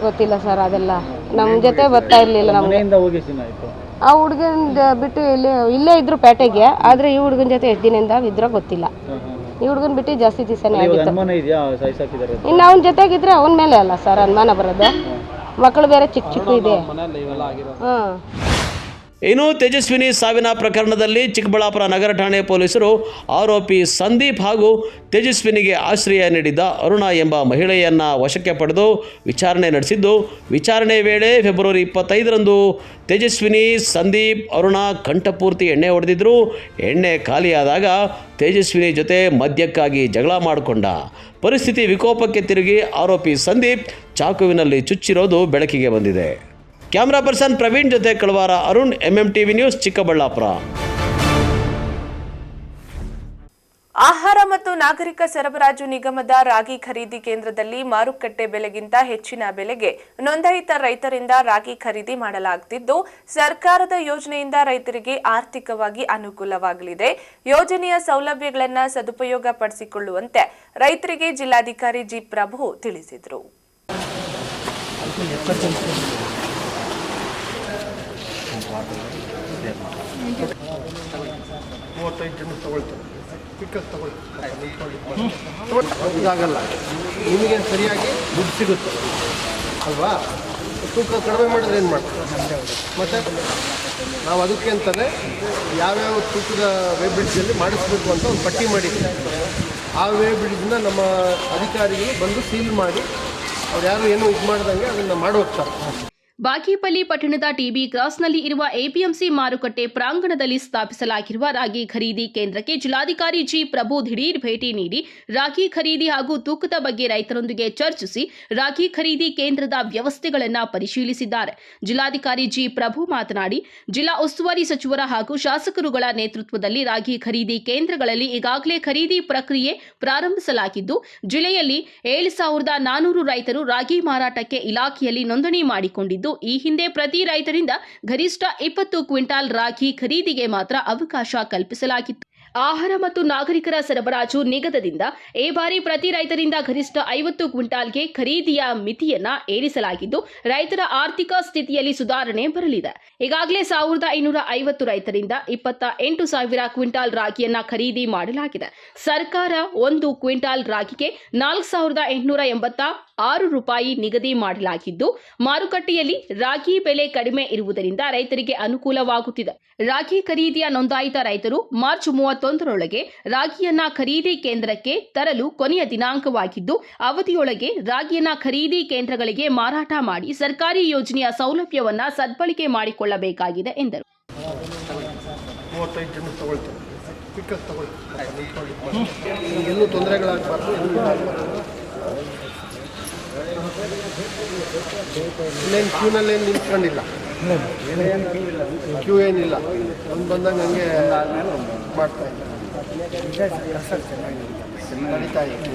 ಗೊತ್ತಿಲ್ಲ ಸರ್, ಅದೆಲ್ಲ ನಮ್ಮ ಜೊತೆ ಬರ್ತಾ ಇರಲಿಲ್ಲ. ನಮಗೆ ಆ ಹುಡುಗನ ಬಿಟ್ಟು ಇಲ್ಲೇ ಇದ್ರು ಪೇಟೆಗೆ. ಆದರೆ ಈ ಹುಡುಗನ ಜೊತೆ ಎಷ್ಟು ದಿನದಿಂದ ಇದ್ರೋ ಗೊತ್ತಿಲ್ಲ. ಈ ಹುಡುಗನ ಬಿಟ್ಟು ಜಾಸ್ತಿ ದಿವಸನೇ ಆಗಿತ್ತು. ಇನ್ನು ಅವನ ಜೊತೆಗಿದ್ರೆ ಅವನ ಮೇಲೆ ಅಲ್ಲ ಸರ್ ಅನುಮಾನ ಬರೋದು. ಮಕ್ಕಳು ಬೇರೆ ಚಿಕ್ಕ ಚಿಕ್ಕ ಇದೆ. ಹಾಂ. ಇನ್ನು ತೇಜಸ್ವಿನಿ ಸಾವಿನ ಪ್ರಕರಣದಲ್ಲಿ ಚಿಕ್ಕಬಳ್ಳಾಪುರ ನಗರ ಠಾಣೆ ಪೊಲೀಸರು ಆರೋಪಿ ಸಂದೀಪ್ ಹಾಗೂ ತೇಜಸ್ವಿನಿಗೆ ಆಶ್ರಯ ನೀಡಿದ್ದ ಅರುಣ ಎಂಬ ಮಹಿಳೆಯನ್ನು ವಶಕ್ಕೆ ಪಡೆದು ವಿಚಾರಣೆ ನಡೆಸಿದ್ದು, ವಿಚಾರಣೆ ವೇಳೆ ಫೆಬ್ರವರಿ 25ರಂದು ತೇಜಸ್ವಿನಿ, ಸಂದೀಪ್, ಅರುಣ ಕಂಠಪೂರ್ತಿ ಎಣ್ಣೆ ಹೊಡೆದಿದ್ದರು. ಎಣ್ಣೆ ಖಾಲಿಯಾದಾಗ ತೇಜಸ್ವಿನಿ ಜೊತೆ ಮದ್ಯಕ್ಕಾಗಿ ಜಗಳ ಮಾಡಿಕೊಂಡ. ಪರಿಸ್ಥಿತಿ ವಿಕೋಪಕ್ಕೆ ತಿರುಗಿ ಆರೋಪಿ ಸಂದೀಪ್ ಚಾಕುವಿನಲ್ಲಿ ಚುಚ್ಚಿರೋದು ಬೆಳಕಿಗೆ ಬಂದಿದೆ. ಕ್ಯಾಮ್ರಾ ಪರ್ಸನ್ ಪ್ರವೀಣ್ ಜೊತೆ ಕಳವಾರ ಅರುಣ್, MMTV ನ್ಯೂಸ್, ಚಿಕ್ಕಬಳ್ಳಾಪುರ. ಆಹಾರ ಮತ್ತು ನಾಗರಿಕ ಸರಬರಾಜು ನಿಗಮದ ರಾಗಿ ಖರೀದಿ ಕೇಂದ್ರದಲ್ಲಿ ಮಾರುಕಟ್ಟೆ ಬೆಲೆಗಿಂತ ಹೆಚ್ಚಿನ ಬೆಲೆಗೆ ನೋಂದಾಯಿತ ರೈತರಿಂದ ರಾಗಿ ಖರೀದಿ ಮಾಡಲಾಗುತ್ತಿದ್ದು, ಸರ್ಕಾರದ ಯೋಜನೆಯಿಂದ ರೈತರಿಗೆ ಆರ್ಥಿಕವಾಗಿ ಅನುಕೂಲವಾಗಲಿದೆ. ಯೋಜನೆಯ ಸೌಲಭ್ಯಗಳನ್ನು ಸದುಪಯೋಗ ಪಡಿಸಿಕೊಳ್ಳುವಂತೆ ರೈತರಿಗೆ ಜಿಲ್ಲಾಧಿಕಾರಿ ಜಿ ಪ್ರಭು ತಿಳಿಸಿದರು. ಇದಾಗಲ್ಲ, ನಿಮಗೆ ಸರಿಯಾಗಿ ದುಡ್ಡು ಸಿಗುತ್ತೆ ಅಲ್ವಾ? ತೂಕ ಕಡಿಮೆ ಮಾಡಿದ್ರೆ ಏನು ಮಾಡ್ತಾರೆ? ಮತ್ತು ನಾವು ಅದಕ್ಕೆ ಅಂತಲೇ ಯಾವ್ಯಾವ ತೂಕದ ವೇಬ್ರಿಡ್ಜಲ್ಲಿ ಮಾಡಿಸ್ಬೇಕು ಅಂತ ಒಂದು ಪಟ್ಟಿ ಮಾಡಿದ್ದೀವಿ. ಆ ವೇಬ್ರಿಡ್ಜನ್ನ ನಮ್ಮ ಅಧಿಕಾರಿಗಳು ಬಂದು ಸೀಲ್ ಮಾಡಿ ಅವ್ರು ಯಾರು ಏನೂ ಇದು ಮಾಡ್ದಂಗೆ ಅದನ್ನು ಮಾಡಿ ಹೋಗ್ತಾರೆ. ಬಾಗೇಪಲ್ಲಿ ಪಟ್ಟಣದ ಟಿಬಿ ಕ್ರಾಸ್ನಲ್ಲಿ ಇರುವ ಎಪಿಎಂಸಿ ಮಾರುಕಟ್ಟೆ ಪ್ರಾಂಗಣದಲ್ಲಿ ಸ್ಥಾಪಿಸಲಾಗಿರುವ ರಾಗಿ ಖರೀದಿ ಕೇಂದ್ರಕ್ಕೆ ಜಿಲ್ಲಾಧಿಕಾರಿ ಜಿ ಪ್ರಭು ದಿಢೀರ್ ಭೇಟಿ ನೀಡಿ ರಾಗಿ ಖರೀದಿ ಹಾಗೂ ತೂಕದ ಬಗ್ಗೆ ರೈತರೊಂದಿಗೆ ಚರ್ಚಿಸಿ ರಾಗಿ ಖರೀದಿ ಕೇಂದ್ರದ ವ್ಯವಸ್ಥೆಗಳನ್ನು ಪರಿಶೀಲಿಸಿದ್ದಾರೆ. ಜಿಲ್ಲಾಧಿಕಾರಿ ಜಿ ಪ್ರಭು ಮಾತನಾಡಿ, ಜಿಲ್ಲಾ ಉಸ್ತುವಾರಿ ಸಚಿವರ ಹಾಗೂ ಶಾಸಕರುಗಳ ನೇತೃತ್ವದಲ್ಲಿ ರಾಗಿ ಖರೀದಿ ಕೇಂದ್ರಗಳಲ್ಲಿ ಈಗಾಗಲೇ ಖರೀದಿ ಪ್ರಕ್ರಿಯೆ ಪ್ರಾರಂಭಿಸಲಾಗಿದ್ದು, ಜಿಲ್ಲೆಯಲ್ಲಿ 7,400 ರೈತರು ರಾಗಿ ಮಾರಾಟಕ್ಕೆ ಇಲಾಖೆಯಲ್ಲಿ ನೋಂದಣಿ ಮಾಡಿಕೊಂಡಿದ್ದು, ಈ ಹಿಂದೆ ಪ್ರತಿ ರೈತರಿಂದ ಗರಿಷ್ಠ 20 ಕ್ವಿಂಟಾಲ್ ರಾಗಿ ಖರೀದಿಗೆ ಮಾತ್ರ ಅವಕಾಶ ಕಲ್ಪಿಸಲಾಗಿತ್ತು. ಆಹಾರ ಮತ್ತು ನಾಗರಿಕರ ಸರಬರಾಜು ನಿಗಮದಿಂದ ಈ ಬಾರಿ ಪ್ರತಿ ರೈತರಿಂದ ಗರಿಷ್ಠ 50 ಕ್ವಿಂಟಾಲ್ಗೆ ಖರೀದಿಯ ಮಿತಿಯನ್ನ ಏರಿಸಲಾಗಿದ್ದು, ರೈತರ ಆರ್ಥಿಕ ಸ್ಥಿತಿಯಲ್ಲಿ ಸುಧಾರಣೆ ಬರಲಿದೆ. ಈಗಾಗಲೇ 1,550 ರೈತರಿಂದ 28,000 ಕ್ವಿಂಟಾಲ್ ರಾಗಿಯನ್ನ ಖರೀದಿ ಮಾಡಲಾಗಿದೆ. ಸರ್ಕಾರ 1 ಕ್ವಿಂಟಾಲ್ ರಾಗಿಗೆ 4,886 ರೂಪಾಯಿ ನಿಗದಿ ಮಾಡಲಾಗಿದ್ದು, ಮಾರುಕಟ್ಟೆಯಲ್ಲಿ ರಾಗಿ ಬೆಲೆ ಕಡಿಮೆ ಇರುವುದರಿಂದ ರೈತರಿಗೆ ಅನುಕೂಲವಾಗುತ್ತಿದೆ. ರಾಗಿ ಖರೀದಿಯ ನೋಂದಾಯಿತ ರೈತರು ಮಾರ್ಚ್ 31ರೊಳಗೆ ರಾಗಿಯನ್ನ ಖರೀದಿ ಕೇಂದ್ರಕ್ಕೆ ತರಲು ಕೊನೆಯ ದಿನಾಂಕವಾಗಿದ್ದು, ಅವಧಿಯೊಳಗೆ ರಾಗಿಯನ್ನ ಖರೀದಿ ಕೇಂದ್ರಗಳಿಗೆ ಮಾರಾಟ ಮಾಡಿ ಸರ್ಕಾರಿ ಯೋಜನೆಯ ಸೌಲಭ್ಯವನ್ನ ಸದ್ಬಳಕೆ ಮಾಡಿಕೊಳ್ಳಬೇಕಾಗಿದೆ ಎಂದರು. 35 ಜನ ತಗೊಳ್ತಾರೆ, ಪಿಕ್ಕಸ್ ತಗೊಳ್ತಾರೆ, ಎಲ್ಲೂ ತೊಂದರೆಗಳಾಗಬಾರ್ದು. ಇಲ್ಲೇನು ಕ್ಯೂನಲ್ಲೇನು ನಿಂತ್ಕೊಂಡಿಲ್ಲ, ಕ್ಯೂ ಏನಿಲ್ಲ, ಬಂದಂಗೆ ಹಂಗೆ ಮಾಡ್ತಾ ಇದ್ದಾರೆ, ನಡೀತಾ ಇದೆ.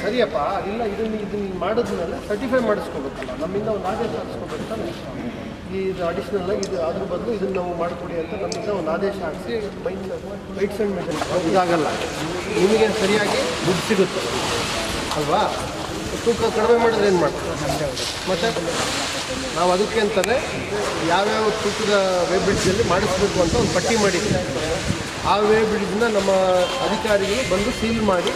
ಸರಿಯಪ್ಪ, ಇಲ್ಲ ಇದನ್ನ ಮಾಡಿದ್ಮೇಲೆ ಸರ್ಟಿಫೈ ಮಾಡಿಸ್ಕೋಬೇಕಲ್ಲ, ನಮ್ಮಿಂದ ಒಂದು ಆದೇಶ ಹಾಕ್ಸ್ಕೋಬೇಕಲ್ಲ. ಇದು ಅಡಿಷ್ನಲ್ ಆಗಿ ಇದು ಅದ್ರ ಬದಲು ಇದನ್ನು ನಾವು ಮಾಡಿಕೊಡಿ ಅಂತ ನಮ್ಮಿಂದ ಒಂದು ಆದೇಶ ಹಾಕಿಸಿ ವೈಟ್ಸ್ ಆ್ಯಂಡ್ ಮೆಷರ್ ಇದಾಗಲ್ಲ, ನಿಮಗೆ ಸರಿಯಾಗಿ ದುಡ್ಡು ಸಿಗುತ್ತೆ ಅಲ್ವಾ? ತೂಕ ಕಡಿಮೆ ಮಾಡಿದ್ರೆ ಏನು ಮಾಡ್ತಾರೆ? ಮತ್ತು ನಾವು ಅದಕ್ಕೆ ಅಂತಲೇ ಯಾವ್ಯಾವ ತೂಕದ ವೇಬ್ರಿಡ್ಜಲ್ಲಿ ಮಾಡಿಸ್ಬೇಕು ಅಂತ ಒಂದು ಪಟ್ಟಿ ಮಾಡಿದ್ದೀವಿ. ಆ ವೇಬ್ರಿಡ್ಜನ್ನ ನಮ್ಮ ಅಧಿಕಾರಿಗಳು ಬಂದು ಸೀಲ್ ಮಾಡಿ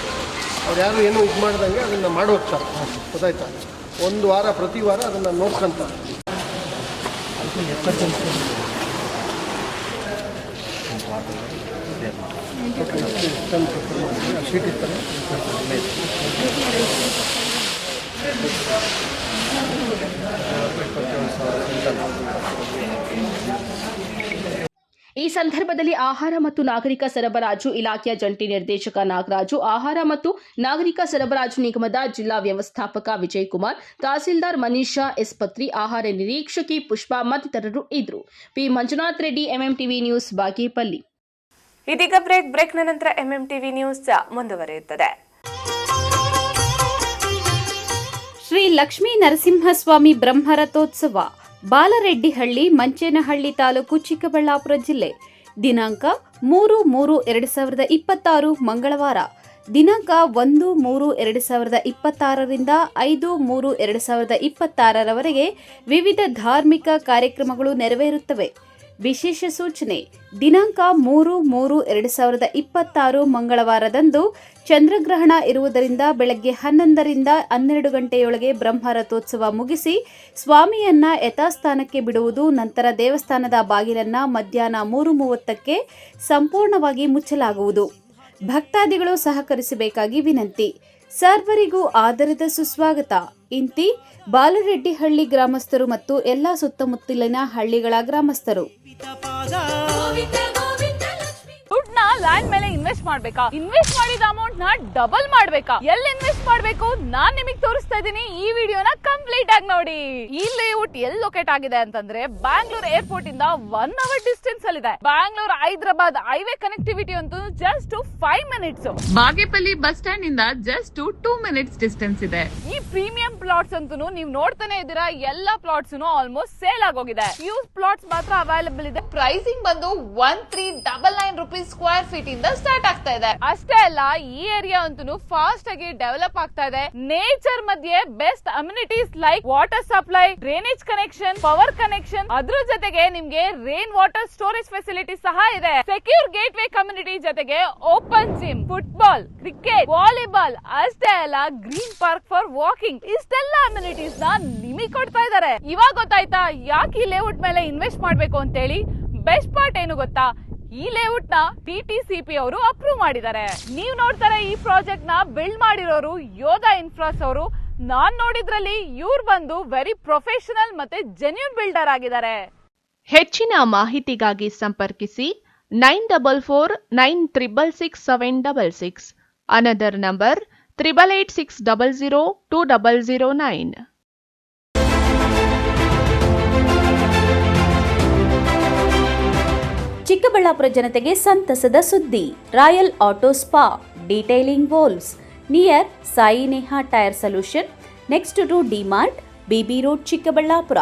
ಅವ್ರು ಯಾರು ಏನೂ ಇದು ಮಾಡ್ದಂಗೆ ಅದನ್ನು ಮಾಡಿ ಹೋಗ್ತಾರೆ. ಗೊತ್ತಾಯ್ತಾ? ಒಂದು ವಾರ ಪ್ರತಿ ವಾರ ಅದನ್ನು ನೋಡ್ಕೊಂತಾರೆ. ಶೀಟ್ ಇರ್ತಾರೆ. ಈ ಸಂದರ್ಭದಲ್ಲಿ ಆಹಾರ ಮತ್ತು ನಾಗರಿಕ ಸರಬರಾಜು ಇಲಾಖೆಯ ಜಂಟಿ ನಿರ್ದೇಶಕ ನಾಗರಾಜು, ಆಹಾರ ಮತ್ತು ನಾಗರಿಕ ಸರಬರಾಜು ನಿಗಮದ ಜಿಲ್ಲಾ ವ್ಯವಸ್ಥಾಪಕ ವಿಜಯಕುಮಾರ್, ತಹಸೀಲ್ದಾರ್ ಮನೀಷಾ ಎಸ್ಪತ್ರಿ, ಆಹಾರ ನಿರೀಕ್ಷಕಿ ಪುಷ್ಪಾ ಮತ್ತಿತರರು ಇದ್ದರು. P Manjunath Reddy, MMTV news, Bagepalli. ಇದೀಗ ಬ್ರೇಕ್ನ ನಂತರ ಎಂಎಂಟಿವಿ ನ್ಯೂಸ್ ಮುಂದುವರಿಯುತ್ತದೆ. ಶ್ರೀ ಲಕ್ಷ್ಮೀ ನರಸಿಂಹಸ್ವಾಮಿ ಬ್ರಹ್ಮರಥೋತ್ಸವ ಬಾಲರೆಡ್ಡಿಹಳ್ಳಿ, ಮಂಚೇನಹಳ್ಳಿ ತಾಲೂಕು, ಚಿಕ್ಕಬಳ್ಳಾಪುರ ಜಿಲ್ಲೆ. ದಿನಾಂಕ 3/3/2026 ಮಂಗಳವಾರ. ದಿನಾಂಕ 1/3/2026ರಿಂದ 5/3/2026ರವರೆಗೆ ವಿವಿಧ ಧಾರ್ಮಿಕ ಕಾರ್ಯಕ್ರಮಗಳು ನೆರವೇರುತ್ತವೆ. ವಿಶೇಷ ಸೂಚನೆ: ದಿನಾಂಕ 3/3/2026 ಮಂಗಳವಾರದಂದು ಚಂದ್ರಗ್ರಹಣ ಇರುವುದರಿಂದ ಬೆಳಗ್ಗೆ 11ರಿಂದ 12 ಗಂಟೆಯೊಳಗೆ ಬ್ರಹ್ಮರಥೋತ್ಸವ ಮುಗಿಸಿ ಸ್ವಾಮಿಯನ್ನ ಯಥಾಸ್ಥಾನಕ್ಕೆ ಬಿಡುವುದು. ನಂತರ ದೇವಸ್ಥಾನದ ಬಾಗಿಲನ್ನ ಮಧ್ಯಾಹ್ನ 3:30ಕ್ಕೆ ಸಂಪೂರ್ಣವಾಗಿ ಮುಚ್ಚಲಾಗುವುದು. ಭಕ್ತಾದಿಗಳು ಸಹಕರಿಸಬೇಕಾಗಿ ವಿನಂತಿ. ಸರ್ವರಿಗೂ ಆದರದ ಸುಸ್ವಾಗತ. ಇಂತಿ ಬಾಲರೆಡ್ಡಿಹಳ್ಳಿ ಗ್ರಾಮಸ್ಥರು ಮತ್ತು ಎಲ್ಲಾ ಸುತ್ತಮುತ್ತಲಿನ ಹಳ್ಳಿಗಳ ಗ್ರಾಮಸ್ಥರು. ದುಡ್ಡನ್ನ ಲ್ಯಾಂಡ್ ಮೇಲೆ ಇನ್ವೆಸ್ಟ್ ಮಾಡ್ಬೇಕಾ? ಇನ್ವೆಸ್ಟ್ ಮಾಡಿದ ಅಮೌಂಟ್ ನ ಡಬಲ್ ಮಾಡ್ಬೇಕಾ? ಎಲ್ಲಿ ಇನ್ವೆಸ್ಟ್ ಮಾಡ್ಬೇಕು ನಾನ್ ನಿಮಗೆ ತೋರಿಸ್ತಾ ಇದ್ದೀನಿ. ಈ ವಿಡಿಯೋನ ಕಂಪ್ಲೀಟ್ ನೀಟಾಗಿ ನೋಡಿ. ಈ ಲೇಔಟ್ ಎಲ್ಲಿ ಲೊಕೇಟ್ ಆಗಿದೆ ಅಂತಂದ್ರೆ ಬ್ಯಾಂಗ್ಳೂರ್ ಏರ್ಪೋರ್ಟ್ ಇಂದ 1 ಅವರ್ ಡಿಸ್ಟೆನ್ಸ್ ಅಲ್ಲಿ ಇದೆ. ಬ್ಯಾಂಗ್ಳೂರ್ ಹೈದರಾಬಾದ್ ಹೈವೇ ಕನೆಕ್ಟಿವಿಟಿ ಅಂತೂ just 5 minutes. Bagepalli bus stand ಇಂದ ಜಸ್ಟ್ 2 ಮಿನಿಟ್ಸ್ ಡಿಸ್ಟೆನ್ಸ್ ಇದೆ. ಈ ಪ್ರೀಮಿಯಂ ಪ್ಲಾಟ್ಸ್ ಅಂತೂ ನೀವು ನೋಡ್ತಾನೆ ಇದ್ದೀರಾ, ಎಲ್ಲಾ ಪ್ಲಾಟ್ಸ್ ಆಲ್ಮೋಸ್ಟ್ ಸೇಲ್ ಆಗೋಗಿದೆ. ಯೂಸ್ ಪ್ಲಾಟ್ಸ್ ಮಾತ್ರ ಅವೈಲೇಬಲ್ ಇದೆ. ಪ್ರೈಸಿಂಗ್ ಬಂದು 1399 ರೂಪೀಸ್ ಸ್ಕ್ವೇರ್ ಫೀಟ್ ಇಂದ ಸ್ಟಾರ್ಟ್ ಆಗ್ತಾ ಇದೆ. ಅಷ್ಟೇ ಅಲ್ಲ, ಈ ಏರಿಯಾ ಅಂತೂ ಫಾಸ್ಟ್ ಆಗಿ ಡೆವಲಪ್ ಆಗ್ತಾ ಇದೆ. ನೇಚರ್ ಮಧ್ಯೆ best amenities like water supply, drainage connection, power connection, ಅದ್ರ ಜೊತೆಗೆ ನಿಮ್ಗೆ ರೈನ್ ವಾಟರ್ ಸ್ಟೋರೇಜ್ ಫೆಸಿಲಿಟಿ ಸಹ ಇದೆ. ಸೆಕ್ಯೂರ್ ಗೇಟ್ ವೇ ಕಮ್ಯುನಿಟಿ ಜೊತೆಗೆ open gym, football, cricket, volleyball, ಅಷ್ಟೇ ಅಲ್ಲ ಗ್ರೀನ್ ಪಾರ್ಕ್ ಫಾರ್ ವಾಕಿಂಗ್, ಇಷ್ಟೆಲ್ಲ ಅಮ್ಯುನಿಟೀಸ್ ನ ನಿಮಗೆ ಕೊಡ್ತಾ ಇದ್ದಾರೆ. ಇವಾಗ ಗೊತ್ತಾಯ್ತಾ ಯಾಕೆ ಈ ಲೇಔಟ್ ಮೇಲೆ ಇನ್ವೆಸ್ಟ್ ಮಾಡ್ಬೇಕು ಅಂತ ಹೇಳಿ? ಬೆಸ್ಟ್ ಪಾರ್ಟ್ ಏನು ಗೊತ್ತಾ? ಈ ಲೇಔಟ್ ನ TTCP ಅವರು ಅಪ್ರೂವ್ ಮಾಡಿದ್ದಾರೆ. ನೀವು ನೋಡ್ತಾರೆ ಈ ಪ್ರಾಜೆಕ್ಟ್ ನ ಬಿಲ್ಡ್ ಮಾಡಿರೋರು ಯೋಧಾ ಇನ್ಫ್ರಾಸ್ ಅವರು. ನಾನ್ ನೋಡಿದ್ರಲ್ಲಿ ಇವ್ರು ಬಂದು ವೆರಿ ಪ್ರೊಫೆಷನಲ್ ಮತ್ತೆ ಜೆನ್ಯೂನ್ ಬಿಲ್ಡರ್ ಆಗಿದ್ದಾರೆ. ಹೆಚ್ಚಿನ ಮಾಹಿತಿಗಾಗಿ ಸಂಪರ್ಕಿಸಿ 9449666766. Another number 8886002009. ಚಿಕ್ಕಬಳ್ಳಾಪುರ ಜನತೆಗೆ ಸಂತಸದ ಸುದ್ದಿ. Royal auto spa, detailing walls near Sai Neha tyre solution, next to DMart, BB road, Chikkaballapur.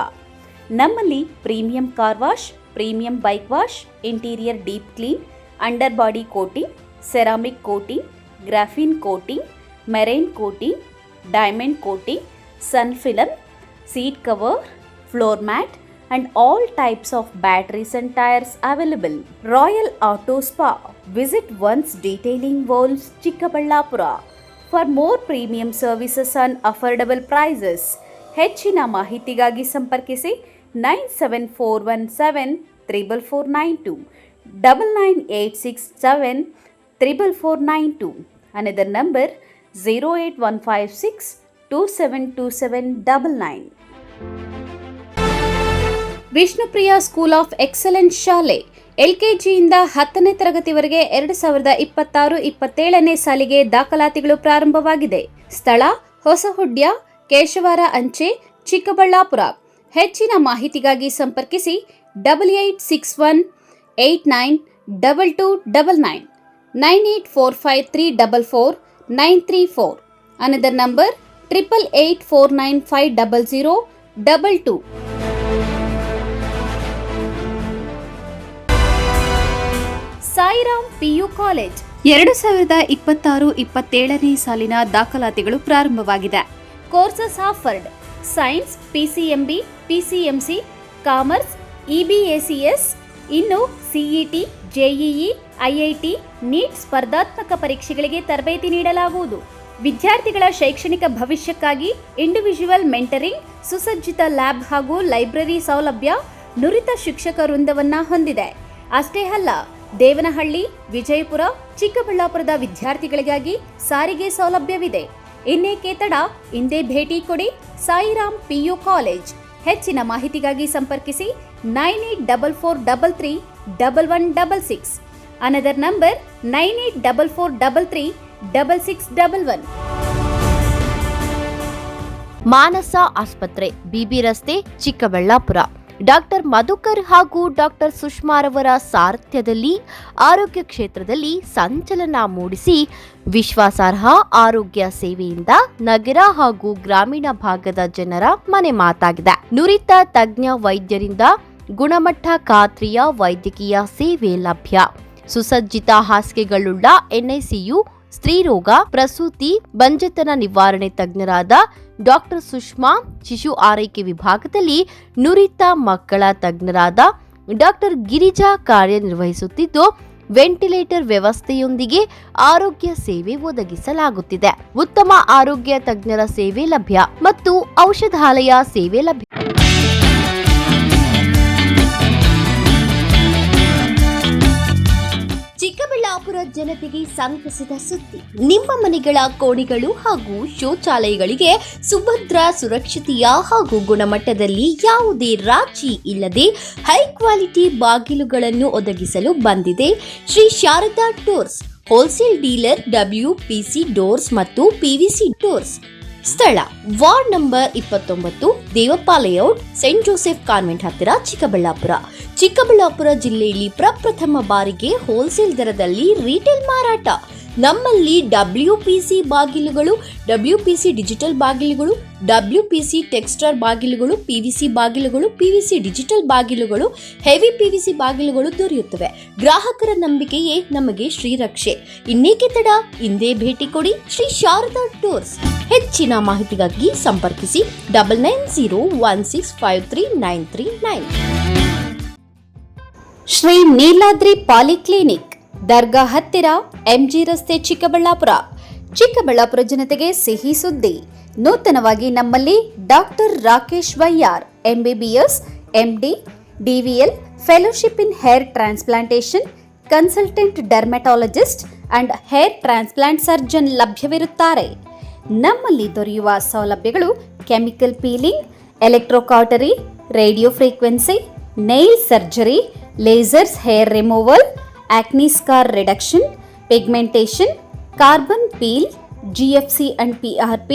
ನಮ್ಮಲ್ಲಿ premium car wash, premium bike wash, interior deep clean, under body coating, ceramic coating, graphene coating, marine coating, diamond coating, sun film, seat cover, floor mat and all types of batteries and tires available. Royal Auto Spa. Visit once Detailing Walls, Chikkaballapura. For more premium services and affordable prices, ಹೆಚ್ಚಿನ ಮಾಹಿತಿಗಾಗಿ ಸಂಪರ್ಕಿಸಿ 974174492, 9986734492. Another number 08156272799. Vishnupriya school of excellence ಶಾಲೆ LKGಯಿಂದ 10ನೇ ತರಗತಿವರೆಗೆ 2026-27ನೇ ಸಾಲಿಗೆ ದಾಖಲಾತಿಗಳು ಪ್ರಾರಂಭವಾಗಿದೆ. ಸ್ಥಳ ಹೊಸಹುಡ್ಯ, ಕೇಶವಾರ ಅಂಚೆ, ಚಿಕ್ಕಬಳ್ಳಾಪುರ. ಹೆಚ್ಚಿನ ಮಾಹಿತಿಗಾಗಿ ಸಂಪರ್ಕಿಸಿ 8861892299, 9845344934. Another number 8884950022. Sairam PU college 2026-27ನೇ ಸಾಲಿನ ದಾಖಲಾತಿಗಳು ಪ್ರಾರಂಭವಾಗಿದೆ. Courses offered: science, PCMB, PCMC, commerce, EBACS. ಇನ್ನು CET, JEE, IIT, ನೀಟ್ ಸ್ಪರ್ಧಾತ್ಮಕ ಪರೀಕ್ಷೆಗಳಿಗೆ ತರಬೇತಿ ನೀಡಲಾಗುವುದು. ವಿದ್ಯಾರ್ಥಿಗಳ ಶೈಕ್ಷಣಿಕ ಭವಿಷ್ಯಕ್ಕಾಗಿ ಇಂಡಿವಿಜುವಲ್ ಮೆಂಟರಿಂಗ್, ಸುಸಜ್ಜಿತ ಲ್ಯಾಬ್ ಹಾಗೂ ಲೈಬ್ರರಿ ಸೌಲಭ್ಯ, ನುರಿತ ಶಿಕ್ಷಕ ವೃಂದವನ್ನ ಹೊಂದಿದೆ. ಅಷ್ಟೇ ಅಲ್ಲ, ದೇವನಹಳ್ಳಿ, ವಿಜಯಪುರ, ಚಿಕ್ಕಬಳ್ಳಾಪುರದ ವಿದ್ಯಾರ್ಥಿಗಳಿಗಾಗಿ ಸಾರಿಗೆ ಸೌಲಭ್ಯವಿದೆ. ಇನ್ನೇಕೆ ತಡ, ಇಂದೇ ಭೇಟಿ ಕೊಡಿ ಸಾಯಿರಾಮ್ PU ಕಾಲೇಜ್. ಹೆಚ್ಚಿನ ಮಾಹಿತಿಗಾಗಿ ಸಂಪರ್ಕಿಸಿ 9844331166. Another number 9844336611. ಮಾನಸ ಆಸ್ಪತ್ರೆ, BB ರಸ್ತೆ, ಚಿಕ್ಕಬಳ್ಳಾಪುರ. ಡಾಕ್ಟರ್ ಮಧುಕರ್ ಹಾಗೂ ಡಾಕ್ಟರ್ ಸುಷ್ಮಾರವರ ಸಾರಥ್ಯದಲ್ಲಿ ಆರೋಗ್ಯ ಕ್ಷೇತ್ರದಲ್ಲಿ ಸಂಚಲನ ಮೂಡಿಸಿ ವಿಶ್ವಾಸಾರ್ಹ ಆರೋಗ್ಯ ಸೇವೆಯಿಂದ ನಗರ ಹಾಗೂ ಗ್ರಾಮೀಣ ಭಾಗದ ಜನರ ಮನೆ ಮಾತಾಗಿದೆ. ನುರಿತ ತಜ್ಞ ವೈದ್ಯರಿಂದ ಗುಣಮಟ್ಟ ಖಾತ್ರಿಯ ವೈದ್ಯಕೀಯ ಸೇವೆ ಲಭ್ಯ. ಸುಸಜ್ಜಿತ ಹಾಸಿಗೆಗಳುಳ್ಳ NICU, ಸ್ತ್ರೀರೋಗ, ಪ್ರಸೂತಿ, ಬಂಜೆತನ ನಿವಾರಣೆ ತಜ್ಞರಾದ ಡಾಕ್ಟರ್ ಸುಷ್ಮಾ, ಶಿಶು ಆರೈಕೆ ವಿಭಾಗದಲ್ಲಿ ನುರಿತ ಮಕ್ಕಳ ತಜ್ಞರಾದ ಡಾಕ್ಟರ್ ಗಿರಿಜಾ ಕಾರ್ಯನಿರ್ವಹಿಸುತ್ತಿದ್ದು, ವೆಂಟಿಲೇಟರ್ ವ್ಯವಸ್ಥೆಯೊಂದಿಗೆ ಆರೋಗ್ಯ ಸೇವೆ ಒದಗಿಸಲಾಗುತ್ತಿದೆ. ಉತ್ತಮ ಆರೋಗ್ಯ ತಜ್ಞರ ಸೇವೆ ಲಭ್ಯ ಮತ್ತು ಔಷಧಾಲಯ ಸೇವೆ ಲಭ್ಯ. ಚಿಕ್ಕಬಳ್ಳಾಪುರ ಜನತೆಗೆ ಸಂತಸದ ಸುದ್ದಿ. ನಿಮ್ಮ ಮನೆಗಳ ಕೋಣೆಗಳು ಹಾಗೂ ಶೌಚಾಲಯಗಳಿಗೆ ಸುಭದ್ರ, ಸುರಕ್ಷತೆಯ ಹಾಗೂ ಗುಣಮಟ್ಟದಲ್ಲಿ ಯಾವುದೇ ರಾಜಿ ಇಲ್ಲದೆ ಹೈ ಕ್ವಾಲಿಟಿ ಬಾಗಿಲುಗಳನ್ನು ಒದಗಿಸಲು ಬಂದಿದೆ Shri Sharada doors, wholesale dealer WPC doors ಮತ್ತು PVC ಡೋರ್ಸ್. ಸ್ಥಳ ward number 29, Devappa layout, saint Joseph convent ಹತ್ತಿರ, ಚಿಕ್ಕಬಳ್ಳಾಪುರ. ಚಿಕ್ಕಬಳ್ಳಾಪುರ ಜಿಲ್ಲೆಯಲ್ಲಿ ಪ್ರಪ್ರಥಮ ಬಾರಿಗೆ ಹೋಲ್ಸೇಲ್ ದರದಲ್ಲಿ ರಿಟೇಲ್ ಮಾರಾಟ. ನಮ್ಮಲ್ಲಿ WPC ಬಾಗಿಲುಗಳು, WPC ಡಿಜಿಟಲ್ ಬಾಗಿಲುಗಳು, WPC ಟೆಕ್ಸ್ಚರ್ ಬಾಗಿಲುಗಳು, PVC ಬಾಗಿಲುಗಳು, PVC ಡಿಜಿಟಲ್ ಬಾಗಿಲುಗಳು, ಹೆವಿ PVC ಬಾಗಿಲುಗಳು ದೊರೆಯುತ್ತವೆ. ಗ್ರಾಹಕರ ನಂಬಿಕೆಯೇ ನಮಗೆ ಶ್ರೀರಕ್ಷೆ. ಇನ್ನೇಕೆ ತಡ, ಇಂದೇ ಭೇಟಿ ಕೊಡಿ ಶ್ರೀ ಶಾರದಾ ಟೂರ್ಸ್. ಹೆಚ್ಚಿನ ಮಾಹಿತಿಗಾಗಿ ಸಂಪರ್ಕಿಸಿ 9901653939. ಶ್ರೀ ನೀಲಾದ್ರಿ ಪಾಲಿಕ್ಲಿನಿಕ್, ದರ್ಗಾ ಹತ್ತಿರ, MG ರಸ್ತೆ, ಚಿಕ್ಕಬಳ್ಳಾಪುರ. ಚಿಕ್ಕಬಳ್ಳಾಪುರ ಜನತೆಗೆ ಸಿಹಿ ಸುದ್ದಿ. ನೂತನವಾಗಿ ನಮ್ಮಲ್ಲಿ doctor Rakesh Vaiyar, MBBS, MD, DVL, fellowship in hair transplantation, consultant dermatologist and hair transplant surgeon ಲಭ್ಯವಿರುತ್ತಾರೆ. ನಮ್ಮಲ್ಲಿ ದೊರೆಯುವ ಸೌಲಭ್ಯಗಳು chemical peeling, electrocautery, radio frequency, nail surgery, lasers hair removal, acne scar reduction, pigmentation, carbon peel, GFC and PRP,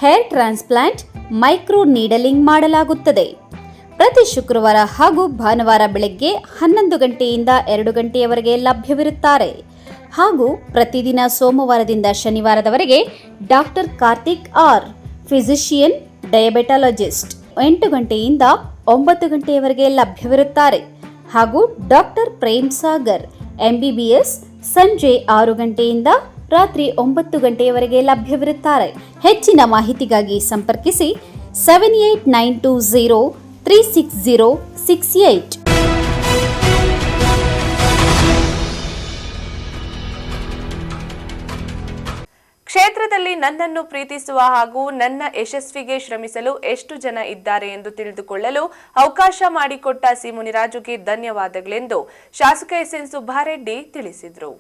hair transplant, micro needling ಮಾಡಲಾಗುತ್ತದೆ. ಪ್ರತಿ ಶುಕ್ರವಾರ ಹಾಗೂ ಭಾನುವಾರ ಬೆಳಗ್ಗೆ 11 ಗಂಟೆಯಿಂದ 2 ಗಂಟೆಯವರೆಗೆ ಲಭ್ಯವಿರುತ್ತಾರೆ. ಹಾಗೂ ಪ್ರತಿದಿನ ಸೋಮವಾರದಿಂದ ಶನಿವಾರದವರೆಗೆ ಡಾಕ್ಟರ್ ಕಾರ್ತಿಕ್ ಆರ್, ಫಿಸಿಷಿಯನ್ ಡಯಾಬೆಟಾಲಜಿಸ್ಟ್ 8 ಗಂಟೆಯಿಂದ 9 ಗಂಟೆಯವರೆಗೆ ಲಭ್ಯವಿರುತ್ತಾರೆ. ಹಾಗೂ ಡಾಕ್ಟರ್ ಪ್ರೇಮ್ ಸಾಗರ್, MBBS, ಸಂಜೆ 6 ಗಂಟೆಯಿಂದ ರಾತ್ರಿ 9 ಗಂಟೆಯವರೆಗೆ ಲಭ್ಯವಿರುತ್ತಾರೆ. ಹೆಚ್ಚಿನ ಮಾಹಿತಿಗಾಗಿ ಸಂಪರ್ಕಿಸಿ 7892036068. ಕ್ಷೇತ್ರದಲ್ಲಿ ನನ್ನನ್ನು ಪ್ರೀತಿಸುವ ಹಾಗೂ ನನ್ನ ಯಶಸ್ವಿಗೆ ಶ್ರಮಿಸಲು ಎಷ್ಟು ಜನ ಇದ್ದಾರೆ ಎಂದು ತಿಳಿದುಕೊಳ್ಳಲು ಅವಕಾಶ ಮಾಡಿಕೊಟ್ಟ ಸಿ ಮುನಿರಾಜುಗೆ ಧನ್ಯವಾದಗಳೆಂದು ಶಾಸಕ SN ಸುಬ್ಬಾರೆಡ್ಡಿ ತಿಳಿಸಿದರು.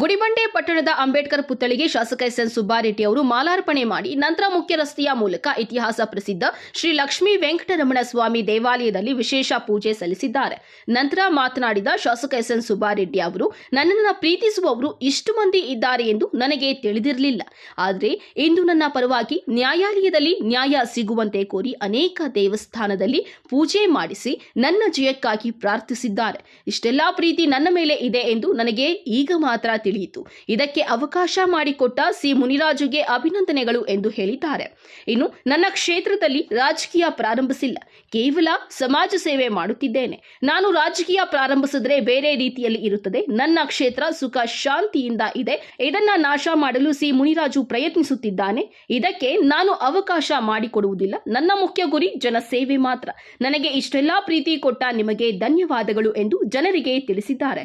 ಗುಡಿಬಂಡೆ ಪಟ್ಟಣದ ಅಂಬೇಡ್ಕರ್ ಪುತ್ಥಳಿಗೆ ಶಾಸಕ SN ಸುಬ್ಬಾರೆಡ್ಡಿ ಅವರು ಮಾಲಾರ್ಪಣೆ ಮಾಡಿ ನಂತರ ಮುಖ್ಯ ರಸ್ತೆಯ ಮೂಲಕ ಇತಿಹಾಸ ಪ್ರಸಿದ್ಧ ಶ್ರೀ ಲಕ್ಷ್ಮೀ ವೆಂಕಟರಮಣ ಸ್ವಾಮಿ ದೇವಾಲಯದಲ್ಲಿ ವಿಶೇಷ ಪೂಜೆ ಸಲ್ಲಿಸಿದ್ದಾರೆ. ನಂತರ ಮಾತನಾಡಿದ ಶಾಸಕ SN ಸುಬ್ಬಾರೆಡ್ಡಿ ಅವರು, ನನ್ನನ್ನು ಪ್ರೀತಿಸುವವರು ಇಷ್ಟು ಮಂದಿ ಇದ್ದಾರೆ ಎಂದು ನನಗೆ ತಿಳಿದಿರಲಿಲ್ಲ. ಆದರೆ ಇಂದು ನನ್ನ ಪರವಾಗಿ ನ್ಯಾಯಾಲಯದಲ್ಲಿ ನ್ಯಾಯ ಸಿಗುವಂತೆ ಕೋರಿ ಅನೇಕ ದೇವಸ್ಥಾನದಲ್ಲಿ ಪೂಜೆ ಮಾಡಿಸಿ ನನ್ನ ಜಯಕ್ಕಾಗಿ ಪ್ರಾರ್ಥಿಸಿದ್ದಾರೆ. ಇಷ್ಟೆಲ್ಲಾ ಪ್ರೀತಿ ನನ್ನ ಮೇಲೆ ಇದೆ ಎಂದು ನನಗೆ ಈಗ ಮಾತ್ರ ತಿಳಿಯಿತು. ಇದಕ್ಕೆ ಅವಕಾಶ ಮಾಡಿಕೊಟ್ಟ ಸಿ ಮುನಿರಾಜುಗೆ ಅಭಿನಂದನೆಗಳು ಎಂದು ಹೇಳಿದ್ದಾರೆ. ಇನ್ನು ನನ್ನ ಕ್ಷೇತ್ರದಲ್ಲಿ ರಾಜಕೀಯ ಪ್ರಾರಂಭಿಸಿಲ್ಲ, ಕೇವಲ ಸಮಾಜ ಸೇವೆ ಮಾಡುತ್ತಿದ್ದೇನೆ. ನಾನು ರಾಜಕೀಯ ಪ್ರಾರಂಭಿಸಿದ್ರೆ ಬೇರೆ ರೀತಿಯಲ್ಲಿ ಇರುತ್ತದೆ. ನನ್ನ ಕ್ಷೇತ್ರ ಸುಖ ಶಾಂತಿಯಿಂದ ಇದೆ. ಇದನ್ನ ನಾಶ ಮಾಡಲು ಸಿ ಮುನಿರಾಜು ಪ್ರಯತ್ನಿಸುತ್ತಿದ್ದಾನೆ. ಇದಕ್ಕೆ ನಾನು ಅವಕಾಶ ಮಾಡಿಕೊಡುವುದಿಲ್ಲ. ನನ್ನ ಮುಖ್ಯ ಗುರಿ ಜನಸೇವೆ ಮಾತ್ರ. ನನಗೆ ಇಷ್ಟೆಲ್ಲಾ ಪ್ರೀತಿ ಕೊಟ್ಟ ನಿಮಗೆ ಧನ್ಯವಾದಗಳು ಎಂದು ಜನರಿಗೆ ತಿಳಿಸಿದ್ದಾರೆ.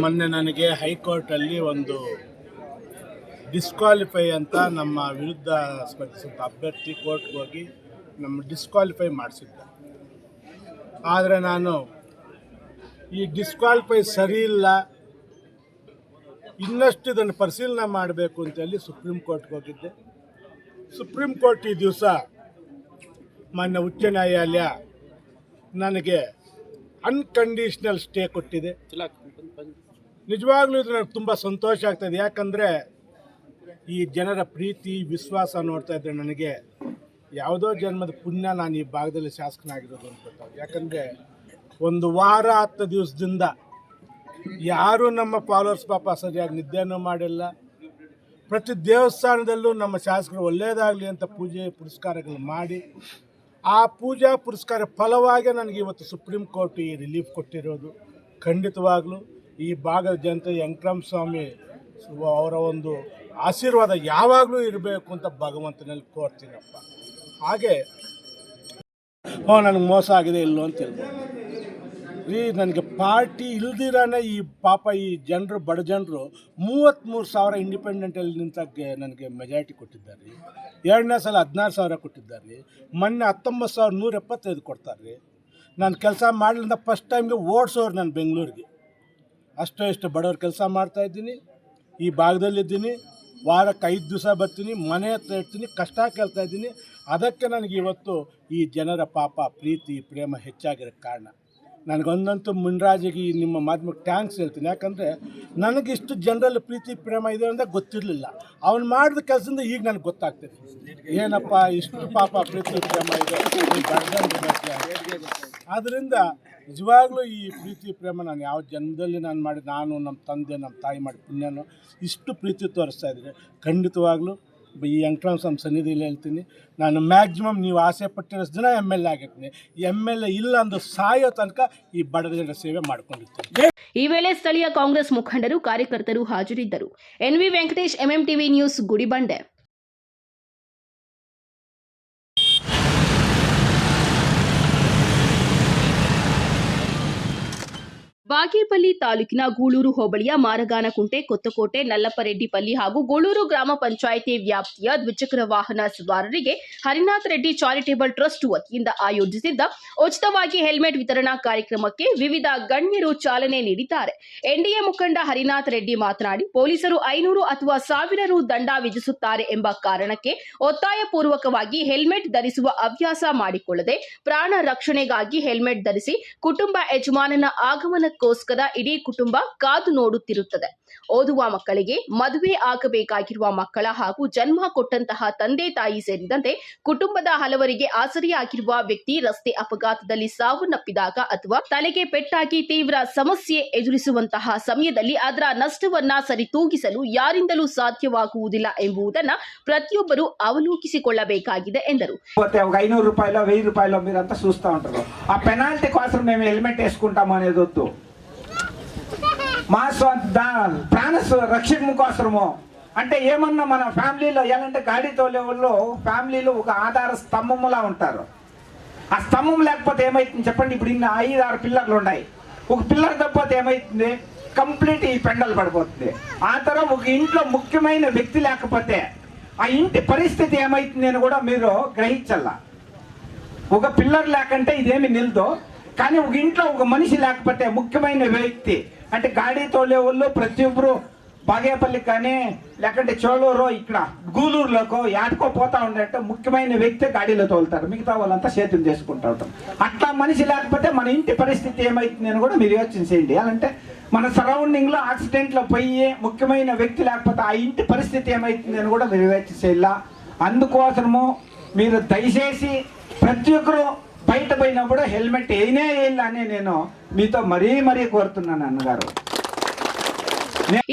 ಮೊನ್ನೆ ನನಗೆ ಹೈಕೋರ್ಟಲ್ಲಿ ಒಂದು ಡಿಸ್ಕ್ವಾಲಿಫೈ ಅಂತ ನಮ್ಮ ವಿರುದ್ಧ ಸ್ಪರ್ಧಿಸಿದ ಅಭ್ಯರ್ಥಿ ಕೋರ್ಟ್ಗೆ ಹೋಗಿ ನಮ್ಮ ಡಿಸ್ಕ್ವಾಲಿಫೈ ಮಾಡಿಸಿದ್ದೆ. ಆದರೆ ನಾನು ಈ ಡಿಸ್ಕ್ವಾಲಿಫೈ ಸರಿ ಇಲ್ಲ, ಇನ್ನಷ್ಟು ಇದನ್ನು ಪರಿಶೀಲನೆ ಮಾಡಬೇಕು ಅಂತೇಳಿ ಸುಪ್ರೀಂ ಕೋರ್ಟ್ಗೆ ಹೋಗಿದ್ದೆ. ಸುಪ್ರೀಂ ಕೋರ್ಟ್ ಈ ದಿವಸ ಮಾನ್ಯ ಉಚ್ಚ ನ್ಯಾಯಾಲಯ ನನಗೆ ಅನ್ಕಂಡೀಷ್ನಲ್ ಸ್ಟೇ ಕೊಟ್ಟಿದೆ. ನಿಜವಾಗ್ಲೂ ಇದು ನನಗೆ ತುಂಬ ಸಂತೋಷ ಆಗ್ತಾಯಿದೆ. ಯಾಕಂದರೆ ಈ ಜನರ ಪ್ರೀತಿ ವಿಶ್ವಾಸ ನೋಡ್ತಾ ಇದ್ದರೆ ನನಗೆ ಯಾವುದೋ ಜನ್ಮದ ಪುಣ್ಯ ನಾನು ಈ ಭಾಗದಲ್ಲಿ ಶಾಸಕನಾಗಿರೋದು ಅಂತ ಗೊತ್ತಾಗ. ಯಾಕಂದರೆ ಒಂದು ವಾರ 10 ದಿವಸದಿಂದ ಯಾರೂ ನಮ್ಮ ಫಾಲೋವರ್ಸ್ ಪಾಪ ಸರಿಯಾಗಿ ನಿದ್ದೆನೂ ಮಾಡಿಲ್ಲ. ಪ್ರತಿ ದೇವಸ್ಥಾನದಲ್ಲೂ ನಮ್ಮ ಶಾಸಕರು ಒಳ್ಳೆಯದಾಗಲಿ ಅಂತ ಪೂಜೆ ಪುರಸ್ಕಾರಗಳು ಮಾಡಿ, ಆ ಪೂಜಾ ಪುರಸ್ಕಾರ ಫಲವಾಗಿ ನನಗೆ ಇವತ್ತು ಸುಪ್ರೀಂ ಕೋರ್ಟ್ ಈ ರಿಲೀಫ್ ಕೊಟ್ಟಿರೋದು. ಖಂಡಿತವಾಗ್ಲೂ ಈ ಭಾಗದ ಜನತೆ ವೆಂಕಟರಮಣ ಸ್ವಾಮಿ ಅವರ ಒಂದು ಆಶೀರ್ವಾದ ಯಾವಾಗಲೂ ಇರಬೇಕು ಅಂತ ಭಗವಂತನಲ್ಲಿ ಕೋರ್ತೀನಪ್ಪ. ಹಾಗೆ ನನಗೆ ಮೋಸ ಆಗಿದೆ ಇಲ್ಲೋ ಅಂತ ಹೇಳ್ಬೋದು ರೀ. ನನಗೆ ಪಾರ್ಟಿ ಇಲ್ದಿರಾನೆ ಈ ಪಾಪ ಈ ಜನರು, ಬಡ ಜನರು 33,000 ಇಂಡಿಪೆಂಡೆಂಟಲ್ಲಿ ನಿಂತಾಗ ನನಗೆ ಮೆಜಾರಿಟಿ ಕೊಟ್ಟಿದ್ದಾರೆ ರೀ. ಎರಡನೇ ಸಲ 16,000 ಕೊಟ್ಟಿದ್ದಾರೆ ರೀ. ಮೊನ್ನೆ 19,175 ಕೊಡ್ತಾರೆ ರೀ. ನಾನು ಕೆಲಸ ಮಾಡಲಿಲ್ಲ ಫಸ್ಟ್ ಟೈಮ್ಗೆ ಓಡಿಸೋರು ನಾನು ಬೆಂಗಳೂರಿಗೆ. ಅಷ್ಟೋ ಇಷ್ಟು ಬಡವ್ರ ಕೆಲಸ ಮಾಡ್ತಾಯಿದ್ದೀನಿ, ಈ ಭಾಗದಲ್ಲಿದ್ದೀನಿ, ವಾರಕ್ಕೆ 5 ದಿವಸ ಬರ್ತೀನಿ, ಮನೆ ಹತ್ರ ಇರ್ತೀನಿ, ಕಷ್ಟ ಕೇಳ್ತಾ ಇದ್ದೀನಿ. ಅದಕ್ಕೆ ನನಗೆ ಇವತ್ತು ಈ ಜನರ ಪಾಪ ಪ್ರೀತಿ ಪ್ರೇಮ ಹೆಚ್ಚಾಗಿರೋಕ್ಕೆ ಕಾರಣ. ನನಗೊಂದಂತೂ ಮುನ್ರಾಜಿಗೆ ನಿಮ್ಮ ಮಾಧ್ಯಮಕ್ಕೆ ಥ್ಯಾಂಕ್ಸ್ ಹೇಳ್ತೀನಿ. ಯಾಕಂದರೆ ನನಗಿಷ್ಟು ಜನರಲ್ಲಿ ಪ್ರೀತಿ ಪ್ರೇಮ ಇದೆ ಅಂತ ಗೊತ್ತಿರಲಿಲ್ಲ. ಅವ್ನು ಮಾಡಿದ ಕೆಲಸದಿಂದ ಈಗ ನನಗೆ ಗೊತ್ತಾಗ್ತದೆ ಏನಪ್ಪ ಇಷ್ಟು ಪಾಪ ಪ್ರೀತಿ ಪ್ರೇಮ ಇದೆ. ಆದ್ದರಿಂದ ನಿಜವಾಗ್ಲೂ ಈ ಪ್ರೀತಿ ಪ್ರೇಮ ನಾನು ಯಾವ ಜನ್ಮದಲ್ಲಿ ನಾನು ನಮ್ಮ ತಂದೆ ನಮ್ಮ ತಾಯಿ ಮಾಡಿ ಪುಣ್ಯನೋ ಇಷ್ಟು ಪ್ರೀತಿ ತೋರಿಸ್ತಾ ಇದ್ದಾರೆ. ಖಂಡಿತವಾಗ್ಲೂ ಈ ವೆಂಕಟರಾಮ ಸನ್ನಿಧಿಯಲ್ಲಿ ಹೇಳ್ತೀನಿ, ನಾನು ಮ್ಯಾಕ್ಸಿಮಮ್ ನೀವು ಆಸೆ ಪಟ್ಟಿರೋಷ್ಟು ದಿನ MLA ಆಗಿರ್ತೀನಿ. MLA ಇಲ್ಲ ಅಂದ್ರೆ ಸಾಯೋ ತನಕ ಈ ಬಡ ಜನರ ಸೇವೆ ಮಾಡ್ಕೊಂಡಿರ್ತೀನಿ. ಈ ವೇಳೆ ಸ್ಥಳೀಯ ಕಾಂಗ್ರೆಸ್ ಮುಖಂಡರು ಕಾರ್ಯಕರ್ತರು ಹಾಜರಿದ್ದರು. NV Venkatesh, MMTV news, Gudibande. Bagepalli ತಾಲೂಕಿನ ಗೂಳೂರು ಹೋಬಳಿಯ ಮಾರಗಾನಕುಂಟೆ, ಕೊತ್ತಕೋಟೆ, ನಲ್ಲಪ್ಪರೆಡ್ಡಿಪಲ್ಲಿ ಹಾಗೂ ಗೂಳೂರು ಗ್ರಾಮ ಪಂಚಾಯಿತಿ ವ್ಯಾಪ್ತಿಯ ದ್ವಿಚಕ್ರ ವಾಹನ ಸವಾರರಿಗೆ ಹರಿನಾಥ್ ರೆಡ್ಡಿ ಚಾರಿಟೇಬಲ್ ಟ್ರಸ್ಟ್ ವತಿಯಿಂದ ಆಯೋಜಿಸಿದ್ದ ಉಚಿತವಾಗಿ ಹೆಲ್ಮೆಟ್ ವಿತರಣಾ ಕಾರ್ಯಕ್ರಮಕ್ಕೆ ವಿವಿಧ ಗಣ್ಯರು ಚಾಲನೆ ನೀಡಿದ್ದಾರೆ. NDA ಮುಖಂಡ ಹರಿನಾಥ್ ರೆಡ್ಡಿ ಮಾತನಾಡಿ, ಪೊಲೀಸರು 500 ಅಥವಾ 1000 ರು ದಂಡ ವಿಧಿಸುತ್ತಾರೆ ಎಂಬ ಕಾರಣಕ್ಕೆ ಒತ್ತಾಯಪೂರ್ವಕವಾಗಿ ಹೆಲ್ಮೆಟ್ ಧರಿಸುವ ಅಭ್ಯಾಸ ಮಾಡಿಕೊಳ್ಳದೆ ಪ್ರಾಣ ರಕ್ಷಣೆಗಾಗಿ ಹೆಲ್ಮೆಟ್ ಧರಿಸಿ ಕುಟುಂಬ ಯಜಮಾನನ ಆಗಮನ ಗೋಸ್ಕರ ಇಡೀ ಕುಟುಂಬ ಕಾದು ನೋಡುತ್ತಿರುತ್ತದೆ. ಓದುವ ಮಕ್ಕಳಿಗೆ, ಮದುವೆ ಆಗಬೇಕಾಗಿರುವ ಮಕ್ಕಳ ಹಾಗೂ ಜನ್ಮ ಕೊಟ್ಟಂತಹ ತಂದೆ ತಾಯಿ ಸೇರಿದಂತೆ ಕುಟುಂಬದ ಹಲವರಿಗೆ ಆಸರೆಯಾಗಿರುವ ವ್ಯಕ್ತಿ ರಸ್ತೆ ಅಪಘಾತದಲ್ಲಿ ಸಾವನ್ನಪ್ಪಿದಾಗ ಅಥವಾ ತಲೆಗೆ ಪೆಟ್ಟಾಗಿ ತೀವ್ರ ಸಮಸ್ಯೆ ಎದುರಿಸುವಂತಹ ಸಮಯದಲ್ಲಿ ಅದರ ನಷ್ಟವನ್ನ ಸರಿತೂಗಿಸಲು ಯಾರಿಂದಲೂ ಸಾಧ್ಯವಾಗುವುದಿಲ್ಲ ಎಂಬುದನ್ನು ಪ್ರತಿಯೊಬ್ಬರು ಅವಲೋಕಿಸಿಕೊಳ್ಳಬೇಕಾಗಿದೆ ಎಂದರು. 500 రూపాయలు 1000 రూపాయలు మీరంతా చూస్తూ ఉంటారు. ఆ పెనాల్టీ కోసం మేము హెల్మెట్ వేసుకుంటాం అనేది వద్దు. మా ప్రాణ రక్షణ కోసము అంటే ఏమన్నా మన ఫ్యామిలీలో ఎలాంటి గాడి తోలే వాళ్ళు ఫ్యామిలీలో ఒక ఆధార స్తంభములా ఉంటారు. ఆ స్తంభం లేకపోతే ఏమైతుంది చెప్పండి. ఇప్పుడు ఇన్ని 5-6 పిల్లర్లు ఉన్నాయి. ఒక పిల్లర్ తప్పితే ఏమైతుంది, కంప్లీట్ ఈ పెండలు పడిపోతుంది. ఆ తర్వాత ఒక ఇంట్లో ముఖ్యమైన వ్యక్తి లేకపోతే ఆ ఇంటి పరిస్థితి ఏమైతుంది అని కూడా మీరు గ్రహించాల. ఒక పిల్లర్ లేకంటే ఇదేమి నిలదు. కానీ ఒక ఇంట్లో ఒక మనిషి లేకపోతే ముఖ్యమైన వ్యక్తి అంటే గాడి తోలే వాళ్ళు ప్రతి ఒక్కరు బాగేపల్లికి కానీ లేకంటే చోళూరు ఇక్కడ గూలూరులోకో యాటకో పోతా ఉండే ముఖ్యమైన వ్యక్తి గాడిలో తోలుతారు. మిగతా వాళ్ళంతా చేతులు చేసుకుంటూ ఉంటారు. అట్లా మనిషి లేకపోతే మన ఇంటి పరిస్థితి ఏమైతుంది అని కూడా మీరు యోచన చేయండి. అంటే మన సరౌండింగ్లో యాక్సిడెంట్లో పోయి ముఖ్యమైన వ్యక్తి లేకపోతే ఆ ఇంటి పరిస్థితి ఏమైతుంది అని కూడా మీరు యోచన చేయాల. అందుకోసము మీరు దయచేసి ప్రతి ఒక్కరు బయట పోయినప్పుడు హెల్మెట్ వేయాలని నేను మీతో మరీ కోరుతున్నాను అన్నగారు.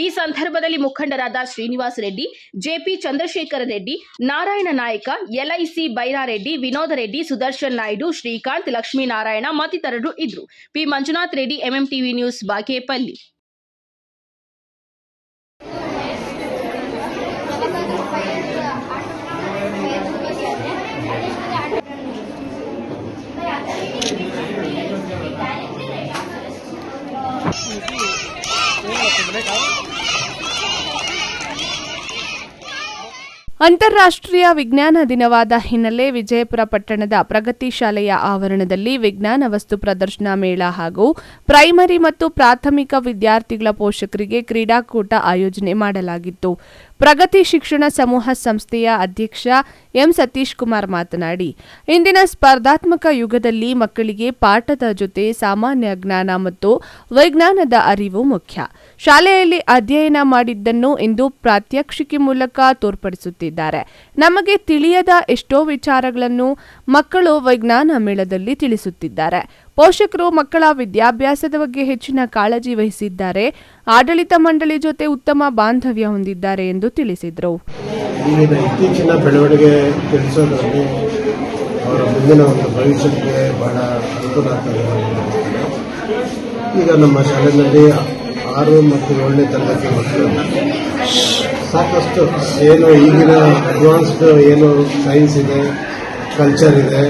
ಈ ಸಂದರ್ಭದಲ್ಲಿ ಮುಖಂಡರಾದ ಶ್ರೀನಿವಾಸ ರೆಡ್ಡಿ, ಜೆಪಿ ಚಂದ್ರಶೇಖರ ರೆಡ್ಡಿ, ನಾರಾಯಣ ನಾಯಕ, LIC ಬೈರಾರೆಡ್ಡಿ, ವಿನೋದ ರೆಡ್ಡಿ, ಸುದರ್ಶನ್ ನಾಯ್ಡು, ಶ್ರೀಕಾಂತ್, ಲಕ್ಷ್ಮೀನಾರಾಯಣ ಮತ್ತಿತರರು ಇದ್ರು. P Manjunath Reddy, MMTV news, Bagepalli. ಅಂತಾರಾಷ್ಟ್ರೀಯ ವಿಜ್ಞಾನ ದಿನವಾದ ಹಿನ್ನೆಲೆ ವಿಜಯಪುರ ಪಟ್ಟಣದ ಪ್ರಗತಿ ಶಾಲೆಯ ಆವರಣದಲ್ಲಿ ವಿಜ್ಞಾನ ವಸ್ತು ಪ್ರದರ್ಶನ ಮೇಳ ಹಾಗೂ ಪ್ರೈಮರಿ ಮತ್ತು ಪ್ರಾಥಮಿಕ ವಿದ್ಯಾರ್ಥಿಗಳ ಪೋಷಕರಿಗೆ ಕ್ರೀಡಾಕೂಟ ಆಯೋಜನೆ ಮಾಡಲಾಗಿತ್ತು. ಪ್ರಗತಿ ಶಿಕ್ಷಣ ಸಮೂಹ ಸಂಸ್ಥೆಯ ಅಧ್ಯಕ್ಷ ಎಂ ಸತೀಶ್ ಕುಮಾರ್ ಮಾತನಾಡಿ, ಇಂದಿನ ಸ್ಪರ್ಧಾತ್ಮಕ ಯುಗದಲ್ಲಿ ಮಕ್ಕಳಿಗೆ ಪಾಠದ ಜೊತೆ ಸಾಮಾನ್ಯ ಜ್ಞಾನ ಮತ್ತು ವಿಜ್ಞಾನದ ಅರಿವು ಮುಖ್ಯ. ಶಾಲೆಯಲ್ಲಿ ಅಧ್ಯಯನ ಮಾಡಿದ್ದನ್ನು ಇಂದು ಪ್ರಾತ್ಯಕ್ಷಿಕೆ ಮೂಲಕ ತೋರ್ಪಡಿಸುತ್ತಿದ್ದಾರೆ. ನಮಗೆ ತಿಳಿಯದ ಎಷ್ಟೋ ವಿಚಾರಗಳನ್ನು ಮಕ್ಕಳು ವಿಜ್ಞಾನ ಮೇಳದಲ್ಲಿ ತಿಳಿಸುತ್ತಿದ್ದಾರೆ. ಪೋಷಕರು ಮಕ್ಕಳ ವಿದ್ಯಾಭ್ಯಾಸದ ಬಗ್ಗೆ ಹೆಚ್ಚಿನ ಕಾಳಜಿ ವಹಿಸಿದ್ದಾರೆ. ಆಡಳಿತ ಮಂಡಳಿ ಜೊತೆ ಉತ್ತಮ ಬಾಂಧವ್ಯ ಹೊಂದಿದ್ದಾರೆ ಎಂದು ತಿಳಿಸಿದರು. ಇತ್ತೀಚಿನ ಬೆಳವಣಿಗೆ ತಿಳಿಸೋದ್ರಲ್ಲಿ ಅವರ ಮುಂದಿನ ಒಂದು ಭವಿಷ್ಯಕ್ಕೆ ಬಹಳ ಅನುಕೂಲ ಆಗ್ತದೆ. ಈಗ ನಮ್ಮ ಶಾಲೆಯಲ್ಲಿ 6 ಮತ್ತು 7ನೇ ತರಗತಿ ಮಕ್ಕಳು ಸಾಕಷ್ಟು ಏನು ಈಗಿನ ಅಡ್ವಾನ್ಸ್ಡ್ ಏನು ಸೈನ್ಸ್ ಇದೆ, ಕಲ್ಚರ್ ಇದೆ,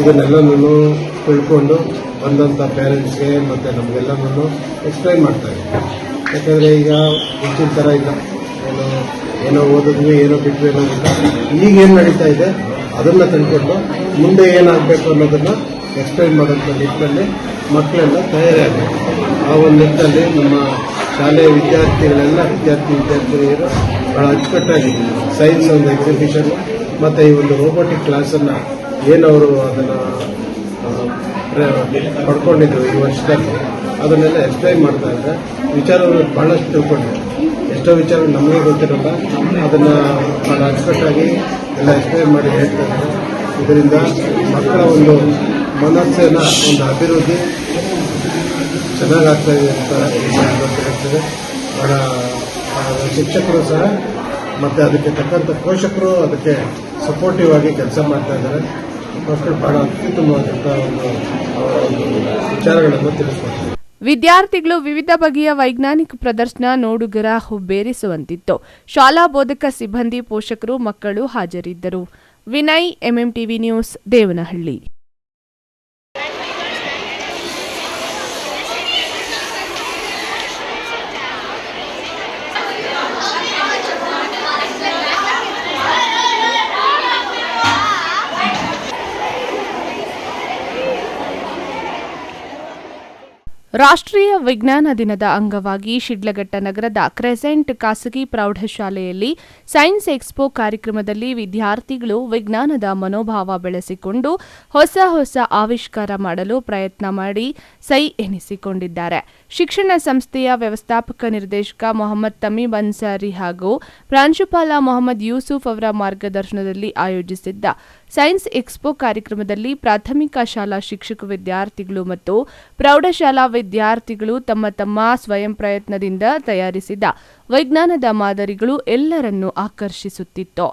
ಇದನ್ನೆಲ್ಲನೂ ತಿಳ್ಕೊಂಡು ಬಂದಂಥ ಪೇರೆಂಟ್ಸ್ಗೆ ಮತ್ತು ನಮಗೆಲ್ಲನೂ ಎಕ್ಸ್ಪ್ಲೈನ್ ಮಾಡ್ತಾರೆ. ಯಾಕಂದರೆ ಈಗ ಮುಂಚಿನ ಥರ ಇಲ್ಲ, ಏನೋ ಓದಿದ್ವಿ ಏನೋ ಬಿಟ್ವಿ ಅನ್ನೋದಿಲ್ಲ. ಈಗೇನು ನಡೀತಾ ಇದೆ ಅದನ್ನು ತಿಳ್ಕೊಂಡು ಮುಂದೆ ಏನಾಗಬೇಕು ಅನ್ನೋದನ್ನು ಎಕ್ಸ್ಪ್ಲೈನ್ ಮಾಡೋಂಥ ನಿಟ್ಟಿನಲ್ಲಿ ಮಕ್ಕಳೆಲ್ಲ ತಯಾರಾಗಬೇಕು. ಆ ಒಂದು ನಿಟ್ಟಿನಲ್ಲಿ ನಮ್ಮ ಶಾಲೆಯ ವಿದ್ಯಾರ್ಥಿನಿಯರು ಬಹಳ ಅಚ್ಚುಕಟ್ಟಾಗಿ ಸೈನ್ಸ್ ಒಂದು ಎಕ್ಸಿಬಿಷನ್ ಮತ್ತು ಈ ಒಂದು ರೋಬೋಟಿಕ್ ಕ್ಲಾಸನ್ನು ಏನವರು ಅದನ್ನು ಪಡ್ಕೊಂಡಿದ್ರು ಈ ವರ್ಷದಲ್ಲಿ ಅದನ್ನೆಲ್ಲ ಎಕ್ಸ್ಪ್ಲೈನ್ ಮಾಡ್ತಾ ಇದ್ದಾರೆ. ವಿಚಾರಗಳು ಬಹಳಷ್ಟು ತಿಳ್ಕೊಂಡಿದ್ದಾರೆ. ಎಷ್ಟೋ ವಿಚಾರ ನಮಗೆ ಗೊತ್ತಿರಲ್ಲ, ಅದನ್ನು ಬಹಳ ಅಚ್ಚುಕಟ್ಟಾಗಿ ಎಲ್ಲ ಎಕ್ಸ್ಪ್ಲೈನ್ ಮಾಡಿ ಹೇಳ್ತಾ ಇದ್ದಾರೆ. ಇದರಿಂದ ಮಕ್ಕಳ ಒಂದು ಮನಸ್ಸಿನ ಒಂದು ಅಭಿವೃದ್ಧಿ ಚೆನ್ನಾಗಾಗ್ತಾ ಇದೆ ಅಂತ ಗೊತ್ತಿರುತ್ತದೆ. ಬಹಳ ಶಿಕ್ಷಕರು ಸಹ ಮತ್ತು ಅದಕ್ಕೆ ತಕ್ಕಂಥ ಪೋಷಕರು ಅದಕ್ಕೆ ಸಪೋರ್ಟಿವ್ ಆಗಿ ಕೆಲಸ ಮಾಡ್ತಾ ಇದ್ದಾರೆ. ಮಕ್ಕಳು ಬಹಳ ಅತ್ಯುತ್ತಮವಾದಂಥ ಒಂದು ವಿಚಾರಗಳನ್ನು ತಿಳಿಸ್ಕೊಡ್ತಾರೆ. ವಿದ್ಯಾರ್ಥಿಗಳು ವಿವಿಧ ಬಗೆಯ ವೈಜ್ಞಾನಿಕ ಪ್ರದರ್ಶನ ನೋಡುಗರ ಹುಬ್ಬೇರಿಸುವಂತಿತ್ತು. ಶಾಲಾ ಬೋಧಕ ಸಿಬ್ಬಂದಿ, ಪೋಷಕರು, ಮಕ್ಕಳು ಹಾಜರಿದ್ದರು. Vinay, MMTV news, Devanahalli. ರಾಷ್ಟ್ರೀಯ ವಿಜ್ಞಾನ ದಿನದ ಅಂಗವಾಗಿ ಶಿಡ್ಲಘಟ್ಟ ನಗರದ ಕ್ರೆಸೆಂಟ್ ಖಾಸಗಿ ಪ್ರೌಢಶಾಲೆಯಲ್ಲಿ ಸೈನ್ಸ್ ಎಕ್ಸ್ಪೋ ಕಾರ್ಯಕ್ರಮದಲ್ಲಿ ವಿದ್ಯಾರ್ಥಿಗಳು ವಿಜ್ಞಾನದ ಮನೋಭಾವ ಬೆಳೆಸಿಕೊಂಡು ಹೊಸ ಹೊಸ ಆವಿಷ್ಕಾರ ಮಾಡಲು ಪ್ರಯತ್ನ ಮಾಡಿ ಸೈ ಎನಿಸಿಕೊಂಡಿದ್ದಾರೆ. ಶಿಕ್ಷಣ ಸಂಸ್ಥೆಯ ವ್ಯವಸ್ಥಾಪಕ ನಿರ್ದೇಶಕ ಮೊಹಮ್ಮದ್ ತಮೀಮ್ ಅನ್ಸಾರಿ ಹಾಗೂ ಪ್ರಾಂಶುಪಾಲ ಮೊಹಮ್ಮದ್ ಯೂಸುಫ್ ಅವರ ಮಾರ್ಗದರ್ಶನದಲ್ಲಿ ಆಯೋಜಿಸಿದ್ದ ಸೈನ್ಸ್ ಎಕ್ಸ್ಪೋ ಕಾರ್ಯಕ್ರಮದಲ್ಲಿ ಪ್ರಾಥಮಿಕ ಶಾಲಾ ಶಿಕ್ಷಕ ವಿದ್ಯಾರ್ಥಿಗಳು ಮತ್ತು ಪ್ರೌಢಶಾಲಾ ವಿದ್ಯಾರ್ಥಿಗಳು ತಮ್ಮ ತಮ್ಮ ಸ್ವಯಂ ಪ್ರಯತ್ನದಿಂದ ತಯಾರಿಸಿದ ವಿಜ್ಞಾನದ ಮಾದರಿಗಳು ಎಲ್ಲರನ್ನೂ ಆಕರ್ಷಿಸುತ್ತಿತ್ತು.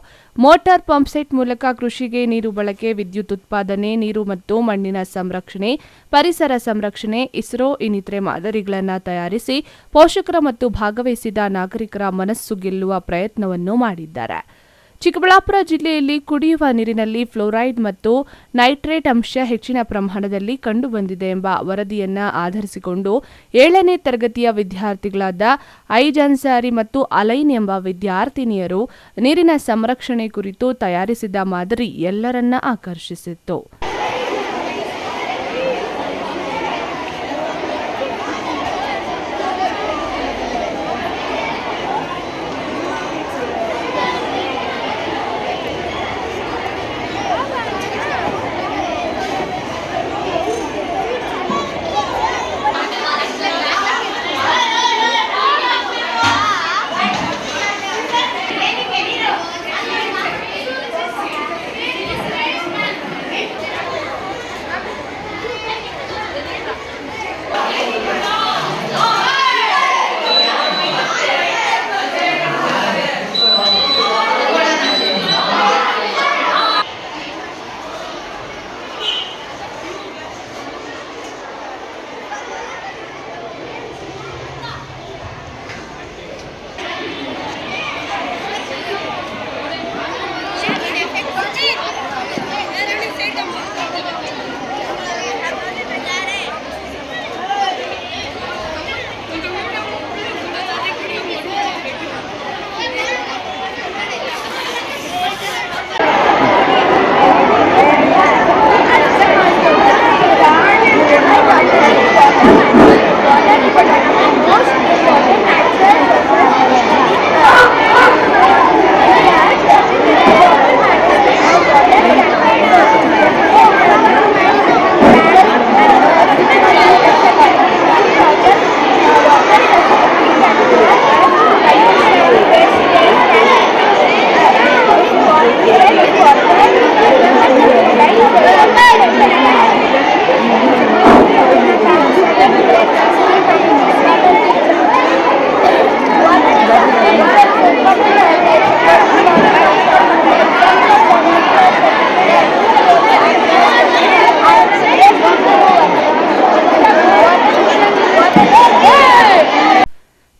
ಮೋಟಾರ್ ಪಂಪ್ಸೆಟ್ ಮೂಲಕ ಕೃಷಿಗೆ ನೀರು ಬಳಕೆ, ವಿದ್ಯುತ್ ಉತ್ಪಾದನೆ, ನೀರು ಮತ್ತು ಮಣ್ಣಿನ ಸಂರಕ್ಷಣೆ, ಪರಿಸರ ಸಂರಕ್ಷಣೆ, ಇಸ್ರೋ ಇನ್ನಿತರೆ ಮಾದರಿಗಳನ್ನು ತಯಾರಿಸಿ ಪೋಷಕರ ಮತ್ತು ಭಾಗವಹಿಸಿದ ನಾಗರಿಕರ ಮನಸ್ಸು ಗೆಲ್ಲುವ ಪ್ರಯತ್ನವನ್ನು ಮಾಡಿದ್ದಾರೆ. ಚಿಕ್ಕಬಳ್ಳಾಪುರ ಜಿಲ್ಲೆಯಲ್ಲಿ ಕುಡಿಯುವ ನೀರಿನಲ್ಲಿ ಫ್ಲೋರೈಡ್ ಮತ್ತು ನೈಟ್ರೇಟ್ ಅಂಶ ಹೆಚ್ಚಿನ ಪ್ರಮಾಣದಲ್ಲಿ ಕಂಡುಬಂದಿದೆ ಎಂಬ ವರದಿಯನ್ನು ಆಧರಿಸಿಕೊಂಡು 7ನೇ ತರಗತಿಯ ವಿದ್ಯಾರ್ಥಿಗಳಾದ ಐಜ್ ಅನ್ಸಾರಿ ಮತ್ತು ಅಲೈನ್ ಎಂಬ ವಿದ್ಯಾರ್ಥಿನಿಯರು ನೀರಿನ ಸಂರಕ್ಷಣೆ ಕುರಿತು ತಯಾರಿಸಿದ ಮಾದರಿ ಎಲ್ಲರನ್ನ ಆಕರ್ಷಿಸಿತ್ತು.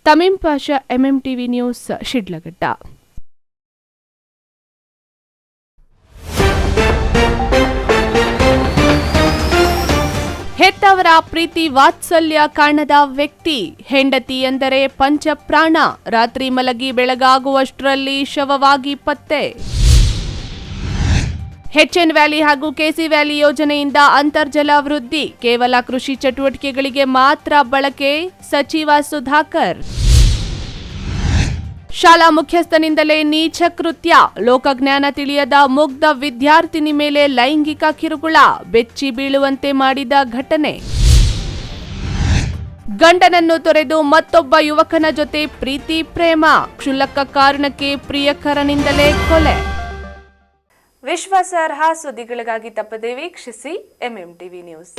Tameem Pasha, MMTV news, Shidlaghatta. ಹೆತ್ತವರ ಪ್ರೀತಿ ವಾತ್ಸಲ್ಯ ಕಾಣದ ವ್ಯಕ್ತಿ, ಹೆಂಡತಿ ಎಂದರೆ ಪಂಚಪ್ರಾಣ, ರಾತ್ರಿ ಮಲಗಿ ಬೆಳಗಾಗುವಷ್ಟರಲ್ಲಿ ಶವವಾಗಿ ಪತ್ತೆ. ಎಚ್ಎನ್ ವ್ಯಾಲಿ ಹಾಗೂ ಕೆಸಿ ವ್ಯಾಲಿ ಯೋಜನೆಯಿಂದ ಅಂತರ್ಜಲ ವೃದ್ಧಿ, ಕೇವಲ ಕೃಷಿ ಚಟುವಟಿಕೆಗಳಿಗೆ ಮಾತ್ರ ಬಳಕೆ, ಸಚಿವ ಸುಧಾಕರ್. ಶಾಲಾ ಮುಖ್ಯಸ್ಥನಿಂದಲೇ ನೀಚ ಕೃತ್ಯ, ಲೋಕಜ್ಞಾನ ತಿಳಿಯದ ಮುಗ್ಧ ವಿದ್ಯಾರ್ಥಿನಿ ಮೇಲೆ ಲೈಂಗಿಕ ಕಿರುಕುಳ, ಬೆಚ್ಚಿ ಬೀಳುವಂತೆ ಮಾಡಿದ ಘಟನೆ. ಗಂಡನನ್ನು ತೊರೆದು ಮತ್ತೊಬ್ಬ ಯುವಕನ ಜೊತೆ ಪ್ರೀತಿ ಪ್ರೇಮ, ಕ್ಷುಲ್ಲಕ ಕಾರಣಕ್ಕೆ ಪ್ರಿಯಕರನಿಂದಲೇ ಕೊಲೆ. ವಿಶ್ವಾಸಾರ್ಹ ಸುದ್ದಿಗಳಿಗಾಗಿ ತಪ್ಪದೇ ವೀಕ್ಷಿಸಿ ಎಂಎಂ ಟಿವಿ ನ್ಯೂಸ್.